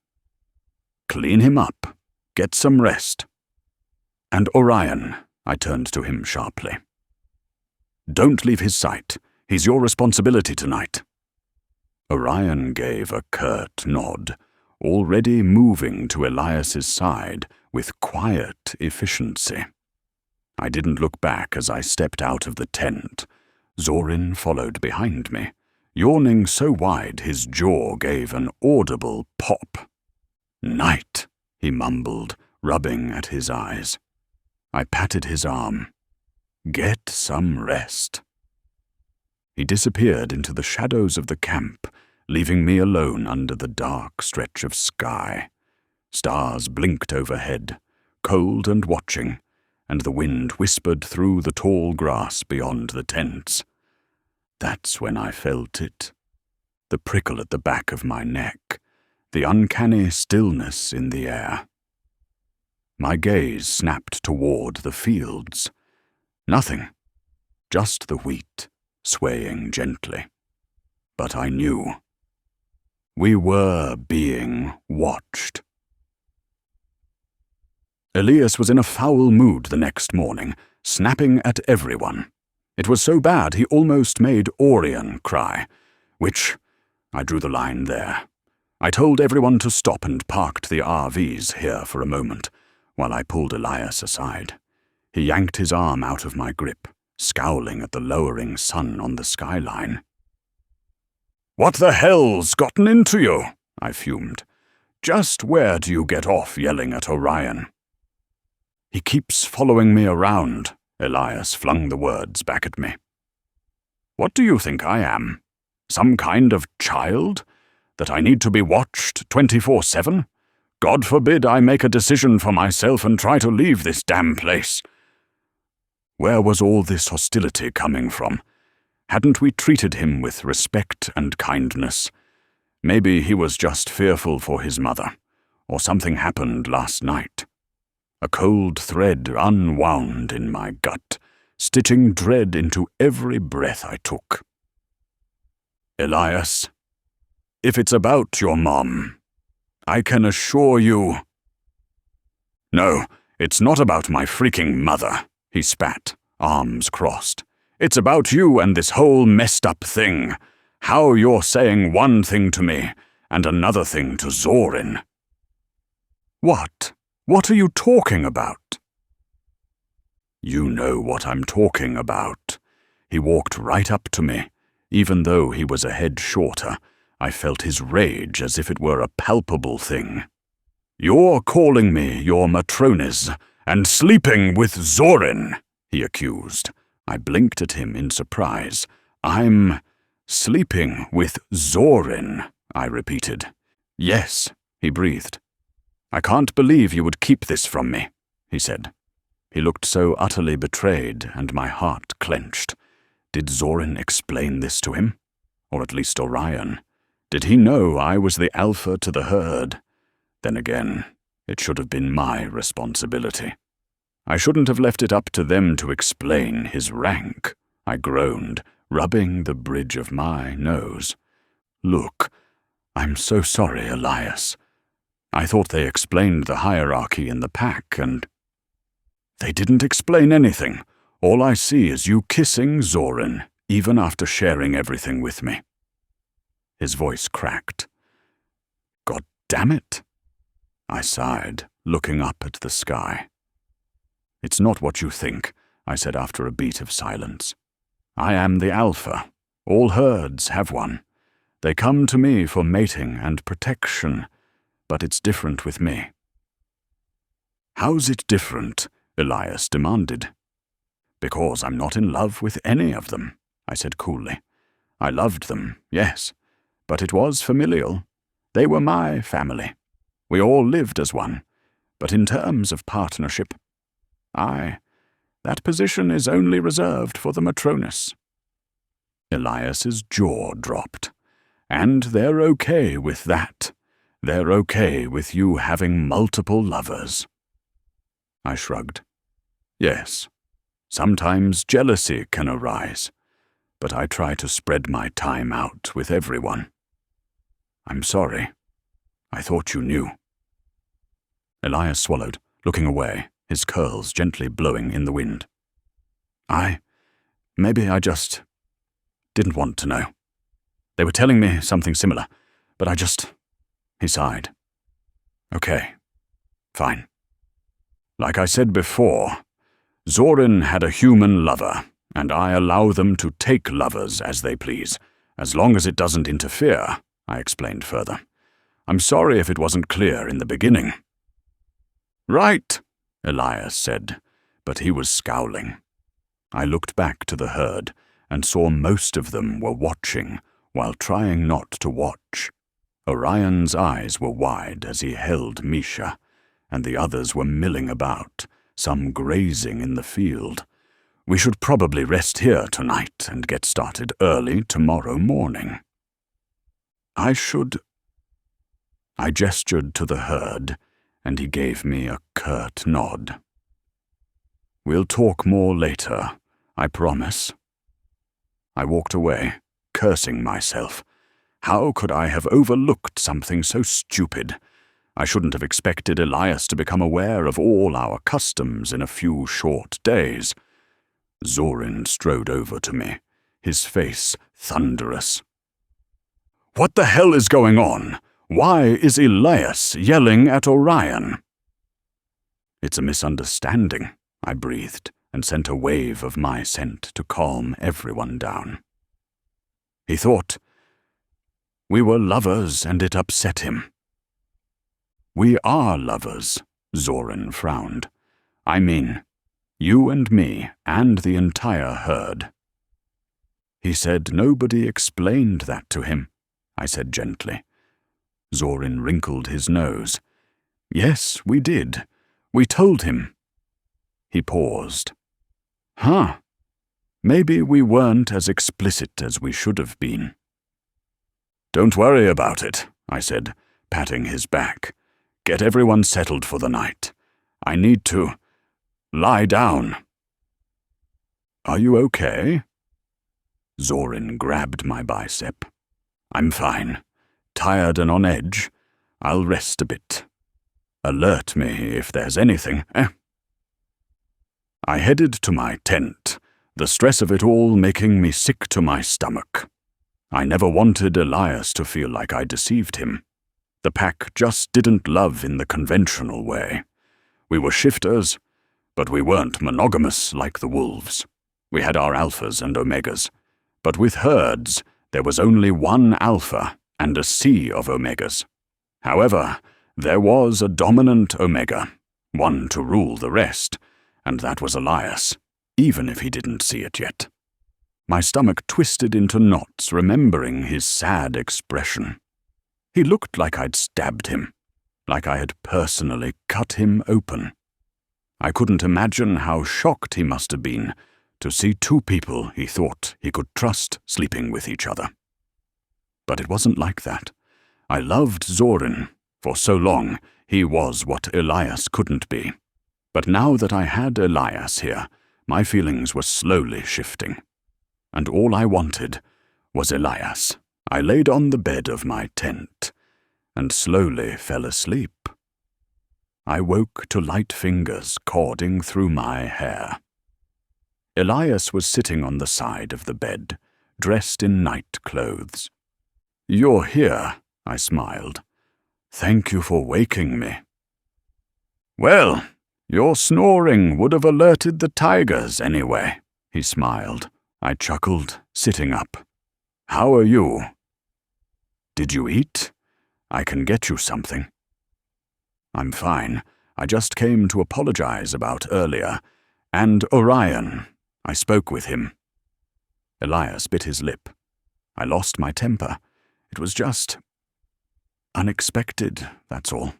"Clean him up. Get some rest. And Orion, I turned to him sharply. "Don't leave his sight. He's your responsibility tonight." Orion gave a curt nod, already moving to Elias's side with quiet efficiency. I didn't look back as I stepped out of the tent. Zorin followed behind me, yawning so wide his jaw gave an audible pop. "Night," he mumbled, rubbing at his eyes. I patted his arm. "Get some rest." He disappeared into the shadows of the camp, leaving me alone under the dark stretch of sky. Stars blinked overhead, cold and watching, and the wind whispered through the tall grass beyond the tents. That's when I felt it. The prickle at the back of my neck, the uncanny stillness in the air. My gaze snapped toward the fields. Nothing, just the wheat, swaying gently. But I knew. We were being watched. Elias was in a foul mood the next morning, snapping at everyone. It was so bad he almost made Orion cry, which I drew the line there. I told everyone to stop and parked the RVs here for a moment, while I pulled Elias aside. He yanked his arm out of my grip, scowling at the lowering sun on the skyline. "What the hell's gotten into you?" I fumed. "Just where do you get off yelling at Orion?" "He keeps following me around," Elias flung the words back at me. "What do you think I am? Some kind of child? That I need to be watched 24/7? God forbid I make a decision for myself and try to leave this damn place." Where was all this hostility coming from? Hadn't we treated him with respect and kindness? Maybe he was just fearful for his mother, or something happened last night. A cold thread unwound in my gut, stitching dread into every breath I took. "Elias, if it's about your mom, I can assure you—" "No, it's not about my freaking mother," he spat, arms crossed. "It's about you and this whole messed up thing. How you're saying one thing to me and another thing to Zorin." "What? What are you talking about?" "You know what I'm talking about." He walked right up to me. Even though he was a head shorter, I felt his rage as if it were a palpable thing. "You're calling me your Matronis and sleeping with Zorin," he accused. I blinked at him in surprise. "I'm sleeping with Zorin," I repeated. "Yes," he breathed. "I can't believe you would keep this from me," he said. He looked so utterly betrayed, and my heart clenched. Did Zorin explain this to him? Or at least Orion? Did he know I was the alpha to the herd? Then again, it should have been my responsibility. I shouldn't have left it up to them to explain his rank, I groaned, rubbing the bridge of my nose. "Look, I'm so sorry, Elias. I thought they explained the hierarchy in the pack, and—" "They didn't explain anything. All I see is you kissing Zorin, even after sharing everything with me." His voice cracked. "God damn it!" I sighed, looking up at the sky. "It's not what you think," I said after a beat of silence. "I am the alpha. All herds have one. They come to me for mating and protection, but it's different with me." "How's it different?" Elias demanded. "Because I'm not in love with any of them," I said coolly. "I loved them, yes, but it was familial. They were my family. We all lived as one, but in terms of partnership, that position is only reserved for the Matronis." Elias's jaw dropped. "And they're okay with that. They're okay with you having multiple lovers." I shrugged. "Yes, sometimes jealousy can arise, but I try to spread my time out with everyone. I'm sorry. I thought you knew." Elias swallowed, looking away, his curls gently blowing in the wind. Maybe I just didn't want to know. They were telling me something similar, but He sighed. Okay, fine. Like I said before, Zorin had a human lover, and I allow them to take lovers as they please, as long as it doesn't interfere, I explained further. I'm sorry if it wasn't clear in the beginning. Right, Elias said, but he was scowling. I looked back to the herd and saw most of them were watching while trying not to watch. Orion's eyes were wide as he held Misha, and the others were milling about, some grazing in the field. We should probably rest here tonight and get started early tomorrow morning. I gestured to the herd, and he gave me a curt nod. We'll talk more later, I promise. I walked away, cursing myself. How could I have overlooked something so stupid? I shouldn't have expected Elias to become aware of all our customs in a few short days. Zorin strode over to me, his face thunderous. What the hell is going on? Why is Elias yelling at Orion? It's a misunderstanding, I breathed, and sent a wave of my scent to calm everyone down. He thought we were lovers and it upset him. We are lovers, Zorin frowned. I mean, you and me and the entire herd. He said nobody explained that to him, I said gently. Zorin wrinkled his nose. Yes, we did. We told him. He paused. Huh. Maybe we weren't as explicit as we should have been. Don't worry about it, I said, patting his back. Get everyone settled for the night. I need to lie down. Are you okay? Zorin grabbed my bicep. I'm fine. Tired and on edge. I'll rest a bit. Alert me if there's anything, I headed to my tent, the stress of it all making me sick to my stomach. I never wanted Elias to feel like I deceived him. The pack just didn't love in the conventional way. We were shifters, but we weren't monogamous like the wolves. We had our alphas and omegas, but with herds, there was only one alpha and a sea of omegas. However, there was a dominant omega, one to rule the rest, and that was Elias, even if he didn't see it yet. My stomach twisted into knots, remembering his sad expression. He looked like I'd stabbed him, like I had personally cut him open. I couldn't imagine how shocked he must have been to see two people he thought he could trust sleeping with each other. But it wasn't like that. I loved Zorin. For so long, he was what Elias couldn't be. But now that I had Elias here, my feelings were slowly shifting. And all I wanted was Elias. I laid on the bed of my tent and slowly fell asleep. I woke to light fingers cording through my hair. Elias was sitting on the side of the bed, dressed in night clothes. You're here, I smiled. Thank you for waking me. Well, your snoring would have alerted the tigers anyway, he smiled. I chuckled, sitting up. How are you? Did you eat? I can get you something. I'm fine. I just came to apologize about earlier. And Orion. I spoke with him. Elias bit his lip. I lost my temper. It was just unexpected, that's all.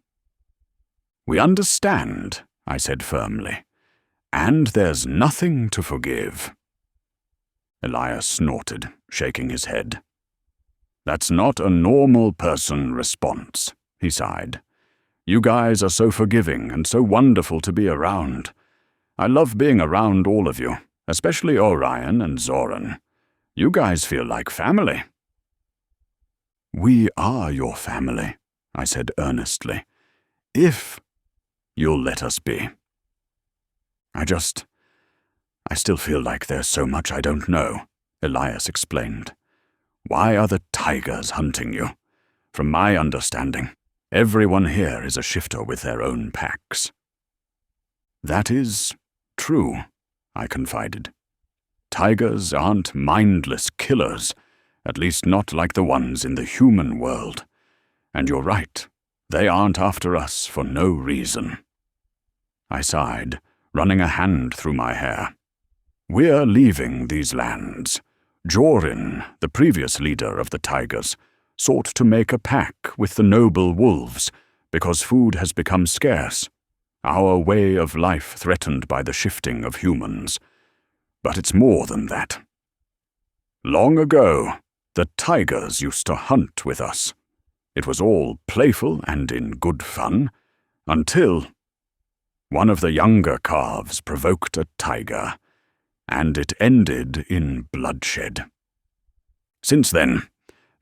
We understand, I said firmly. And there's nothing to forgive. Elias snorted, shaking his head. That's not a normal person response, he sighed. You guys are so forgiving and so wonderful to be around. I love being around all of you, especially Orion and Zorin. You guys feel like family. We are your family, I said earnestly. If you'll let us be. I still feel like there's so much I don't know, Elias explained. Why are the tigers hunting you? From my understanding, everyone here is a shifter with their own packs. That is true, I confided. Tigers aren't mindless killers, at least not like the ones in the human world. And you're right, they aren't after us for no reason. I sighed, running a hand through my hair. We're leaving these lands. Jorin, the previous leader of the tigers, sought to make a pact with the noble wolves because food has become scarce, our way of life threatened by the shifting of humans. But it's more than that. Long ago, the tigers used to hunt with us. It was all playful and in good fun, until one of the younger calves provoked a tiger, and it ended in bloodshed. Since then,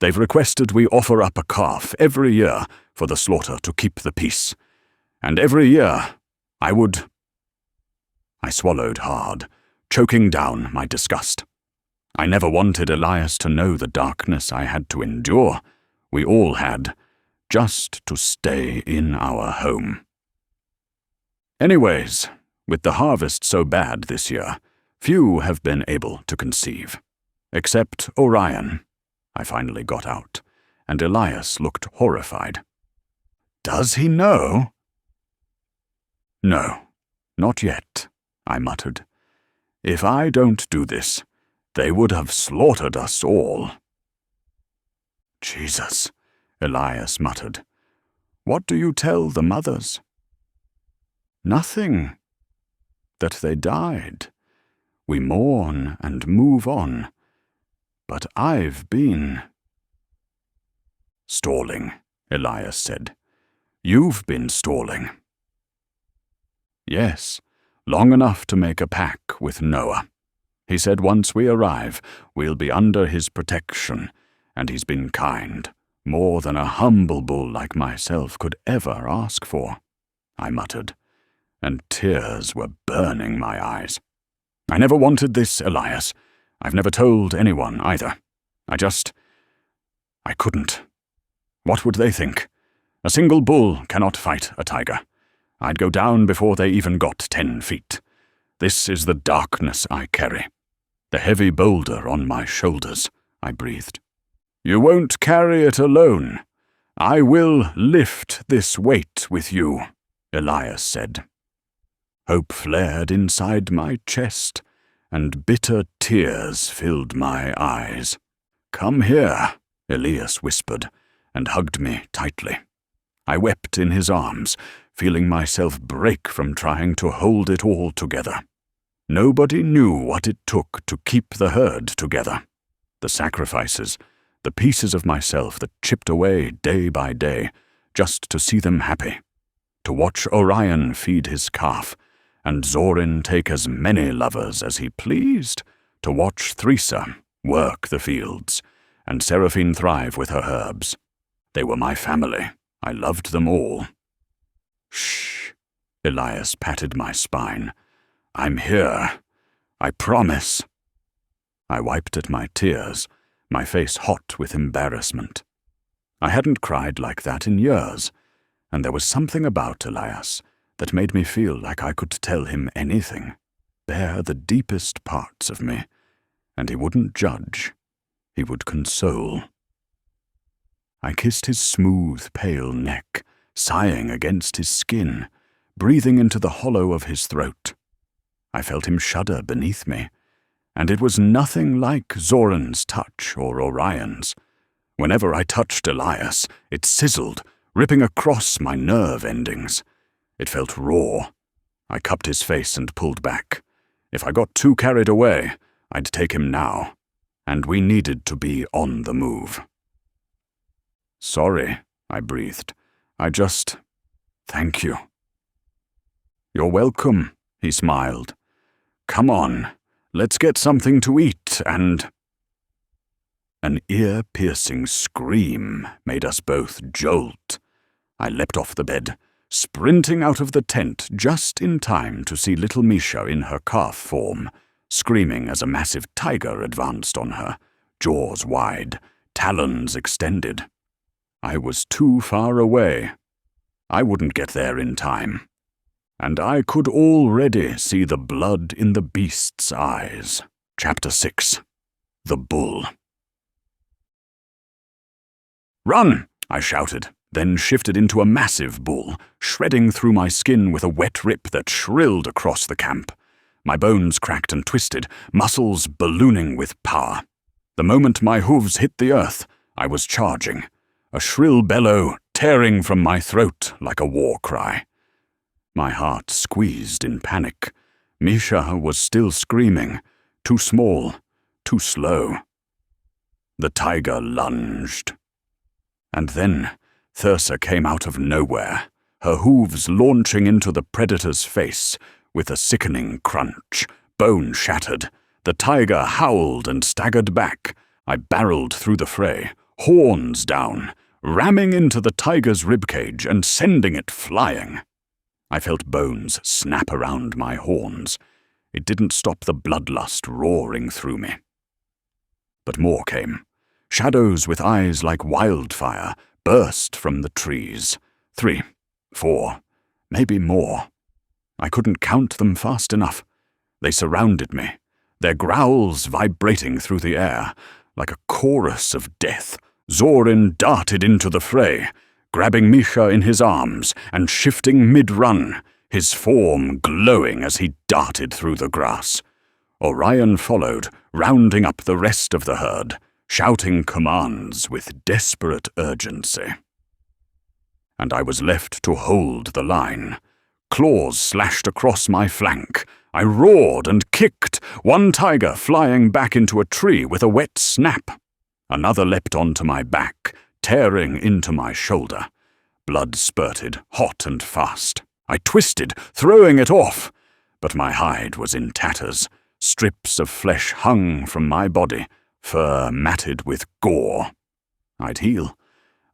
they've requested we offer up a calf every year for the slaughter to keep the peace. And every year, I swallowed hard, choking down my disgust. I never wanted Elias to know the darkness I had to endure, we all had, just to stay in our home. Anyways, with the harvest so bad this year, few have been able to conceive. Except Orion, I finally got out, and Elias looked horrified. Does he know? No, not yet, I muttered. If I don't do this, they would have slaughtered us all. Jesus, Elias muttered. What do you tell the mothers? Nothing. That they died. We mourn and move on. But I've been stalling, Elias said. You've been stalling. Yes, long enough to make a pact with Noah. He said once we arrive, we'll be under his protection, and he's been kind, more than a humble bull like myself could ever ask for, I muttered, and tears were burning my eyes. I never wanted this, Elias. I've never told anyone either. I couldn't. What would they think? A single bull cannot fight a tiger. I'd go down before they even got 10 feet. This is the darkness I carry. The heavy boulder on my shoulders, I breathed. You won't carry it alone. I will lift this weight with you, Elias said. Hope flared inside my chest, and bitter tears filled my eyes. Come here, Elias whispered, and hugged me tightly. I wept in his arms, feeling myself break from trying to hold it all together. Nobody knew what it took to keep the herd together. The sacrifices, the pieces of myself that chipped away day by day, just to see them happy. To watch Orion feed his calf, and Zorin take as many lovers as he pleased. To watch Theresa work the fields, and Seraphine thrive with her herbs. They were my family. I loved them all. Shh, Elias patted my spine. I'm here. I promise. I wiped at my tears, my face hot with embarrassment. I hadn't cried like that in years, and there was something about Elias that made me feel like I could tell him anything, bare the deepest parts of me, and he wouldn't judge. He would console. I kissed his smooth, pale neck, sighing against his skin, breathing into the hollow of his throat. I felt him shudder beneath me, and it was nothing like Zoran's touch or Orion's. Whenever I touched Elias, it sizzled, ripping across my nerve endings. It felt raw. I cupped his face and pulled back. If I got too carried away, I'd take him now, and we needed to be on the move. Sorry, I breathed. Thank you. You're welcome, he smiled. Come on, let's get something to eat and... An ear-piercing scream made us both jolt. I leapt off the bed, sprinting out of the tent just in time to see little Misha in her calf form, screaming as a massive tiger advanced on her, jaws wide, talons extended. I was too far away. I wouldn't get there in time. And I could already see the blood in the beast's eyes. Chapter 6. The Bull. "Run!" I shouted, then shifted into a massive bull, shredding through my skin with a wet rip that shrilled across the camp. My bones cracked and twisted, muscles ballooning with power. The moment my hooves hit the earth, I was charging, a shrill bellow tearing from my throat like a war cry. My heart squeezed in panic. Misha was still screaming, too small, too slow. The tiger lunged. And then Thursa came out of nowhere, her hooves launching into the predator's face with a sickening crunch. Bone shattered. The tiger howled and staggered back. I barreled through the fray, horns down, ramming into the tiger's ribcage and sending it flying. I felt bones snap around my horns. It didn't stop the bloodlust roaring through me. But more came. Shadows with eyes like wildfire burst from the trees. 3, 4, maybe more. I couldn't count them fast enough. They surrounded me, their growls vibrating through the air like a chorus of death. Zorin darted into the fray, grabbing Misha in his arms and shifting mid-run, his form glowing as he darted through the grass. Orion followed, rounding up the rest of the herd, shouting commands with desperate urgency. And I was left to hold the line. Claws slashed across my flank. I roared and kicked, one tiger flying back into a tree with a wet snap. Another leapt onto my back, tearing into my shoulder. Blood spurted, hot and fast. I twisted, throwing it off. But my hide was in tatters. Strips of flesh hung from my body, fur matted with gore. I'd heal.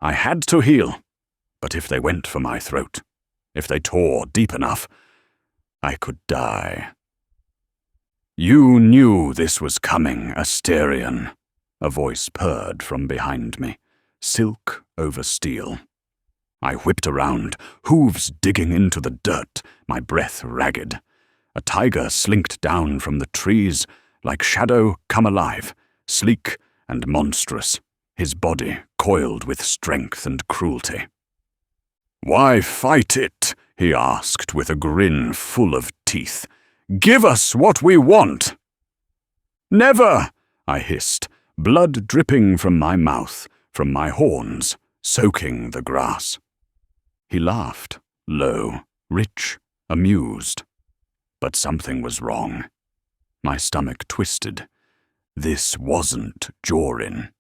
I had to heal. But if they went for my throat, if they tore deep enough, I could die. "You knew this was coming, Asterion," a voice purred from behind me, silk over steel. I whipped around, hooves digging into the dirt, my breath ragged. A tiger slinked down from the trees, like shadow come alive, sleek and monstrous, his body coiled with strength and cruelty. "Why fight it?" he asked with a grin full of teeth. "Give us what we want." "Never!" I hissed, blood dripping from my mouth, from my horns, soaking the grass. He laughed, low, rich, amused. But something was wrong. My stomach twisted. This wasn't Jorin.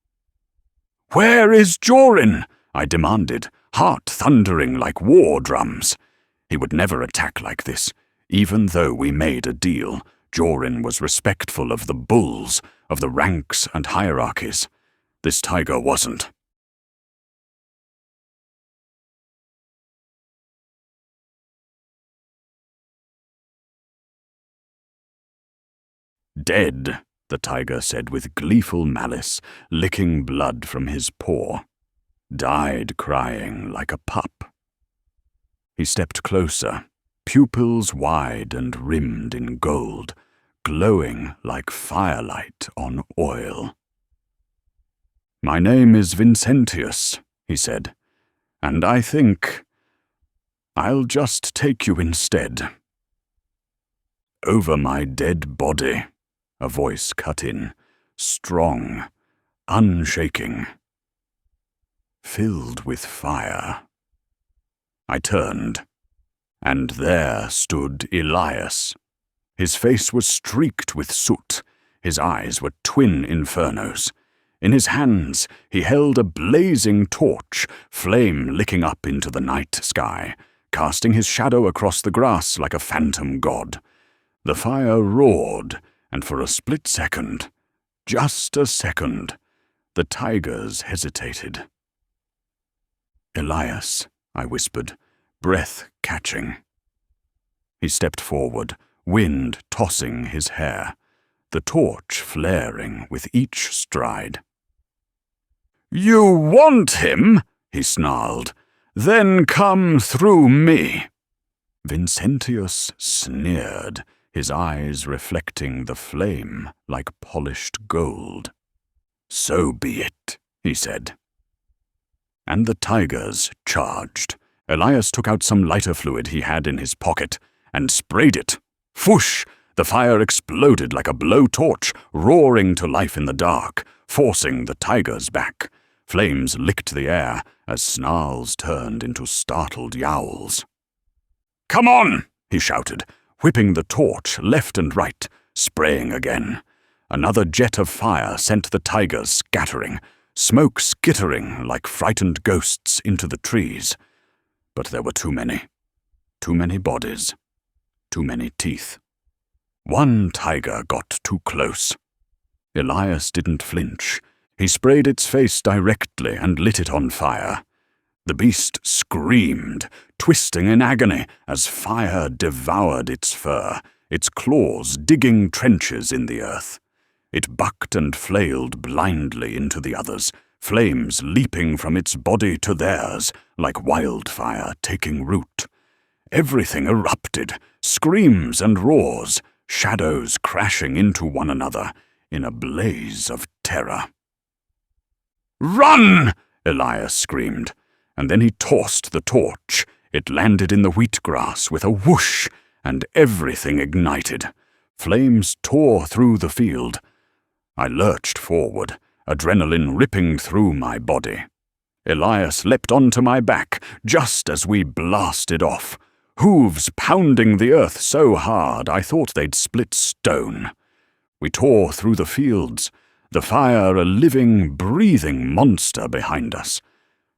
"Where is Jorin?" I demanded, heart thundering like war drums. He would never attack like this. Even though we made a deal, Jorin was respectful of the bulls, of the ranks and hierarchies. This tiger wasn't. "Dead," the tiger said with gleeful malice, licking blood from his paw. "Died crying like a pup." He stepped closer, pupils wide and rimmed in gold, glowing like firelight on oil. "My name is Vincentius," he said, "and I think I'll just take you instead." "Over my dead body," a voice cut in, strong, unshaking, filled with fire. I turned, and there stood Elias. His face was streaked with soot. His eyes were twin infernos. In his hands he held a blazing torch, flame licking up into the night sky, casting his shadow across the grass like a phantom god. The fire roared, and for a split second, just a second, the tigers hesitated. "Elias," I whispered, breath-catching. He stepped forward, wind tossing his hair, the torch flaring with each stride. "You want him?" he snarled. "Then come through me." Vincentius sneered, his eyes reflecting the flame like polished gold. "So be it," he said. And the tigers charged. Elias took out some lighter fluid he had in his pocket and sprayed it. Whoosh! The fire exploded like a blowtorch, roaring to life in the dark, forcing the tigers back. Flames licked the air as snarls turned into startled yowls. "Come on!" he shouted, whipping the torch left and right, spraying again. Another jet of fire sent the tigers scattering, smoke skittering like frightened ghosts into the trees. But there were too many bodies, too many teeth. One tiger got too close. Elias didn't flinch. He sprayed its face directly and lit it on fire. The beast screamed, twisting in agony as fire devoured its fur, its claws digging trenches in the earth. It bucked and flailed blindly into the others, flames leaping from its body to theirs, like wildfire taking root. Everything erupted, screams and roars, shadows crashing into one another in a blaze of terror. "Run!" Elias screamed, and then he tossed the torch. It landed in the wheatgrass with a whoosh, and everything ignited. Flames tore through the field. I lurched forward, adrenaline ripping through my body. Elias leapt onto my back just as we blasted off, hooves pounding the earth so hard I thought they'd split stone. We tore through the fields, the fire a living, breathing monster behind us.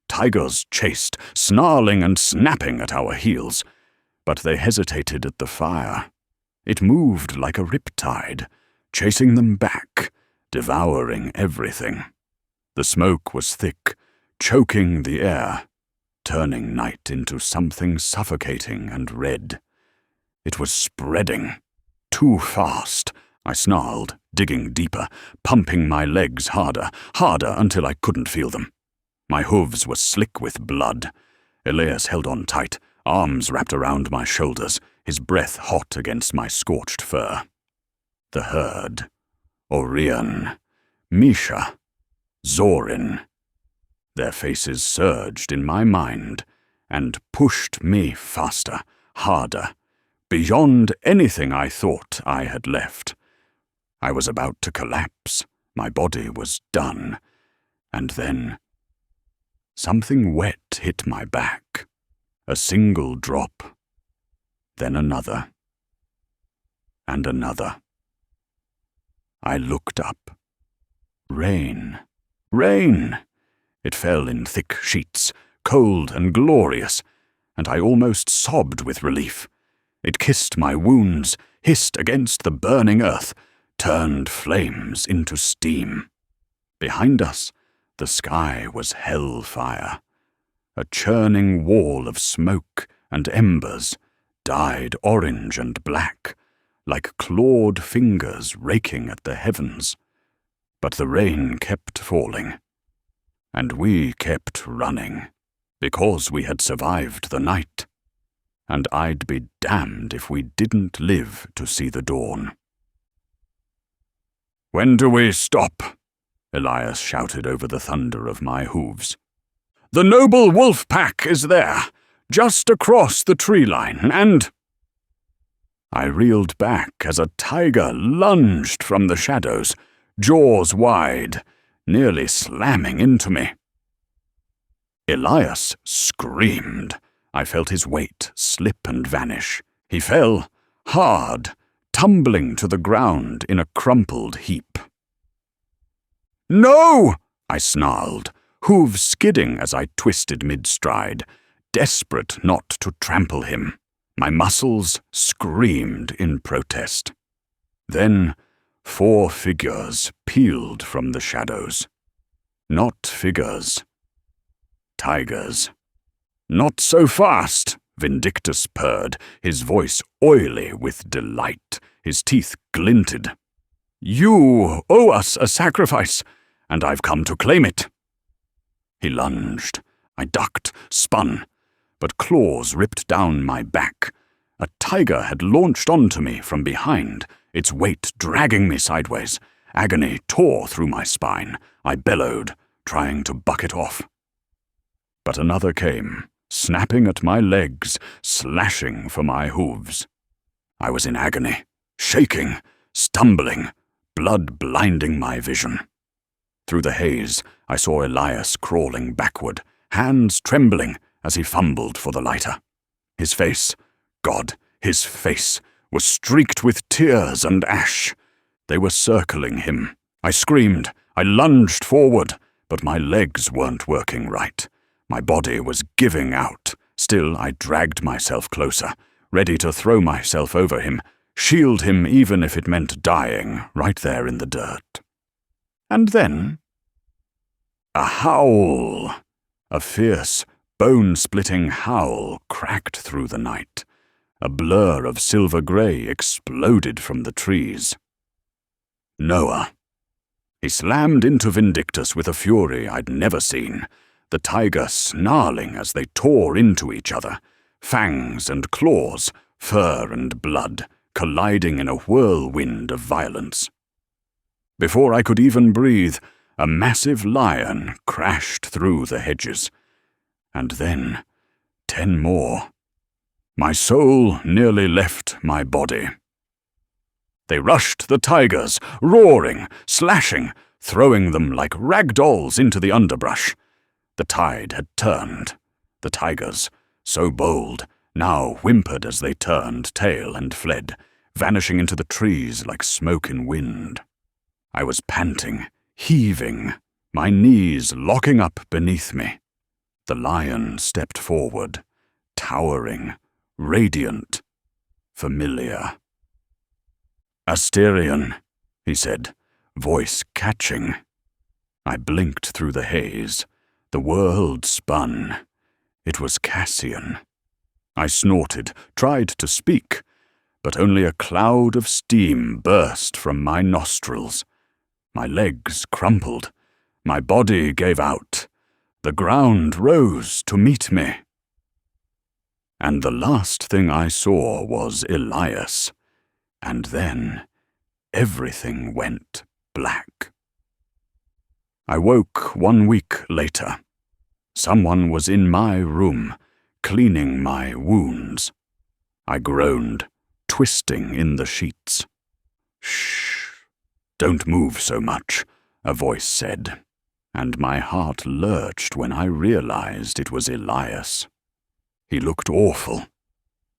Tigers chased, snarling and snapping at our heels, but they hesitated at the fire. It moved like a riptide, chasing them back, devouring everything. The smoke was thick, choking the air, turning night into something suffocating and red. It was spreading. Too fast, I snarled, digging deeper, pumping my legs harder until I couldn't feel them. My hooves were slick with blood. Elias held on tight, arms wrapped around my shoulders, his breath hot against my scorched fur. The herd. Orion, Misha, Zorin. Their faces surged in my mind and pushed me faster, harder, beyond anything I thought I had left. I was about to collapse. My body was done. And then something wet hit my back. A single drop. Then another. And another. I looked up. Rain. Rain! It fell in thick sheets, cold and glorious, and I almost sobbed with relief. It kissed my wounds, hissed against the burning earth, turned flames into steam. Behind us, the sky was hellfire. A churning wall of smoke and embers, dyed orange and black, like clawed fingers raking at the heavens. But the rain kept falling, and we kept running, because we had survived the night, and I'd be damned if we didn't live to see the dawn. "When do we stop?" Elias shouted over the thunder of my hooves. "The noble wolf pack is there, just across the tree line, and—" I reeled back as a tiger lunged from the shadows, jaws wide, nearly slamming into me. Elias screamed. I felt his weight slip and vanish. He fell, hard, tumbling to the ground in a crumpled heap. "No!" I snarled, hooves skidding as I twisted mid-stride, desperate not to trample him. My muscles screamed in protest. Then 4 figures peeled from the shadows. Not figures. Tigers. "Not so fast," Vindictus purred, his voice oily with delight. His teeth glinted. "You owe us a sacrifice, and I've come to claim it." He lunged. I ducked, spun, but claws ripped down my back. A tiger had launched onto me from behind, its weight dragging me sideways. Agony tore through my spine. I bellowed, trying to buck it off. But another came, snapping at my legs, slashing for my hooves. I was in agony, shaking, stumbling, blood blinding my vision. Through the haze, I saw Elias crawling backward, hands trembling as he fumbled for the lighter. His face, God, his face, was streaked with tears and ash. They were circling him. I screamed. I lunged forward, but my legs weren't working right. My body was giving out. Still, I dragged myself closer, ready to throw myself over him, shield him even if it meant dying right there in the dirt. And then, a howl, a fierce, bone-splitting howl cracked through the night. A blur of silver grey exploded from the trees. Noah. He slammed into Vindictus with a fury I'd never seen, the tiger snarling as they tore into each other, fangs and claws, fur and blood, colliding in a whirlwind of violence. Before I could even breathe, a massive lion crashed through the hedges. And then, 10 more. My soul nearly left my body. They rushed the tigers, roaring, slashing, throwing them like rag dolls into the underbrush. The tide had turned. The tigers, so bold, now whimpered as they turned tail and fled, vanishing into the trees like smoke in wind. I was panting, heaving, my knees locking up beneath me. The lion stepped forward, towering, radiant, familiar. "Asterion," he said, voice catching. I blinked through the haze. The world spun. It was Cassian. I snorted, tried to speak, but only a cloud of steam burst from my nostrils. My legs crumpled. My body gave out. The ground rose to meet me. And the last thing I saw was Elias. And then everything went black. I woke 1 week later. Someone was in my room, cleaning my wounds. I groaned, twisting in the sheets. "Shh, don't move so much," a voice said, and my heart lurched when I realized it was Elias. He looked awful.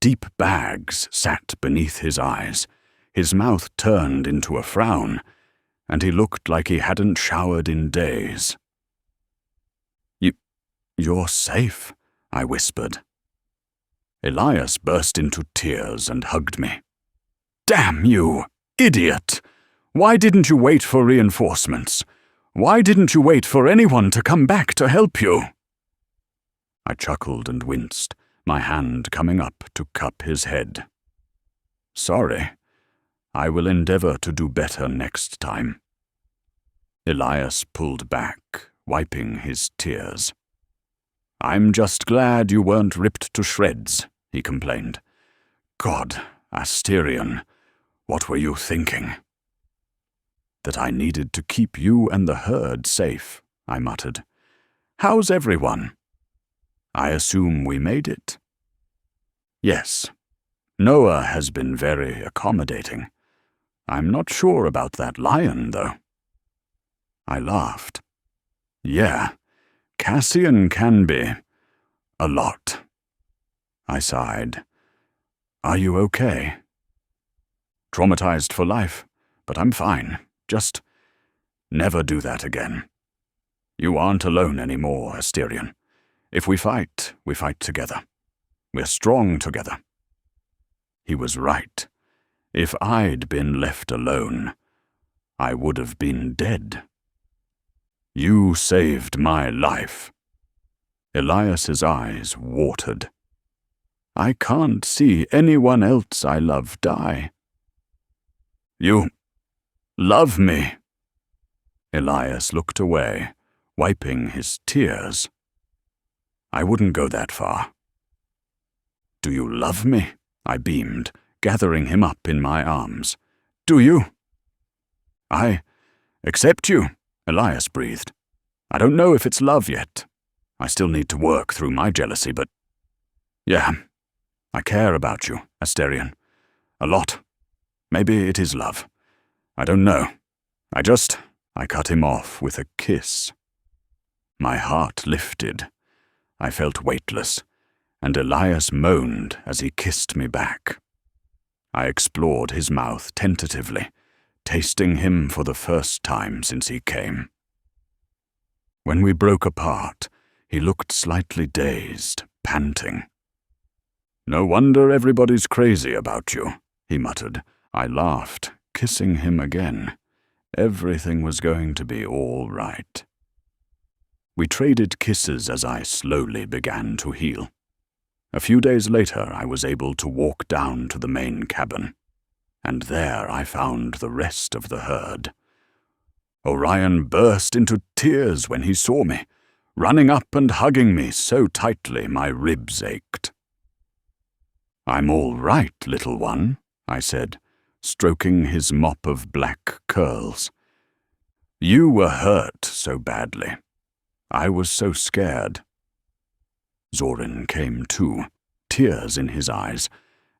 Deep bags sat beneath his eyes. His mouth turned into a frown, and he looked like he hadn't showered in days. You're safe," I whispered. Elias burst into tears and hugged me. "Damn you, idiot! Why didn't you wait for reinforcements? Why didn't you wait for anyone to come back to help you?" I chuckled and winced, my hand coming up to cup his head. "Sorry. I will endeavor to do better next time." Elias pulled back, wiping his tears. "I'm just glad you weren't ripped to shreds," he complained. "God, Asterion, what were you thinking?" "That I needed to keep you and the herd safe," I muttered. "How's everyone?" "I assume we made it." "Yes. Noah has been very accommodating. I'm not sure about that lion, though." I laughed. "Yeah, Cassian can be. A lot." I sighed. "Are you okay?" "Traumatized for life, but I'm fine. Just never do that again. You aren't alone anymore, Asterion. If we fight together. We're strong together." He was right. If I'd been left alone, I would have been dead. "You saved my life." Elias's eyes watered. I can't see anyone else I love die. You love me. Elias looked away, wiping his tears. I wouldn't go that far. Do you love me? I beamed, gathering him up in my arms. Do you? I accept you, Elias breathed. I don't know if it's love yet. I still need to work through my jealousy, but yeah, I care about you, Asterion. A lot. Maybe it is love. I don't know. I cut him off with a kiss. My heart lifted. I felt weightless, and Elias moaned as he kissed me back. I explored his mouth tentatively, tasting him for the first time since he came. When we broke apart, he looked slightly dazed, panting. No wonder everybody's crazy about you, he muttered. I laughed, kissing him again. Everything was going to be all right. We traded kisses as I slowly began to heal. A few days later, I was able to walk down to the main cabin, and there I found the rest of the herd. Orion burst into tears when he saw me, running up and hugging me so tightly my ribs ached. I'm all right, little one, I said, stroking his mop of black curls. You were hurt so badly. I was so scared. Zorin came too, tears in his eyes,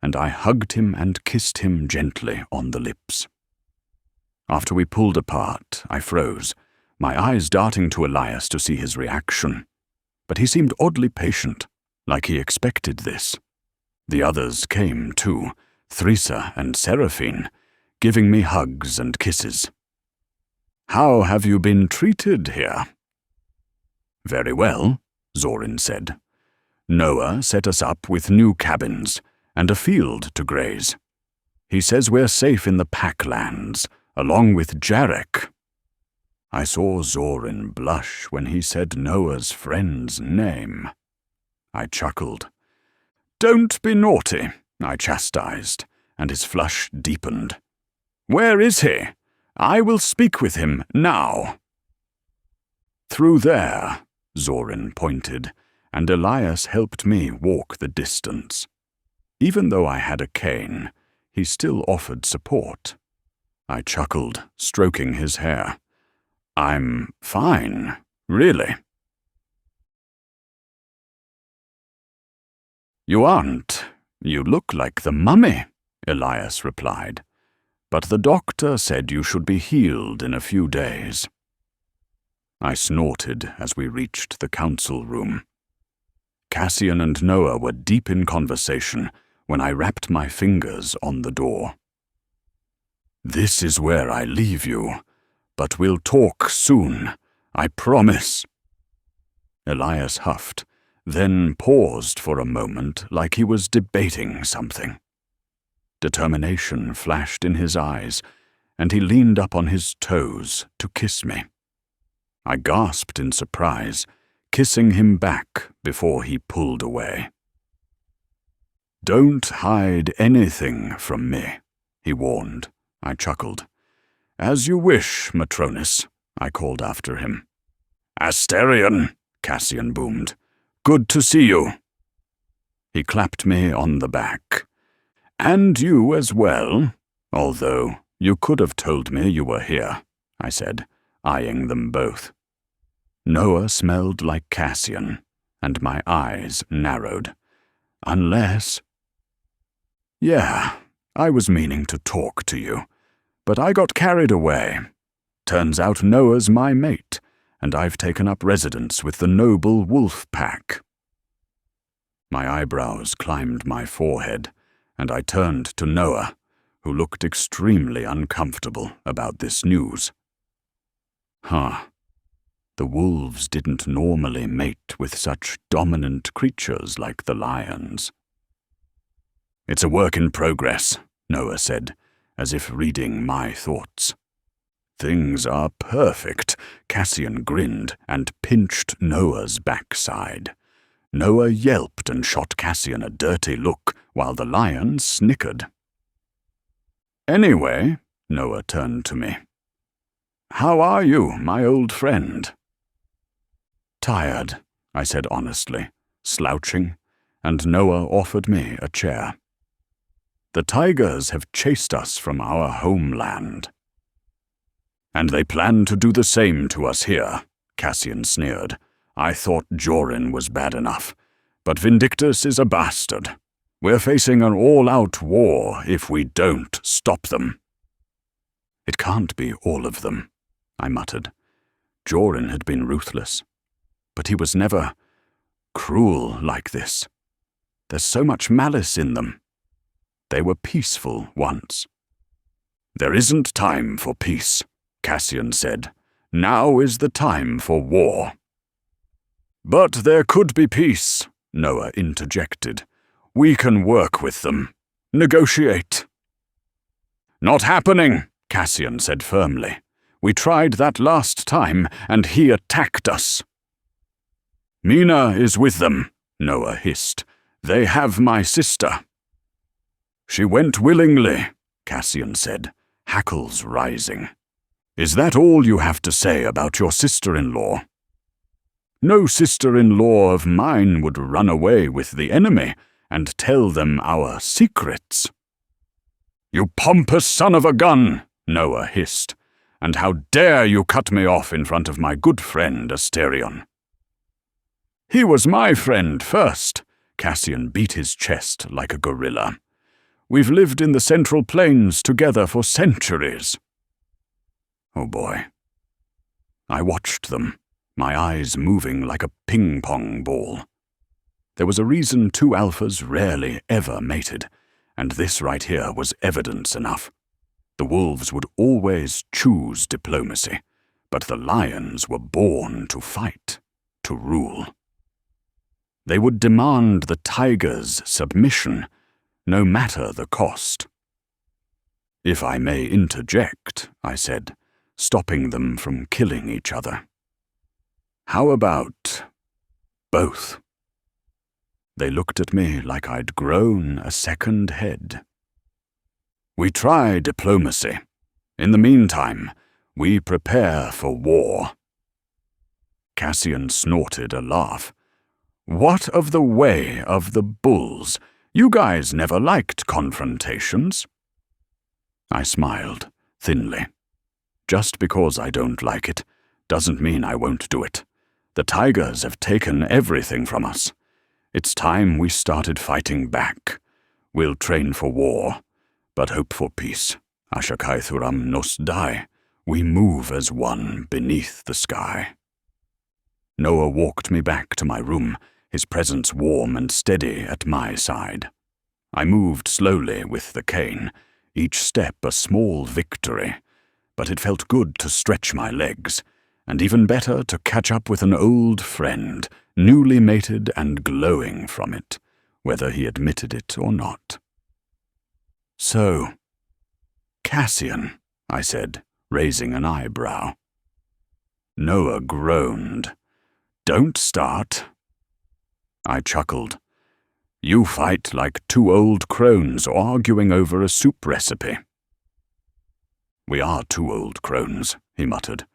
and I hugged him and kissed him gently on the lips. After we pulled apart, I froze, my eyes darting to Elias to see his reaction. But he seemed oddly patient, like he expected this. The others came too, Theresa and Seraphine, giving me hugs and kisses. How have you been treated here? Very well, Zorin said. Noah set us up with new cabins and a field to graze. He says we're safe in the Packlands, along with Jarek. I saw Zorin blush when he said Noah's friend's name. I chuckled. Don't be naughty, I chastised, and his flush deepened. Where is he? I will speak with him now. Through there, Zorin pointed, and Elias helped me walk the distance. Even though I had a cane, he still offered support. I chuckled, stroking his hair. I'm fine, really. You aren't. You look like the mummy, Elias replied. But the doctor said you should be healed in a few days. I snorted as we reached the council room. Cassian and Noah were deep in conversation when I rapped my fingers on the door. This is where I leave you, but we'll talk soon, I promise. Elias huffed, then paused for a moment like he was debating something. Determination flashed in his eyes, and he leaned up on his toes to kiss me. I gasped in surprise, kissing him back before he pulled away. Don't hide anything from me, he warned. I chuckled. As you wish, Matronus, I called after him. Asterion, Cassian boomed. Good to see you. He clapped me on the back. And you as well, although you could have told me you were here, I said, eyeing them both. Noah smelled like Cassian, and my eyes narrowed. Unless... Yeah, I was meaning to talk to you, but I got carried away. Turns out Noah's my mate, and I've taken up residence with the noble wolf pack. My eyebrows climbed my forehead, and I turned to Noah, who looked extremely uncomfortable about this news. The wolves didn't normally mate with such dominant creatures like the lions. It's a work in progress, Noah said, as if reading my thoughts. Things are perfect, Cassian grinned and pinched Noah's backside. Noah yelped and shot Cassian a dirty look, while the lion snickered. "Anyway," Noah turned to me. "How are you, my old friend?" "Tired," I said honestly, slouching, and Noah offered me a chair. "The tigers have chased us from our homeland." "And they plan to do the same to us here," Cassian sneered. "I thought Jorin was bad enough, but Vindictus is a bastard. We're facing an all-out war if we don't stop them." "It can't be all of them," I muttered. Jorin had been ruthless, but he was never cruel like this. There's so much malice in them. They were peaceful once. "There isn't time for peace," Cassian said. "Now is the time for war." "But there could be peace," Noah interjected. "We can work with them. Negotiate." "Not happening," Cassian said firmly. "We tried that last time, and he attacked us." "Mina is with them," Noah hissed. "They have my sister." "She went willingly," Cassian said, hackles rising. "Is that all you have to say about your sister-in-law?" "No sister-in-law of mine would run away with the enemy and tell them our secrets." "You pompous son of a gun," Noah hissed. "And how dare you cut me off in front of my good friend Asterion?" "He was my friend first," Cassian beat his chest like a gorilla. "We've lived in the Central Plains together for centuries." Oh boy. I watched them, my eyes moving like a ping-pong ball. There was a reason two alphas rarely ever mated, and this right here was evidence enough. The wolves would always choose diplomacy, but the lions were born to fight, to rule. They would demand the tiger's submission, no matter the cost. "If I may interject," I said, stopping them from killing each other. "How about both?" They looked at me like I'd grown a second head. "We try diplomacy. In the meantime, we prepare for war." Cassian snorted a laugh. "What of the way of the bulls? You guys never liked confrontations." I smiled, thinly. "Just because I don't like it doesn't mean I won't do it. The tigers have taken everything from us. It's time we started fighting back. We'll train for war, but hope for peace. Ashakaithuram nos dai. We move as one beneath the sky." Noah walked me back to my room, his presence warm and steady at my side. I moved slowly with the cane, each step a small victory, but it felt good to stretch my legs, and even better to catch up with an old friend, newly mated and glowing from it, whether he admitted it or not. "So, Cassian," I said, raising an eyebrow. Noah groaned. "Don't start." I chuckled. "You fight like two old crones arguing over a soup recipe." "We are two old crones," he muttered.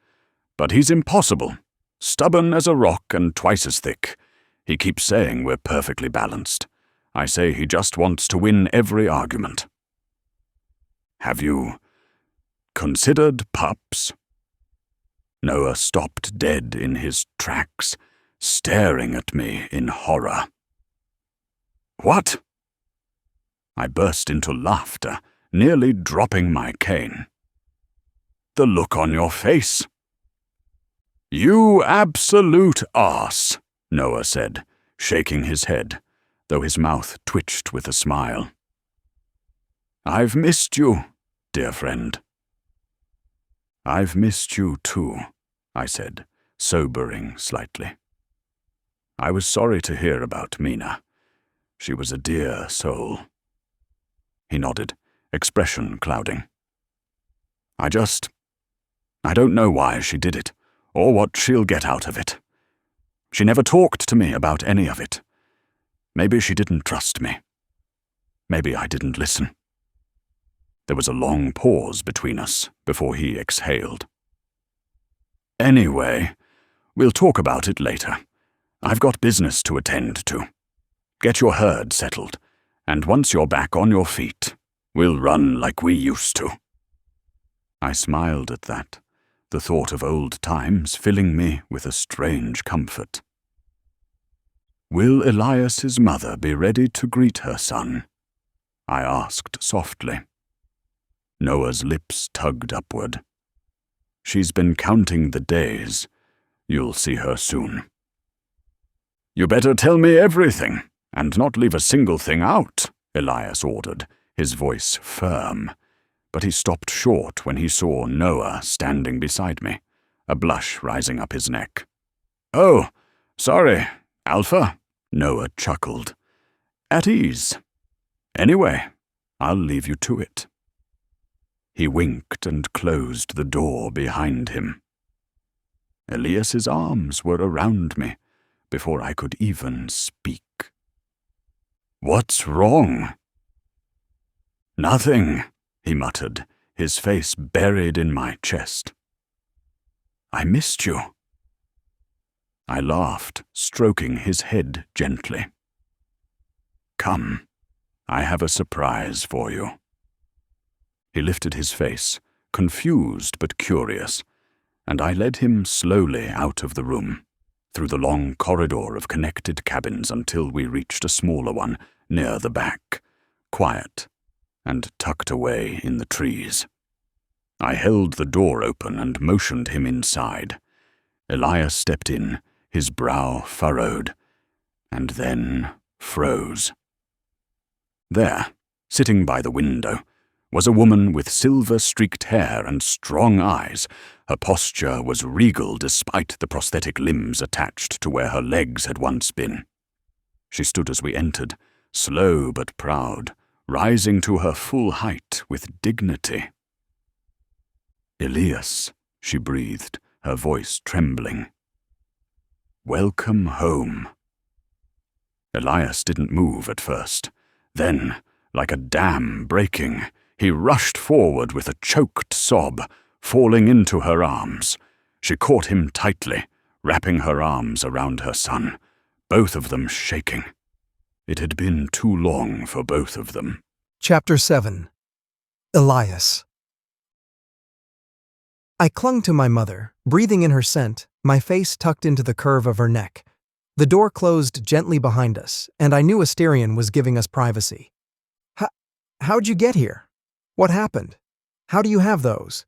"But he's impossible. Stubborn as a rock and twice as thick. He keeps saying we're perfectly balanced. I say he just wants to win every argument." "Have you considered pups?" Noah stopped dead in his tracks, staring at me in horror. "What?" I burst into laughter, nearly dropping my cane. "The look on your face." "You absolute arse," Noah said, shaking his head, though his mouth twitched with a smile. "I've missed you, dear friend." "I've missed you too," I said, sobering slightly. I was sorry to hear about Mina. She was a dear soul. He nodded, expression clouding. I don't know why she did it, or what she'll get out of it. She never talked to me about any of it, Maybe she didn't trust me. Maybe I didn't listen. There was a long pause between us before he exhaled. Anyway, we'll talk about it later. I've got business to attend to. Get your herd settled, and once you're back on your feet, we'll run like we used to. I smiled at that, the thought of old times filling me with a strange comfort. Will Elias's mother be ready to greet her son? I asked softly. Noah's lips tugged upward. She's been counting the days. You'll see her soon. You better tell me everything, and not leave a single thing out, Elias ordered, his voice firm. But he stopped short when he saw Noah standing beside me, a blush rising up his neck. Oh, sorry, Alpha, Noah chuckled. At ease. Anyway, I'll leave you to it. He winked and closed the door behind him. Elias's arms were around me before I could even speak. What's wrong? Nothing, he muttered, his face buried in my chest. I missed you. I laughed, stroking his head gently. Come, I have a surprise for you. He lifted his face, confused but curious, and I led him slowly out of the room, through the long corridor of connected cabins until we reached a smaller one near the back, quiet and tucked away in the trees. I held the door open and motioned him inside. Elias stepped in, his brow furrowed, and then froze. There, sitting by the window, was a woman with silver-streaked hair and strong eyes. Her posture was regal despite the prosthetic limbs attached to where her legs had once been. She stood as we entered, slow but proud, rising to her full height with dignity. Elias, she breathed, her voice trembling. Welcome home. Elias didn't move at first. Then, like a dam breaking, he rushed forward with a choked sob, falling into her arms. She caught him tightly, wrapping her arms around her son, both of them shaking. It had been too long for both of them. Chapter 7. Elias. I clung to my mother, breathing in her scent, my face tucked into the curve of her neck. The door closed gently behind us, and I knew Asterion was giving us privacy. How'd you get here? What happened? How do you have those?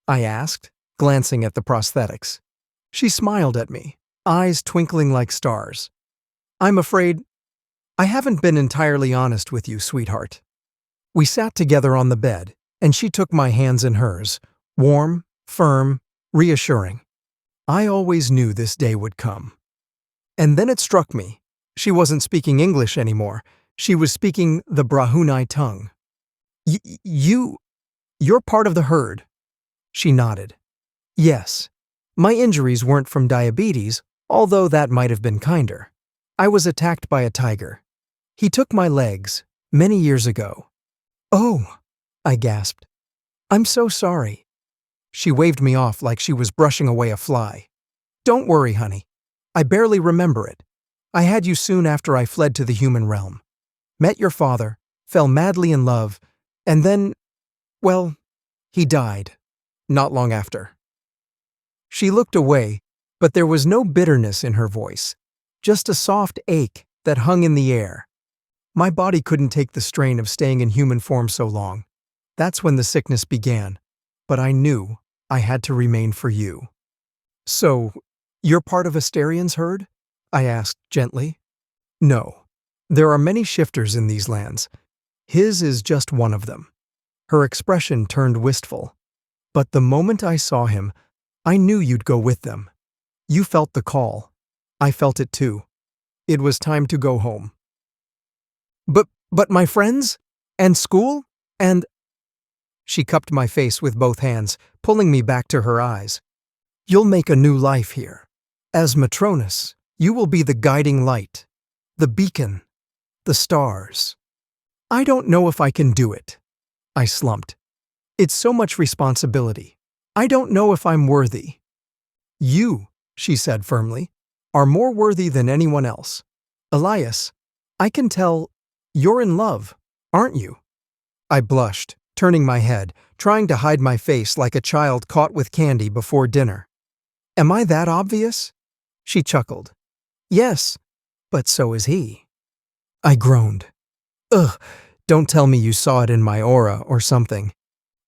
I asked, glancing at the prosthetics. She smiled at me, eyes twinkling like stars. I'm afraid I haven't been entirely honest with you, sweetheart. We sat together on the bed, and she took my hands in hers, warm, firm, reassuring. I always knew this day would come. And then it struck me. She wasn't speaking English anymore. She was speaking the Brahunai tongue. You're part of the herd. She nodded. Yes. My injuries weren't from diabetes, although that might have been kinder. I was attacked by a tiger. He took my legs, many years ago. Oh, I gasped. I'm so sorry. She waved me off like she was brushing away a fly. Don't worry, honey. I barely remember it. I had you soon after I fled to the human realm. Met your father, fell madly in love, and then, well, he died, not long after. She looked away, but there was no bitterness in her voice, just a soft ache that hung in the air. My body couldn't take the strain of staying in human form so long. That's when the sickness began, but I knew I had to remain for you. So, you're part of Asterion's herd? I asked gently. No. There are many shifters in these lands. His is just one of them. Her expression turned wistful. But the moment I saw him, I knew you'd go with them. You felt the call. I felt it too. It was time to go home. But my friends? And school? And… She cupped my face with both hands, pulling me back to her eyes. You'll make a new life here. As Matronus, you will be the guiding light, the beacon. The stars. I don't know if I can do it. I slumped. It's so much responsibility. I don't know if I'm worthy. You, she said firmly, are more worthy than anyone else. Elias, I can tell you're in love, aren't you? I blushed, turning my head, trying to hide my face like a child caught with candy before dinner. Am I that obvious? She chuckled. Yes, but so is he. I groaned. Ugh, don't tell me you saw it in my aura or something.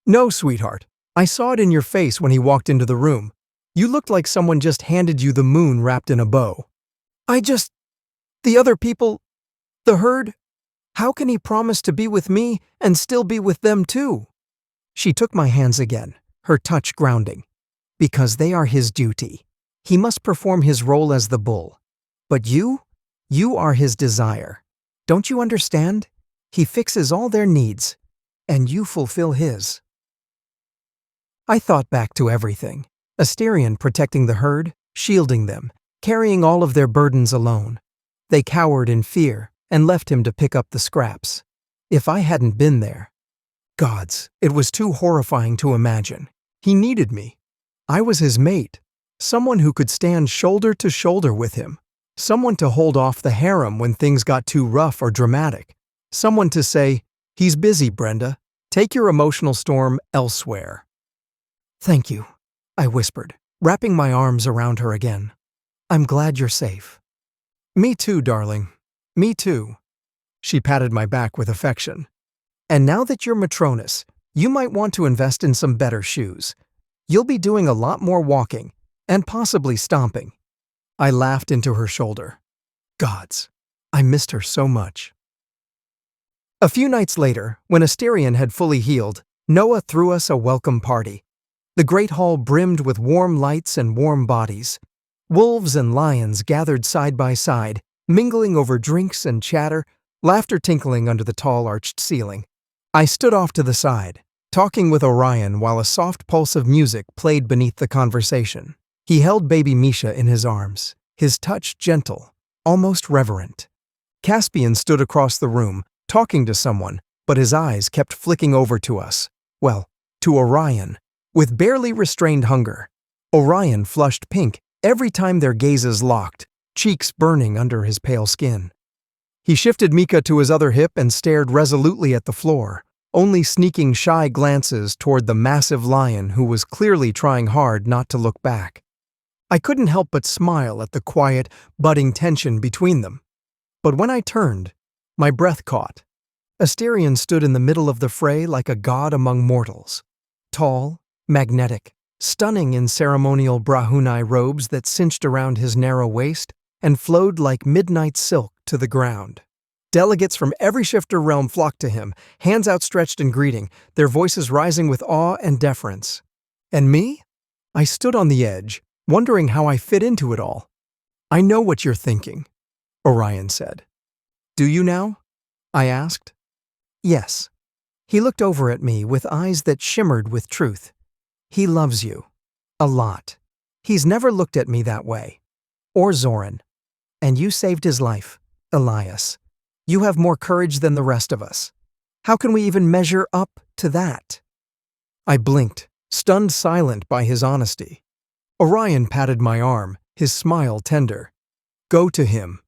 No, sweetheart. I saw it in your face when he walked into the room. You looked like someone just handed you the moon wrapped in a bow. The other people, the herd, how can he promise to be with me and still be with them too? She took my hands again, her touch grounding. Because they are his duty. He must perform his role as the bull. But you are his desire. Don't you understand? He fixes all their needs, and you fulfill his. I thought back to everything. Asterion protecting the herd, shielding them, carrying all of their burdens alone. They cowered in fear and left him to pick up the scraps. If I hadn't been there. Gods, it was too horrifying to imagine. He needed me. I was his mate, someone who could stand shoulder to shoulder with him, someone to hold off the harem when things got too rough or dramatic, someone to say, "He's busy, Brenda. Take your emotional storm elsewhere." Thank you, I whispered, wrapping my arms around her again. I'm glad you're safe. Me too, darling. Me too. She patted my back with affection. And now that you're Matronus, you might want to invest in some better shoes. You'll be doing a lot more walking, and possibly stomping. I laughed into her shoulder. Gods, I missed her so much. A few nights later, when Asterion had fully healed, Noah threw us a welcome party. The great hall brimmed with warm lights and warm bodies. Wolves and lions gathered side by side, mingling over drinks and chatter, laughter tinkling under the tall arched ceiling. I stood off to the side, talking with Orion while a soft pulse of music played beneath the conversation. He held baby Misha in his arms, his touch gentle, almost reverent. Caspian stood across the room, talking to someone, but his eyes kept flicking over to us. Well, to Orion, with barely restrained hunger. Orion flushed pink every time their gazes locked, cheeks burning under his pale skin. He shifted Mika to his other hip and stared resolutely at the floor, only sneaking shy glances toward the massive lion who was clearly trying hard not to look back. I couldn't help but smile at the quiet, budding tension between them. But when I turned, my breath caught. Asterion stood in the middle of the fray like a god among mortals. Tall, magnetic, stunning in ceremonial Brahunai robes that cinched around his narrow waist and flowed like midnight silk to the ground. Delegates from every shifter realm flocked to him, hands outstretched in greeting, their voices rising with awe and deference. And me? I stood on the edge, wondering how I fit into it all. I know what you're thinking, Orion said. Do you now? I asked. Yes. He looked over at me with eyes that shimmered with truth. He loves you. A lot. He's never looked at me that way. Or Zoran. And you saved his life, Elias. You have more courage than the rest of us. How can we even measure up to that? I blinked, stunned silent by his honesty. Orion patted my arm, his smile tender. Go to him.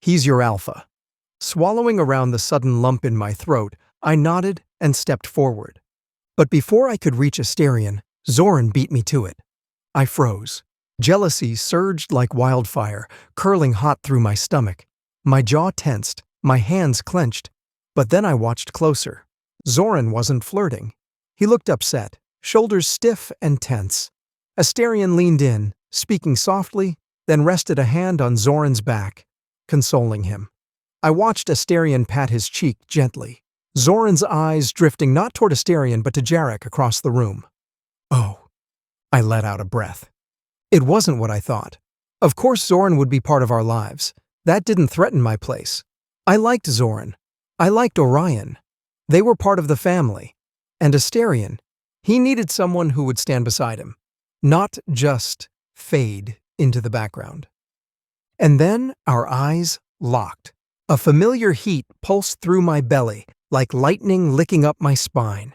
He's your alpha. Swallowing around the sudden lump in my throat, I nodded and stepped forward. But before I could reach Asterion, Zoran beat me to it. I froze. Jealousy surged like wildfire, curling hot through my stomach. My jaw tensed, my hands clenched. But then I watched closer. Zoran wasn't flirting. He looked upset, shoulders stiff and tense. Asterion leaned in, speaking softly, then rested a hand on Zoran's back, consoling him. I watched Asterion pat his cheek gently, Zoran's eyes drifting not toward Asterion but to Jarek across the room. Oh, I let out a breath. It wasn't what I thought. Of course Zoran would be part of our lives. That didn't threaten my place. I liked Zoran. I liked Orion. They were part of the family. And Asterion, he needed someone who would stand beside him, not just fade into the background. And then our eyes locked. A familiar heat pulsed through my belly, like lightning licking up my spine.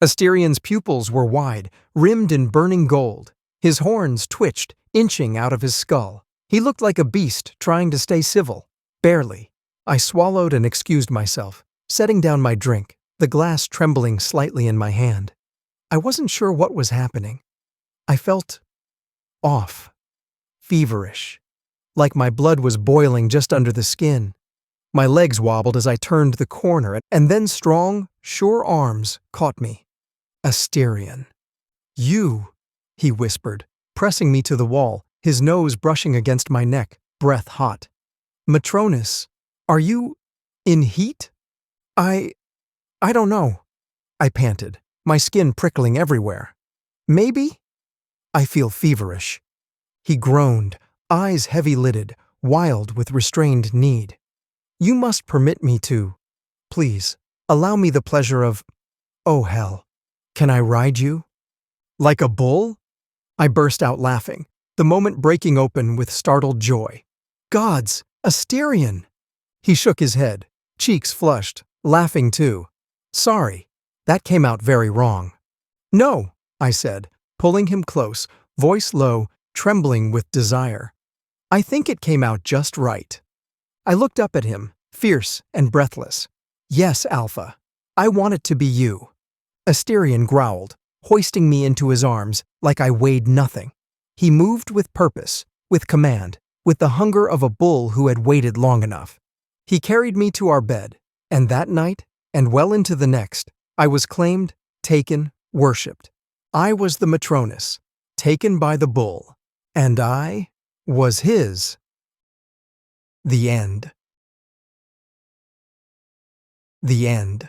Asterian's pupils were wide, rimmed in burning gold. His horns twitched, inching out of his skull. He looked like a beast trying to stay civil. Barely. I swallowed and excused myself, setting down my drink, the glass trembling slightly in my hand. I wasn't sure what was happening. I felt off, feverish, like my blood was boiling just under the skin. My legs wobbled as I turned the corner, and then strong, sure arms caught me. Asterian. You, he whispered, pressing me to the wall, his nose brushing against my neck, breath hot. Matronus, are you in heat? I don't know. I panted, my skin prickling everywhere. Maybe? I feel feverish. He groaned, eyes heavy-lidded, wild with restrained need. You must permit me to. Please, allow me the pleasure of… Oh, hell. Can I ride you? Like a bull? I burst out laughing, the moment breaking open with startled joy. Gods, Asterian! He shook his head, cheeks flushed, laughing too. Sorry, that came out very wrong. No, I said, pulling him close, voice low, trembling with desire. I think it came out just right. I looked up at him, fierce and breathless. Yes, Alpha. I want it to be you. Asterian growled, hoisting me into his arms like I weighed nothing. He moved with purpose, with command, with the hunger of a bull who had waited long enough. He carried me to our bed, and that night, and well into the next, I was claimed, taken, worshipped. I was the Matronus, taken by the bull, and I was his. The end. The end.